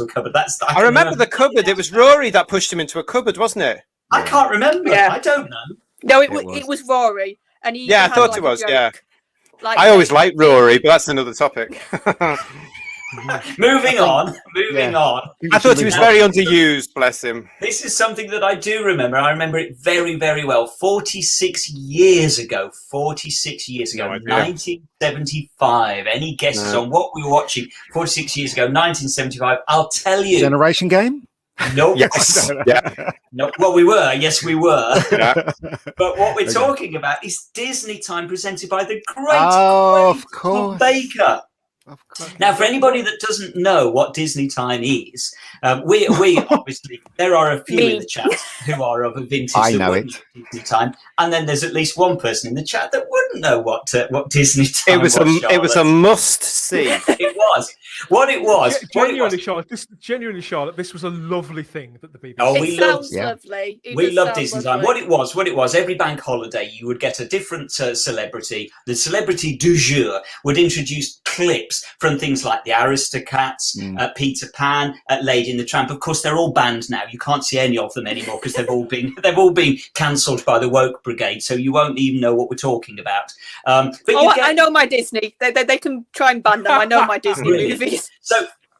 cupboard. I remember the cupboard. It was Rory that pushed him into a cupboard, wasn't it? I can't remember. I don't know. No, it was Rory, and he. Yeah, I thought it was. Yeah. I always liked Rory, but that's another topic. Moving on. I thought he was very underused, bless him. This is something that I do remember. I remember it very, very well. 46 years ago, 1975. Any guesses on what we were watching 46 years ago, 1975? I'll tell you. Generation Game? Nope. Yes. No. Well, we were. Yes, we were. But what we're talking about is Disney Time, presented by the great Tom Baker. Of course. Now, for anybody that doesn't know what Disney Time is, we obviously, there are a few in the chat who are of a vintage I that know wouldn't know Disney Time, and then there's at least one person in the chat that wouldn't know what Disney Time was. It was a must see. It was. What it was. Genuinely, Charlotte, this was a lovely thing that the BBC. Oh, it sounds lovely. We love Disney Time. What it was, every bank holiday, you would get a different celebrity. The celebrity du jour would introduce clips from things like the Aristocats, Peter Pan, Lady and the Tramp. Of course, they're all banned now. You can't see any of them anymore because they've all been cancelled by the woke brigade. So you won't even know what we're talking about. I know my Disney. They can try and ban them. I know my Disney movies.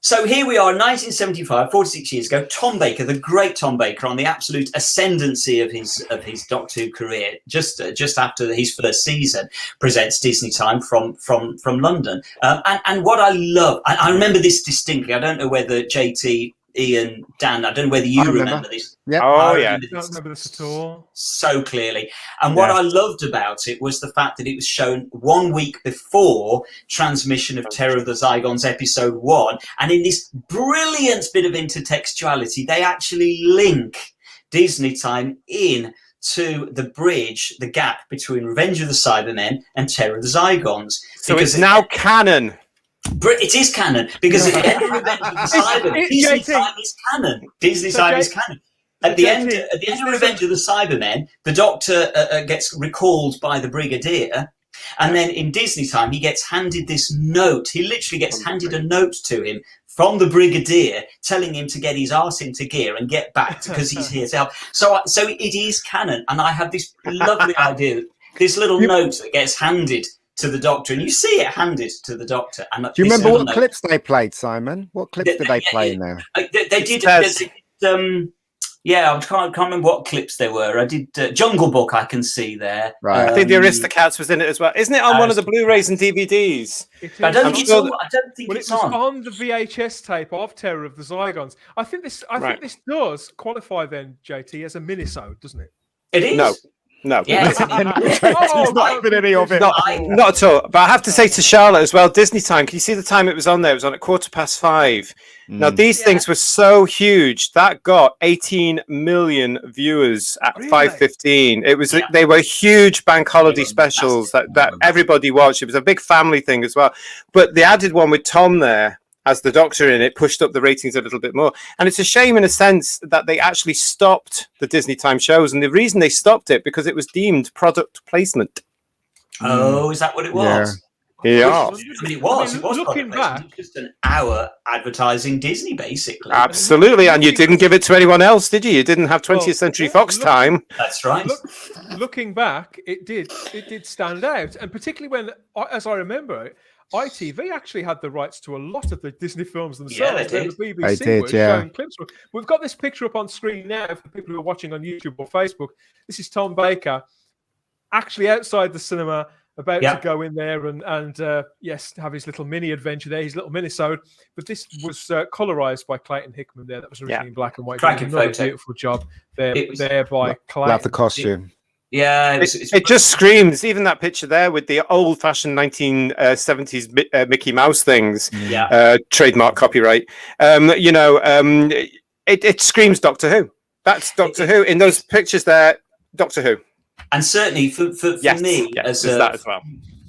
So here we are, 1975, 46 years ago. Tom Baker, the great Tom Baker, on the absolute ascendancy of his Doctor Who career, just after his first season, presents Disney Time from London. And what I love, I remember this distinctly. I don't know whether JT, Ian, Dan, I don't know whether you remember this. Yeah. I don't remember this at all. So clearly. And what I loved about it was the fact that it was shown 1 week before transmission of Terror of the Zygons episode 1. And in this brilliant bit of intertextuality, they actually link Disney Time in to the bridge, the gap between Revenge of the Cybermen and Terror of the Zygons. So it's now canon. It is canon, because at the end of Revenge of the Cybermen, Disney Time is canon. Disney Time is canon. At the end of Revenge of the Cybermen, the Doctor gets recalled by the Brigadier, And then in Disney time, he gets handed this note. He literally gets handed a note to him from the Brigadier telling him to get his arse into gear and get back because he's here to help. So it is canon. And I have this lovely idea, this little note that gets handed to the Doctor, and you see it handed to the Doctor. And do you remember what clips they played, Simon? What clips did they play in there? They did. Yeah, I can't remember what clips there were. I did Jungle Book. I can see there. Right. I think the Aristocats was in it as well. Isn't it on one of the Blu-rays and DVDs? I don't think it's on. I don't think it's on the VHS tape of Terror of the Zygons. I think this does qualify then, JT, as a minisode, doesn't it? It is. No. Yes, not been any of it. Not at all. But I have to say to Charlotte as well, Disney time, can you see the time it was on there? It was on at 5:15. Now, these things were so huge. That got 18 million viewers at 5:15. It was they were huge bank holiday specials that everybody watched. It was a big family thing as well. But the added one with Tom there as the Doctor in it pushed up the ratings a little bit more. And it's a shame in a sense that they actually stopped the Disney time shows. And the reason they stopped it because it was deemed product placement. Oh, is that what it was? Yeah. I mean, it was. It was looking back. It was just an hour advertising Disney, basically. Absolutely. And you didn't give it to anyone else, did you? You didn't have 20th Century Fox time. That's right. Looking back, it did stand out. And particularly when, as I remember it, ITV actually had the rights to a lot of the Disney films themselves. Yeah, the BBC was showing clips. We've got this picture up on screen now for people who are watching on YouTube or Facebook. This is Tom Baker, actually outside the cinema, about to go in there and have his little mini adventure there, his little minisode. But this was colorized by Clayton Hickman there. That was originally in black and white. Cracking photo. Beautiful job there by Clayton. Love the costume. Yeah, it just screams. Even that picture there with the old-fashioned 1970s Mickey Mouse things, trademark copyright. It screams Doctor Who. That's Doctor Who in those pictures there. Doctor Who, and certainly for me as that as well.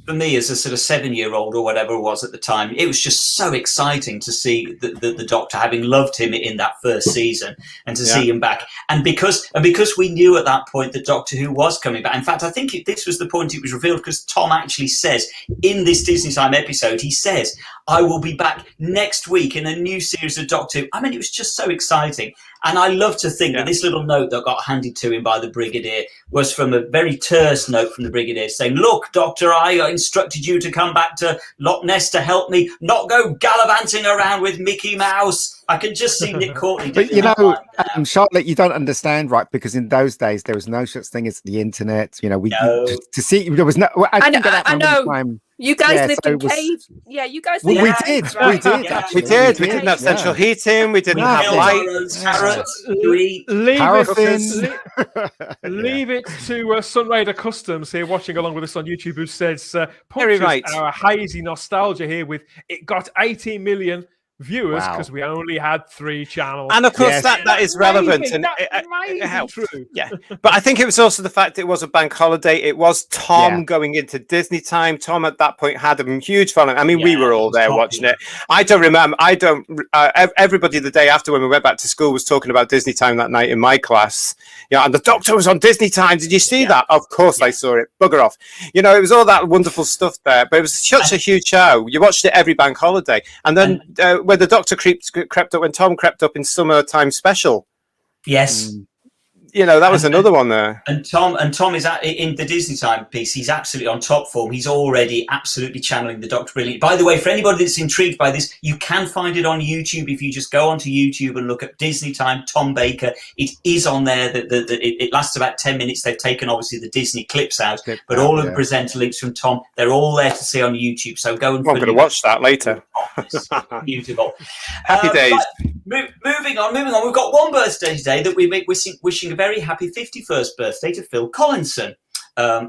For me, as a sort of 7-year-old or whatever it was at the time, it was just so exciting to see the Doctor, having loved him in that first season, and to see him back. And because we knew at that point that Doctor Who was coming back. In fact, I think this was the point it was revealed, because Tom actually says in this Disney Time episode, he says, "I will be back next week in a new series of Doctor Who." I mean, it was just so exciting. And I love to think that this little note that got handed to him by the Brigadier was from a very terse note from the Brigadier saying, "Look, Doctor, I instructed you to come back to Loch Ness to help me, not go gallivanting around with Mickey Mouse." I can just see Nick Courtney. But Charlotte, you don't understand, right? Because in those days there was no such thing as the internet. You know, to see there was no. I know. You guys lived in caves. Yeah, you guys. We did. We did. We didn't have central heating. We didn't have lights. Leave it to Sunraider Customs here watching along with us on YouTube, who says, "Very right. Our hazy nostalgia here with it got 18 million." Viewers, because we only had 3 channels, and of course that is relevant, and it helps. True. Yeah, but I think it was also the fact it was a bank holiday. It was Tom going into Disney time. Tom at that point had a huge following. I mean, we were all there watching it. I don't remember. Everybody the day after when we went back to school was talking about Disney time that night in my class. Yeah, and the Doctor was on Disney time. Did you see that? Of course I saw it. Bugger off. You know, it was all that wonderful stuff there. But it was such a huge show. You watched it every bank holiday, and then. Where the Doctor crept up when Tom crept up in summertime special. Yes. You know, that was another one there. And Tom is in the Disney Time piece. He's absolutely on top form. He's already absolutely channeling the Doctor brilliantly. By the way, for anybody that's intrigued by this, you can find it on YouTube if you just go onto YouTube and look at Disney Time, Tom Baker. It is on there. It lasts about 10 minutes. They've taken, obviously, the Disney clips out, but all of the presenter links from Tom, they're all there to see on YouTube. So go and... I'm going to watch that later. Beautiful. Happy days. Moving on. We've got one birthday today that we make wishing a very happy 51st birthday to Phil Collinson,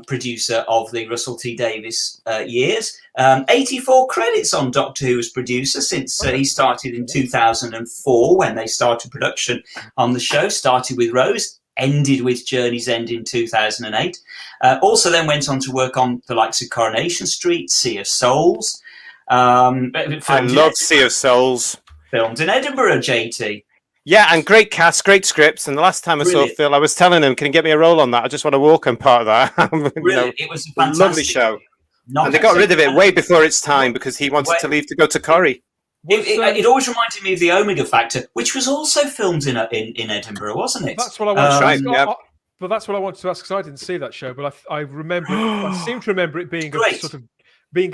producer of the Russell T Davies years. 84 credits on Doctor Who as producer since he started in 2004 when they started production on the show. Started with Rose, ended with Journey's End in 2008. Also then went on to work on the likes of Coronation Street, Sea of Souls. I love Sea of Souls. Filmed in Edinburgh, JT. Yeah, and great cast, great scripts. And the last time I saw Phil, I was telling him, "Can you get me a role on that? I just want to walk on part of that." Really, it was a fantastic lovely show. And they got rid of it way before its time because he wanted to leave to go to Corrie. It always reminded me of the Omega Factor, which was also filmed in Edinburgh, wasn't it? That's what I wanted to ask. But that's what I wanted to ask because I didn't see that show, but I remember. I seem to remember it being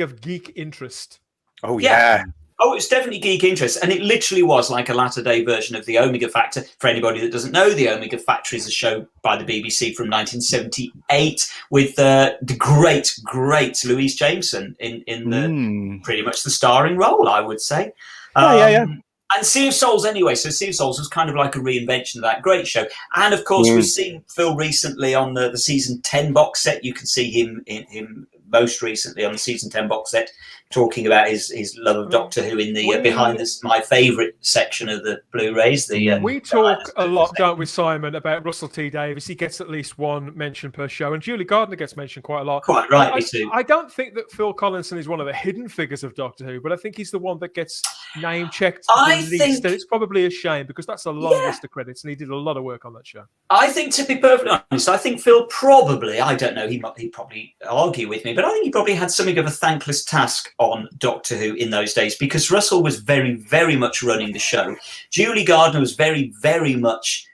of geek interest. Oh yeah. Oh, it's definitely geek interest, and it literally was like a latter-day version of the Omega Factor. For anybody that doesn't know, the Omega Factor is a show by the BBC from 1978 with the great Louise Jameson in the pretty much the starring role, I would say. And Sea of Souls anyway. So Sea of Souls was kind of like a reinvention of that great show. And of course, we've seen Phil recently on the season 10 box set. You can see him most recently on the season 10 box set talking about his love of Doctor Who in the behind this my favourite section of the Blu-rays. We talk a lot, don't we, Simon, about Russell T Davies. He gets at least one mention per show, and Julie Gardner gets mentioned quite a lot. Quite rightly too. I don't think that Phil Collinson is one of the hidden figures of Doctor Who, but I think he's the one that gets name checked the least, and it's probably a shame because that's a long list of credits, and he did a lot of work on that show. I think, to be perfectly honest, I think Phil probably, I don't know, he'd probably argue with me, but I think he probably had something of a thankless task on Doctor Who in those days because Russell was very, very much running the show. Julie Gardner was very, very much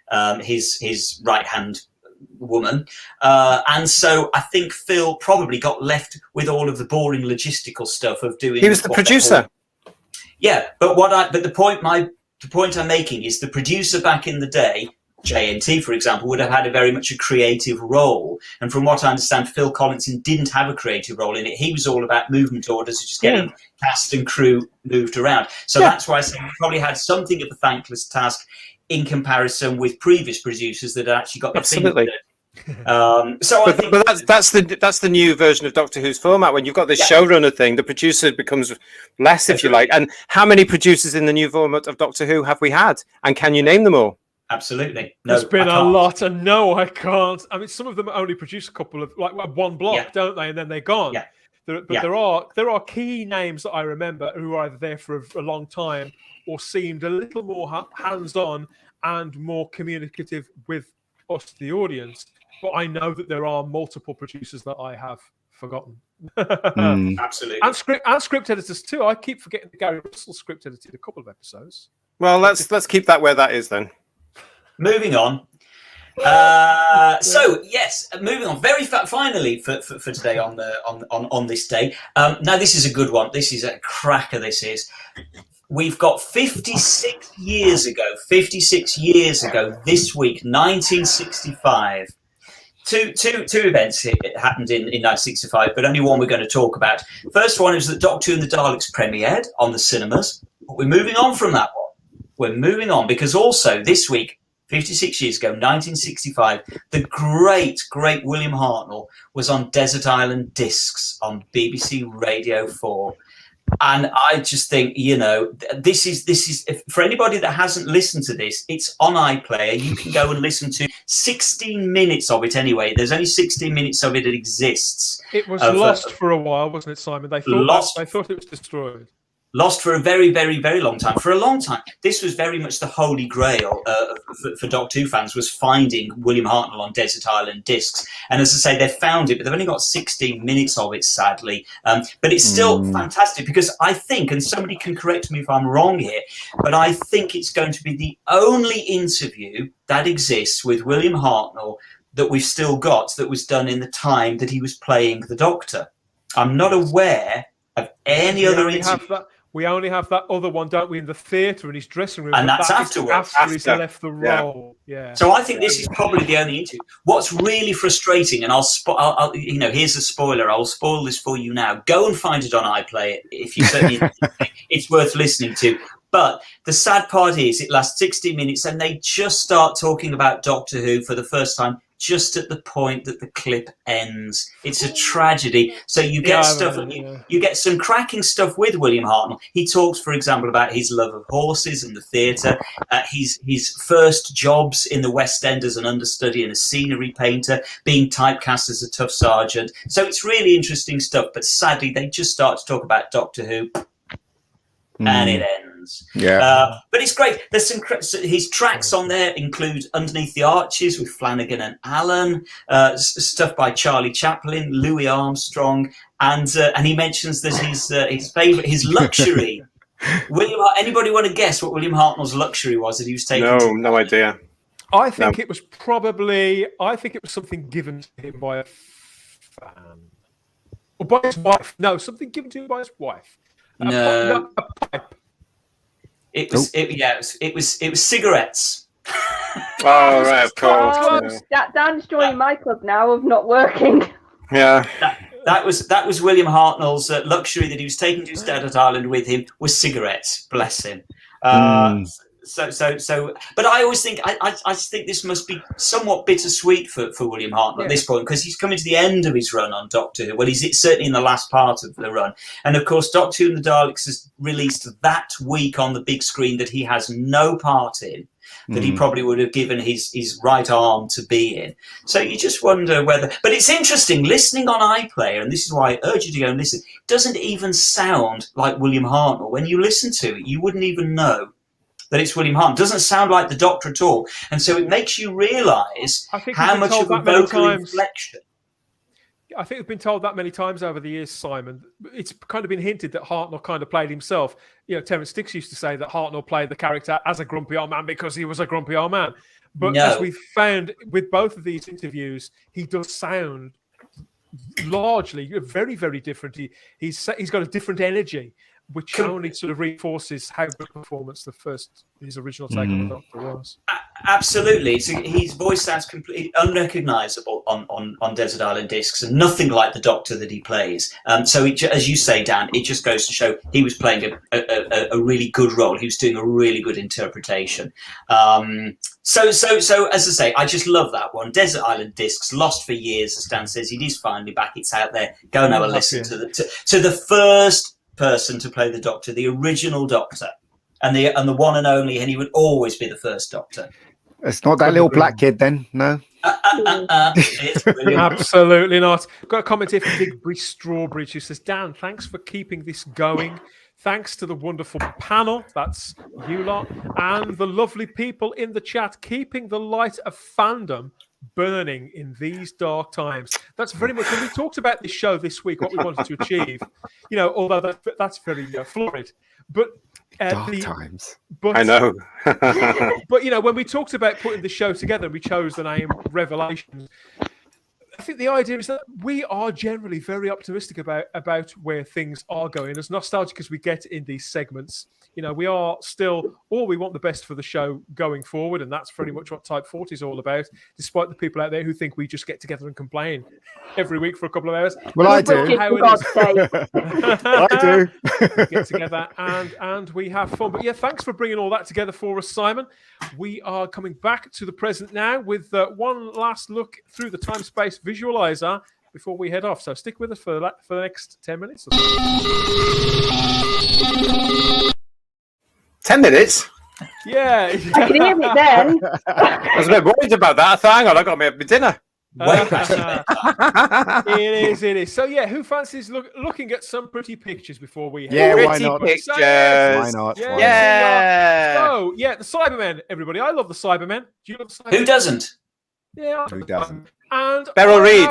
his right-hand woman. And so I think Phil probably got left with all of the boring logistical stuff of doing... He was the producer. Yeah, but the point I'm making is the producer back in the day, JNT, for example, would have had very much a creative role. And from what I understand, Phil Collinson didn't have a creative role in it. He was all about movement orders, just getting cast and crew moved around. So that's why I say he probably had something of a thankless task in comparison with previous producers that had actually got the Absolutely. But that's the new version of Doctor Who's format. When you've got this showrunner thing, the producer becomes less, if you like. And how many producers in the new format of Doctor Who have we had? And can you name them all? Absolutely. There's been a lot, and no, I can't. I mean, some of them only produce a couple of one block, don't they? And then they're gone. Yeah. There are key names that I remember who are either there for a long time or seemed a little more hands-on and more communicative with us, the audience. But I know that there are multiple producers that I have forgotten. Absolutely. And script editors too. I keep forgetting that Gary Russell script edited a couple of episodes. Well, let's keep that where that is then. Moving on. So yes, moving on. Very finally for today on this day. Now this is a good one. This is a cracker. This is. We've got 56 years ago this week, 1965. Two events happened in 1965, but only one we're going to talk about. First one is that Doctor Who and the Daleks premiered on the cinemas. But we're moving on from that one. We're moving on because also this week, 56 years ago, 1965, the great William Hartnell was on Desert Island Discs on BBC Radio 4. And I just think, this is for anybody that hasn't listened to this, it's on iPlayer. You can go and listen to 16 minutes of it anyway. There's only 16 minutes of it that exists. It was lost for a while, wasn't it, Simon? They thought it was destroyed. Lost for a very, very, very long time. For a long time, this was very much the holy grail for Doctor Who fans, was finding William Hartnell on Desert Island Discs. And as I say, they found it, but they've only got 16 minutes of it, sadly. But it's still fantastic because I think, and somebody can correct me if I'm wrong here, but I think it's going to be the only interview that exists with William Hartnell that we've still got that was done in the time that he was playing the Doctor. I'm not aware of any other interview. We only have that other one, don't we, in the theatre in his dressing room. And that's afterwards. After he's left the role. Yeah. So I think this is probably the only interview. What's really frustrating, and I'll here's a spoiler. I'll spoil this for you now. Go and find it on iPlayer if you certainly it's worth listening to. But the sad part is it lasts 60 minutes and they just start talking about Doctor Who for the first time just at the point that the clip ends. It's a tragedy. So you get you get some cracking stuff with William Hartnell. He talks, for example, about his love of horses and the theatre, his first jobs in the West End as an understudy and a scenery painter, being typecast as a tough sergeant. So it's really interesting stuff. But sadly, they just start to talk about Doctor Who and it ends. Yeah, but it's great. There's his tracks on there include Underneath the Arches with Flanagan and Allen, stuff by Charlie Chaplin, Louis Armstrong, and he mentions that his favourite, his luxury. Anybody want to guess what William Hartnell's luxury was that he was taking? No idea. I think it was something given to him by a fan. Or by his wife. No, something given to him by his wife. No. A pipe. It was cigarettes. Oh, right, of course. Dan's joining my club now of not working. Yeah. That was William Hartnell's luxury that he was taking to his Desert Island with him was cigarettes. Bless him. But I always think I think this must be somewhat bittersweet for William Hartnell at this point, because he's coming to the end of his run on Doctor Who. Well, he's certainly in the last part of the run, and of course, Doctor Who and the Daleks is released that week on the big screen that he has no part in. That he probably would have given his right arm to be in. So you just wonder whether... But it's interesting, listening on iPlayer, and this is why I urge you to go and listen, doesn't even sound like William Hartnell. When you listen to it, you wouldn't even know that it's William Hartnell. It doesn't sound like the Doctor at all. And so it makes you realise how much of a vocal inflection... I think we've been told that many times over the years, Simon. It's kind of been hinted that Hartnell kind of played himself. You know, Terence Dicks used to say that Hartnell played the character as a grumpy old man because he was a grumpy old man. But as we've found with both of these interviews, he does sound largely very, very different. He's got a different energy, which only sort of reinforces how good performance his original take on the Doctor was. Absolutely. So his voice sounds completely unrecognisable on Desert Island Discs, and nothing like the Doctor that he plays. So as you say, Dan, it just goes to show he was playing a really good role. He was doing a really good interpretation. So as I say, I just love that one. Desert Island Discs, lost for years, as Dan says. It is finally back. It's out there. Go and have a listen to the first person to play the Doctor, the original Doctor, and the one and only, and he would always be the first Doctor. It's not that little black kid then, no? It's brilliant. Absolutely not. Got a comment here from Big Bree Strawbridge who says, Dan, thanks for keeping this going. Thanks to the wonderful panel, that's you lot, and the lovely people in the chat, keeping the light of fandom burning in these dark times. That's very much when we talked about this show this week, what we wanted to achieve, you know, although that's very florid, but dark times. But, I know. But you know, when we talked about putting the show together, we chose the name Revelations. I think the idea is that we are generally very optimistic about where things are going. As nostalgic as we get in these segments, you know, we are still, we want the best for the show going forward, and that's pretty much what Type 40 is all about, despite the people out there who think we just get together and complain every week for a couple of hours. Well, I do. I do. We get together and we have fun. But yeah, thanks for bringing all that together for us, Simon. We are coming back to the present now with one last look through the time-space visualizer before we head off. So stick with us for the next 10 minutes. 10 minutes? Yeah. I can hear it then. I was a bit worried about that. I thought, hang on, I got my dinner. It is. So yeah, who fancies looking at some pretty pictures before we head? Yeah, pretty why not? Pictures. Why not? Yeah. Yeah. So yeah, the Cybermen, everybody. I love the Cybermen. Do you love the Cybermen? Who doesn't? Yeah. Who doesn't? And Beryl Reid.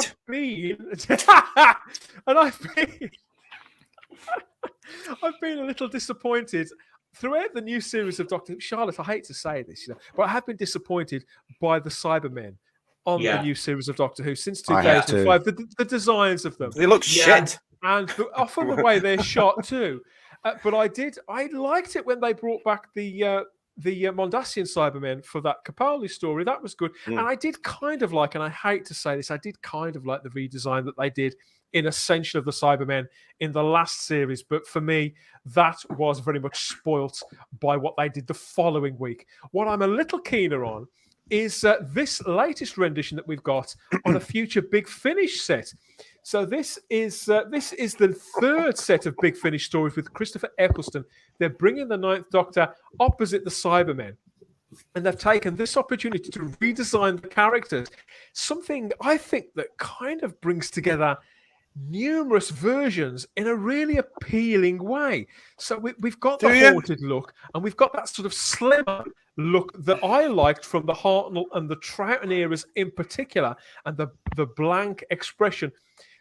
I've been a little disappointed throughout the new series of Doctor Who. Charlotte, I hate to say this, but I have been disappointed by the Cybermen on the new series of Doctor Who since 2005. The designs of them, they look shit, and often the way they're shot too. But I liked it when they brought back the Mondasian Cybermen for that Capaldi story. That was good. And I did kind of like, and I hate to say this, I did kind of like the redesign that they did in Ascension of the Cybermen in the last series. But for me, that was very much spoilt by what they did the following week. What I'm a little keener on is this latest rendition that we've got on a future Big Finish set. So this is the third set of Big Finish stories with Christopher Eccleston. They're bringing the Ninth Doctor opposite the Cybermen, and they've taken this opportunity to redesign the characters. Something I think that kind of brings together numerous versions in a really appealing way. So we've got the haunted look, and we've got that sort of slimmer look that I liked from the Hartnell and the Troughton eras in particular, and the blank expression.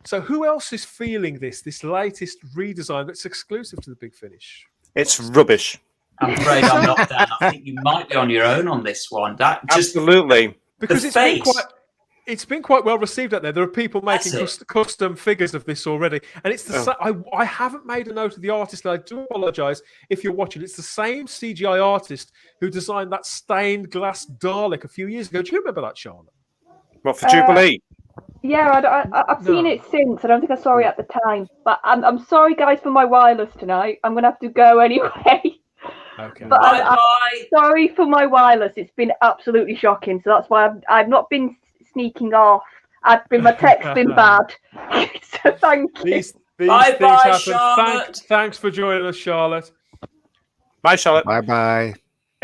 So who else is feeling this latest redesign that's exclusive to the Big Finish? It's rubbish. I'm afraid I'm not, Dan. I think you might be on your own on this one. That just Absolutely. because it's been quite well received out there. There are people That's making custom figures of this already, and it's the I haven't made a note of the artist, and I do apologise if you're watching. It's the same CGI artist who designed that stained glass Dalek a few years ago. Do you remember that, Charlotte? What, for Jubilee? Yeah, I've seen it since. I don't think I saw it at the time. But I'm sorry, guys, for my wireless tonight. I'm going to have to go anyway. Okay. But bye. I'm sorry for my wireless. It's been absolutely shocking. So that's why I've not been sneaking off. My text's been bad. So thank you. These Bye, things happen. Charlotte. Thanks for joining us, Charlotte. Bye, Charlotte. Bye.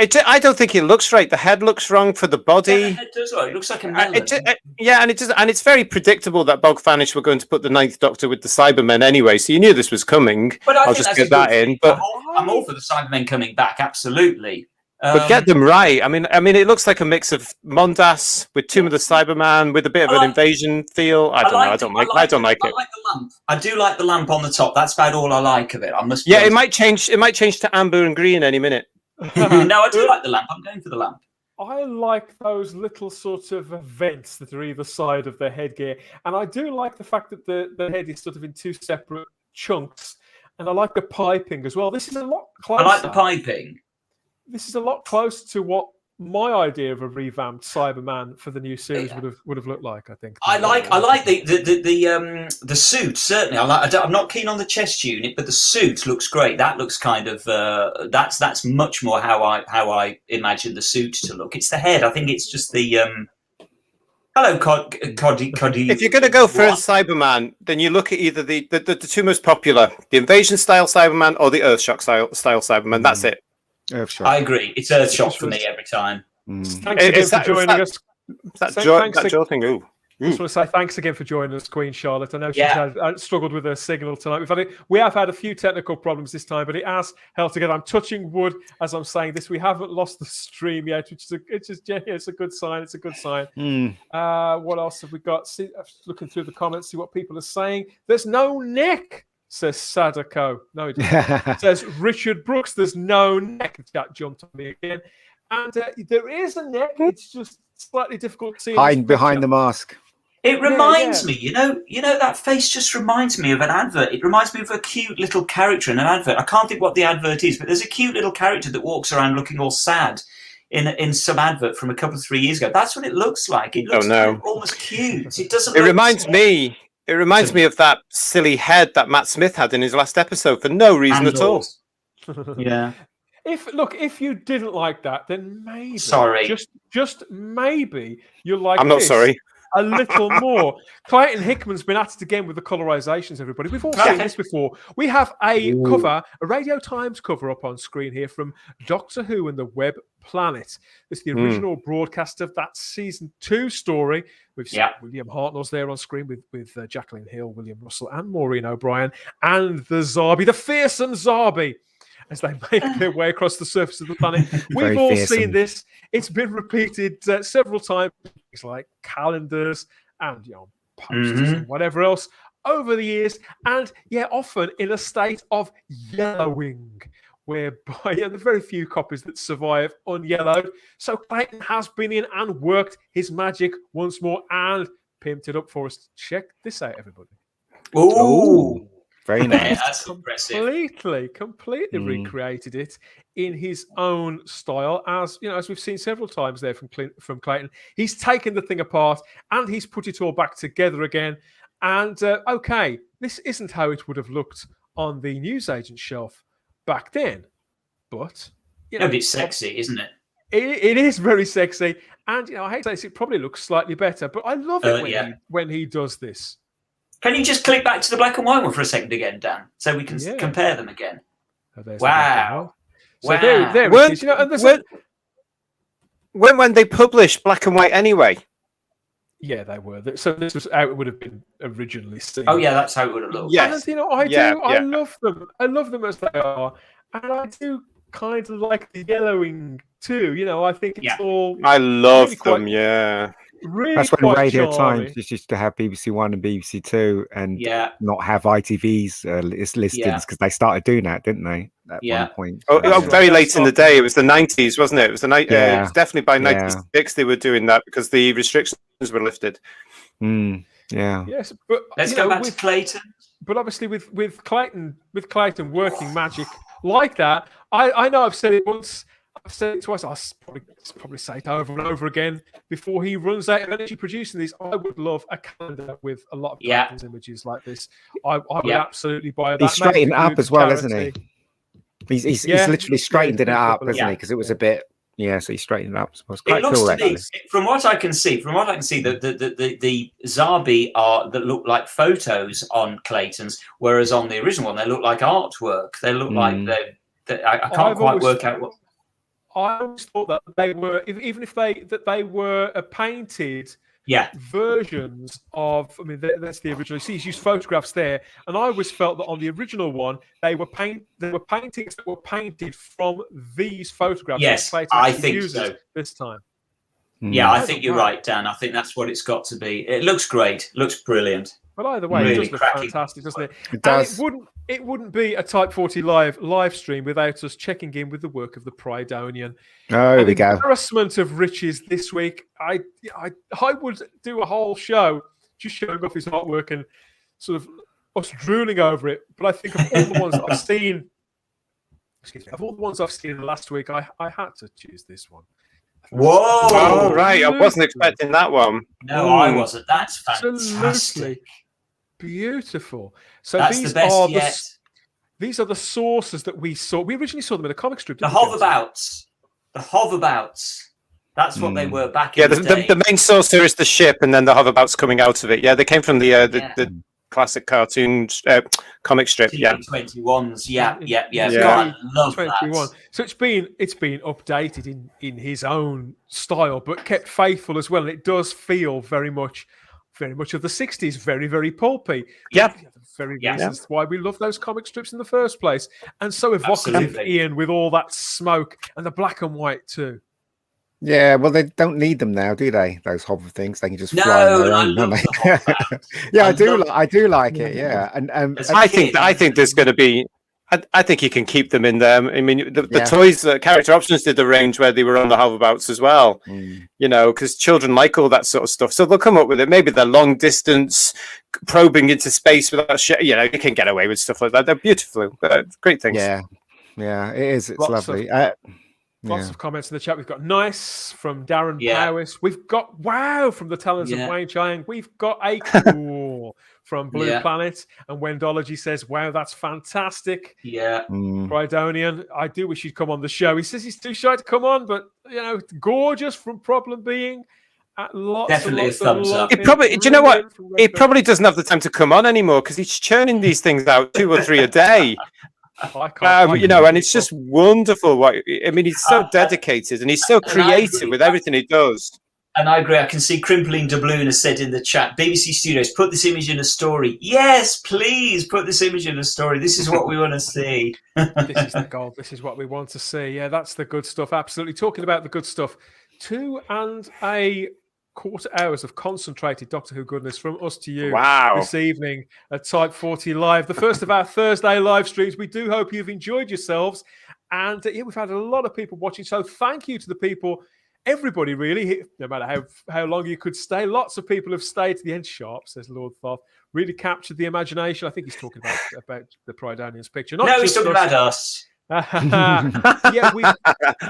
I don't think it looks right. The head looks wrong for the body. Yeah, the head does look. It looks like a melon. And it's very predictable that Bogvanish were going to put the Ninth Doctor with the Cybermen anyway, so you knew this was coming. But I'll just get that in. But I'm all for the Cybermen coming back, absolutely. But get them right. I mean, it looks like a mix of Mondas with Tomb of the Cyberman with a bit of an invasion feel. I don't know. I don't like it. I like the lamp. I do like the lamp on the top. That's about all I like of it. It might change. It might change to amber and green any minute. No, I do like the lamp. I'm going for the lamp. I like those little sort of vents that are either side of the headgear. And I do like the fact that the head is sort of in two separate chunks. And I like the piping as well. This is a lot closer. I like the piping. This is a lot closer to what my idea of a revamped Cyberman for the new series would have looked like. I think. I like the suit certainly. I'm not keen on the chest unit, but the suit looks great. That looks kind of that's much more how I imagine the suit to look. It's the head. I think it's just the hello, Coddy. If you're going to go for a Cyberman, then you look at either the two most popular, the Invasion style Cyberman or the Earthshock style Cyberman. That's it. Earthshock. I agree. It's Earthshock for me every time. Thanks again for joining us. That Joe thing. Ooh. I just want to say thanks again for joining us, Queen Charlotte. I know she's struggled with her signal tonight. We have had a few technical problems this time, but it has held together. I'm touching wood as I'm saying this. We haven't lost the stream yet, which is it's a good sign. It's a good sign. What else have we got? Looking through the comments, see what people are saying. There's no neck, says Sadako. No, it doesn't. Says Richard Brooks. There's no neck. That jumped on me again. And there is a neck. It's just slightly difficult to see. Hiding behind the mask. It reminds me, you know, that face just reminds me of an advert. It reminds me of a cute little character in an advert. I can't think what the advert is, but there's a cute little character that walks around looking all sad in some advert from a couple of 3 years ago. That's what it looks like. It looks almost cute. It doesn't. It reminds me of that silly head that Matt Smith had in his last episode for no reason at all. Yeah. If you didn't like that, then maybe just maybe you'll like. I'm not sorry. A little more. Clayton Hickman's been at it again with the colorizations, everybody. We've all seen this before. We have a cover, a Radio Times cover up on screen here from Doctor Who and the Web Planet. It's the original broadcast of that season 2 story. We've seen William Hartnell's there on screen with Jacqueline Hill, William Russell, and Maureen O'Brien, and the Zarbi, the fearsome Zarbi, as they make their way across the surface of the planet. We've all seen this. It's been repeated several times, things like calendars and posters and whatever else over the years. And often in a state of yellowing, whereby the very few copies that survive unyellowed. So Clayton has been in and worked his magic once more and pimped it up for us. Check this out, everybody. Ooh. Very nice. That's completely recreated it in his own style, as we've seen several times there from Clayton. He's taken the thing apart and he's put it all back together again. And this isn't how it would have looked on the newsagent shelf back then, but it's sexy, isn't it? It is very sexy, and I hate to say this, it probably looks slightly better, but I love it when he does this. Can you just click back to the black and white one for a second again, Dan, so we can compare them again? Wow. So there it is. And when they published black and white anyway? Yeah, they were. So this was how it would have been originally seen. Oh yeah, that's how it would have looked. Yes. And, I love them. I love them as they are, and I do kind of like the yellowing too. I think it's all. I love them. Really That's when quite Radio charming. Times used to have BBC One and BBC Two, and Yeah. not have ITV's listings because they started doing that, didn't they? At Yeah. one point. Oh, That's right. very That's late in the day. It was the 90s, wasn't it? It was the night. It was definitely by Yeah. 96 they were doing that because the restrictions were lifted. Yeah. Yes, but Let's go back to Clayton. But obviously, with Clayton working magic like that, I know I've said it once, I've said it twice. I'll probably say it over and over again before he runs out of energy producing these. I would love a calendar with a lot of Clayton's images like this. I would absolutely buy that. He's straightened up as well, isn't he? He's literally straightened it up, hasn't he? Because it was a bit. Yeah, so he straightened it up. So it It looks cool, to me, from what I can see, the Zarbi are that look like photos on Clayton's, whereas on the original one they look like artwork. They look like I can't quite work out what. I always thought that they were, even if they were painted versions of. I mean, that's the original. See, he's used photographs there, and I always felt that on the original one they were paintings that were painted from these photographs. Yes, I think so. This time. Yeah, I think you're right, Dan. I think that's what it's got to be. It looks great. Looks brilliant. But either way, really it does look fantastic, doesn't it? It does. And it wouldn't be a Type 40 live stream without us checking in with the work of the Prydonian. Oh, there we go. Embarrassment of riches this week. I would do a whole show just showing off his artwork and sort of us drooling over it. But I think of all the ones I've seen, of all the ones I've seen last week, I had to choose this one. Whoa! Oh, right. I wasn't expecting that one. No, I wasn't. That's fantastic. Absolutely beautiful. So that's these the best are yet. These are the sources that we saw. We originally saw them in a comic strip. The hoverbouts. The hoverbouts. That's what they were back in the day. The main source here is the ship, and then the hoverbouts coming out of it. Yeah, they came from the classic cartoon comic strip. Yeah, 21s. Yeah. God, I love 21. that. So it's been updated in his own style, but kept faithful as well. And it does feel very much of the 60s, very, very pulpy. Yeah. Very reasons why we love those comic strips in the first place. And so evocative, Ian, with all that smoke and the black and white too. Yeah, well, they don't need them now, do they? Those hover things, they can just fly. Yeah, I do like it. Yeah, and I think there's going to be. I think you can keep them in there. I mean, the toys, Character Options did the range where they were on the hoverbouts as well. You know, because children like all that sort of stuff, so they'll come up with it. Maybe they're long distance probing into space without shit. You know, you can get away with stuff like that. They're beautiful, great things. Yeah, it is. It's lovely. Lots of comments in the chat. We've got nice from Darren Powis. We've got wow from the talents of Wayne Chiang. We've got a cool from Blue Planet. And Wendology says, wow, that's fantastic. Yeah. Prydonian, I do wish he'd come on the show. He says he's too shy to come on, but you know, gorgeous from Problem Being. Definitely a thumbs up. Do you know what? He probably doesn't have the time to come on anymore because he's churning these things out 2 or 3 a day. You know, and it's just wonderful. I mean, he's so dedicated and he's so creative with everything he does. And I agree. I can see Crimpling Doubloon has said in the chat, BBC Studios, put this image in a story. Yes, please put this image in a story. This is what we want to see. This is the goal. This is what we want to see. Yeah, that's the good stuff. Absolutely. Talking about the good stuff. 2.25 hours of concentrated Doctor Who goodness from us to you this evening at Type 40 Live, the first of our Thursday live streams. We do hope you've enjoyed yourselves, and we've had a lot of people watching, so thank you to the people, everybody really, no matter how long you could stay. Lots of people have stayed to the end. Sharp, says Lord Thoth, really captured the imagination. I think he's talking about the Prydonian's picture. No, he's talking about us.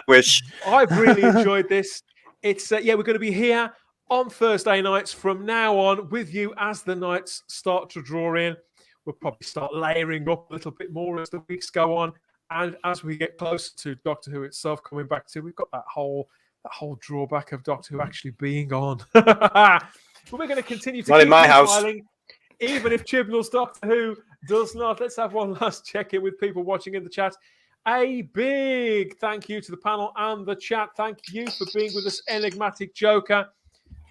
Wish. I've really enjoyed this. It's we're going to be here on Thursday nights from now on with you as the nights start to draw in. We'll probably start layering up a little bit more as the weeks go on, and as we get closer to Doctor Who itself coming back to, we've got that whole drawback of Doctor Who actually being on. But we're going to continue to not keep in my house, smiling, even if Chibnall's Doctor Who does not. Let's have one last check-in with people watching in the chat. A big thank you to the panel and the chat. Thank you for being with us, Enigmatic Joker.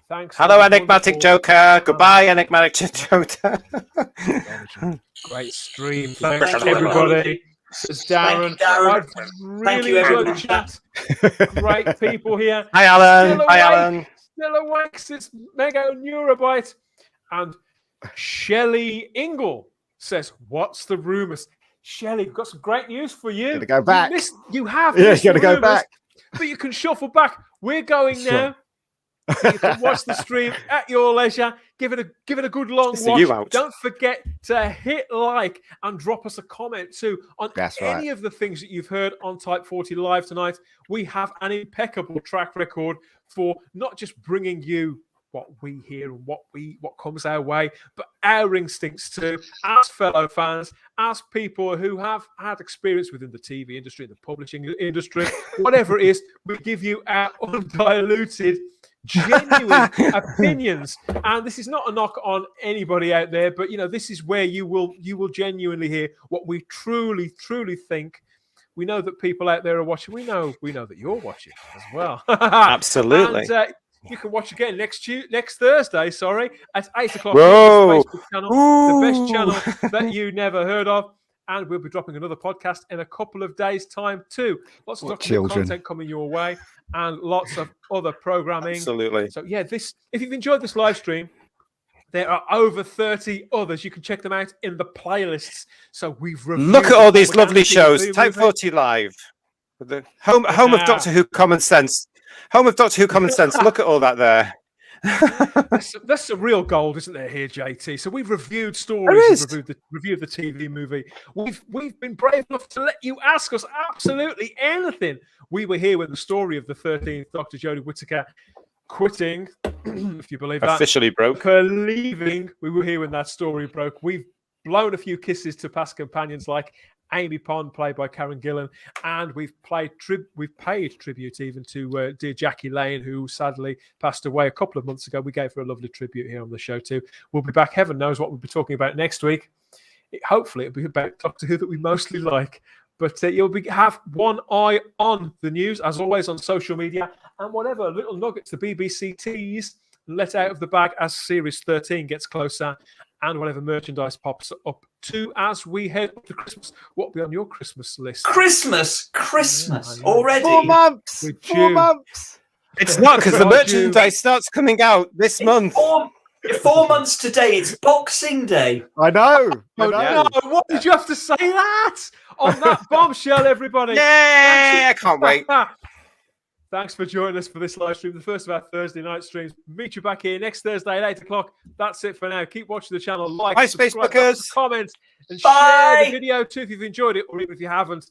Thanks. Hello, Enigmatic Joker. Goodbye, Enigmatic Joker. Great stream. Thanks, everybody. Says Darren. Thank you, I've really enjoyed the chat. Great people here. Hi, Alan. Hi, Alan. still awake. It's Mega Neurobyte. And Shelley Ingle says, "What's the rumours?" Shelley, we've got some great news for you. Gotta go back. You have Yeah, missed gotta the go rumours, back. but you can shuffle back. We're going Sure. now. You can watch the stream at your leisure. Give it a good long To see you watch. out. Don't forget to hit like and drop us a comment too on That's any right. of the things that you've heard on Type 40 Live tonight. We have an impeccable track record for not just bringing you what we hear and what comes our way, but our instincts too, as fellow fans, as people who have had experience within the TV industry, the publishing industry, whatever it is. We give you our undiluted, genuine opinions. And this is not a knock on anybody out there, but this is where you will genuinely hear what we truly think. We know that people out there are watching. We know that you're watching as well. Absolutely. And, you can watch again next Thursday, at 8 o'clock Whoa. on the Facebook channel, the best channel that you never heard of. And we'll be dropping another podcast in a couple of days' time too. Lots of content coming your way and lots of other programming. Absolutely. So yeah, if you've enjoyed this live stream, there are over 30 others. You can check them out in the playlists. So we've reviewed. Look at all these lovely shows. Type 40 Live. The home of Doctor Who Common Sense. Home of Doctor Who Common Sense. Look at all that there. That's some real gold, isn't there, here, JT? So we've reviewed stories, reviewed the TV movie. We've been brave enough to let you ask us absolutely anything. We were here when the story of the 13th Doctor, Jodie Whittaker, quitting, if you believe that, officially broke. Her leaving. We were here when that story broke. We've blown a few kisses to past companions like Amy Pond, played by Karen Gillan, and we've paid tribute even to dear Jackie Lane, who sadly passed away a couple of months ago. We gave her a lovely tribute here on the show too. We'll be back. Heaven knows what we'll be talking about next week. Hopefully, it'll be about Doctor Who that we mostly like. But you'll have one eye on the news, as always, on social media, and whatever little nuggets the BBC tease let out of the bag as Series 13 gets closer, and whatever merchandise pops up too as we head up to Christmas. What will be on your Christmas list? Christmas already. 4 months. 4 months. It's not, because the merchandise starts coming out this month. 4 months today. It's Boxing Day. I know. Oh, no. What did you have to say that? On that bombshell, everybody. Yay! I can't wait. Thanks for joining us for this live stream, the first of our Thursday night streams. Meet you back here next Thursday at 8 o'clock. That's it for now. Keep watching the channel. Like, Bye, subscribe, Facebookers. comment, and Bye. share the video too if you've enjoyed it, or even if you haven't.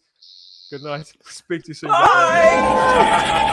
Good night. Speak to you soon. Bye.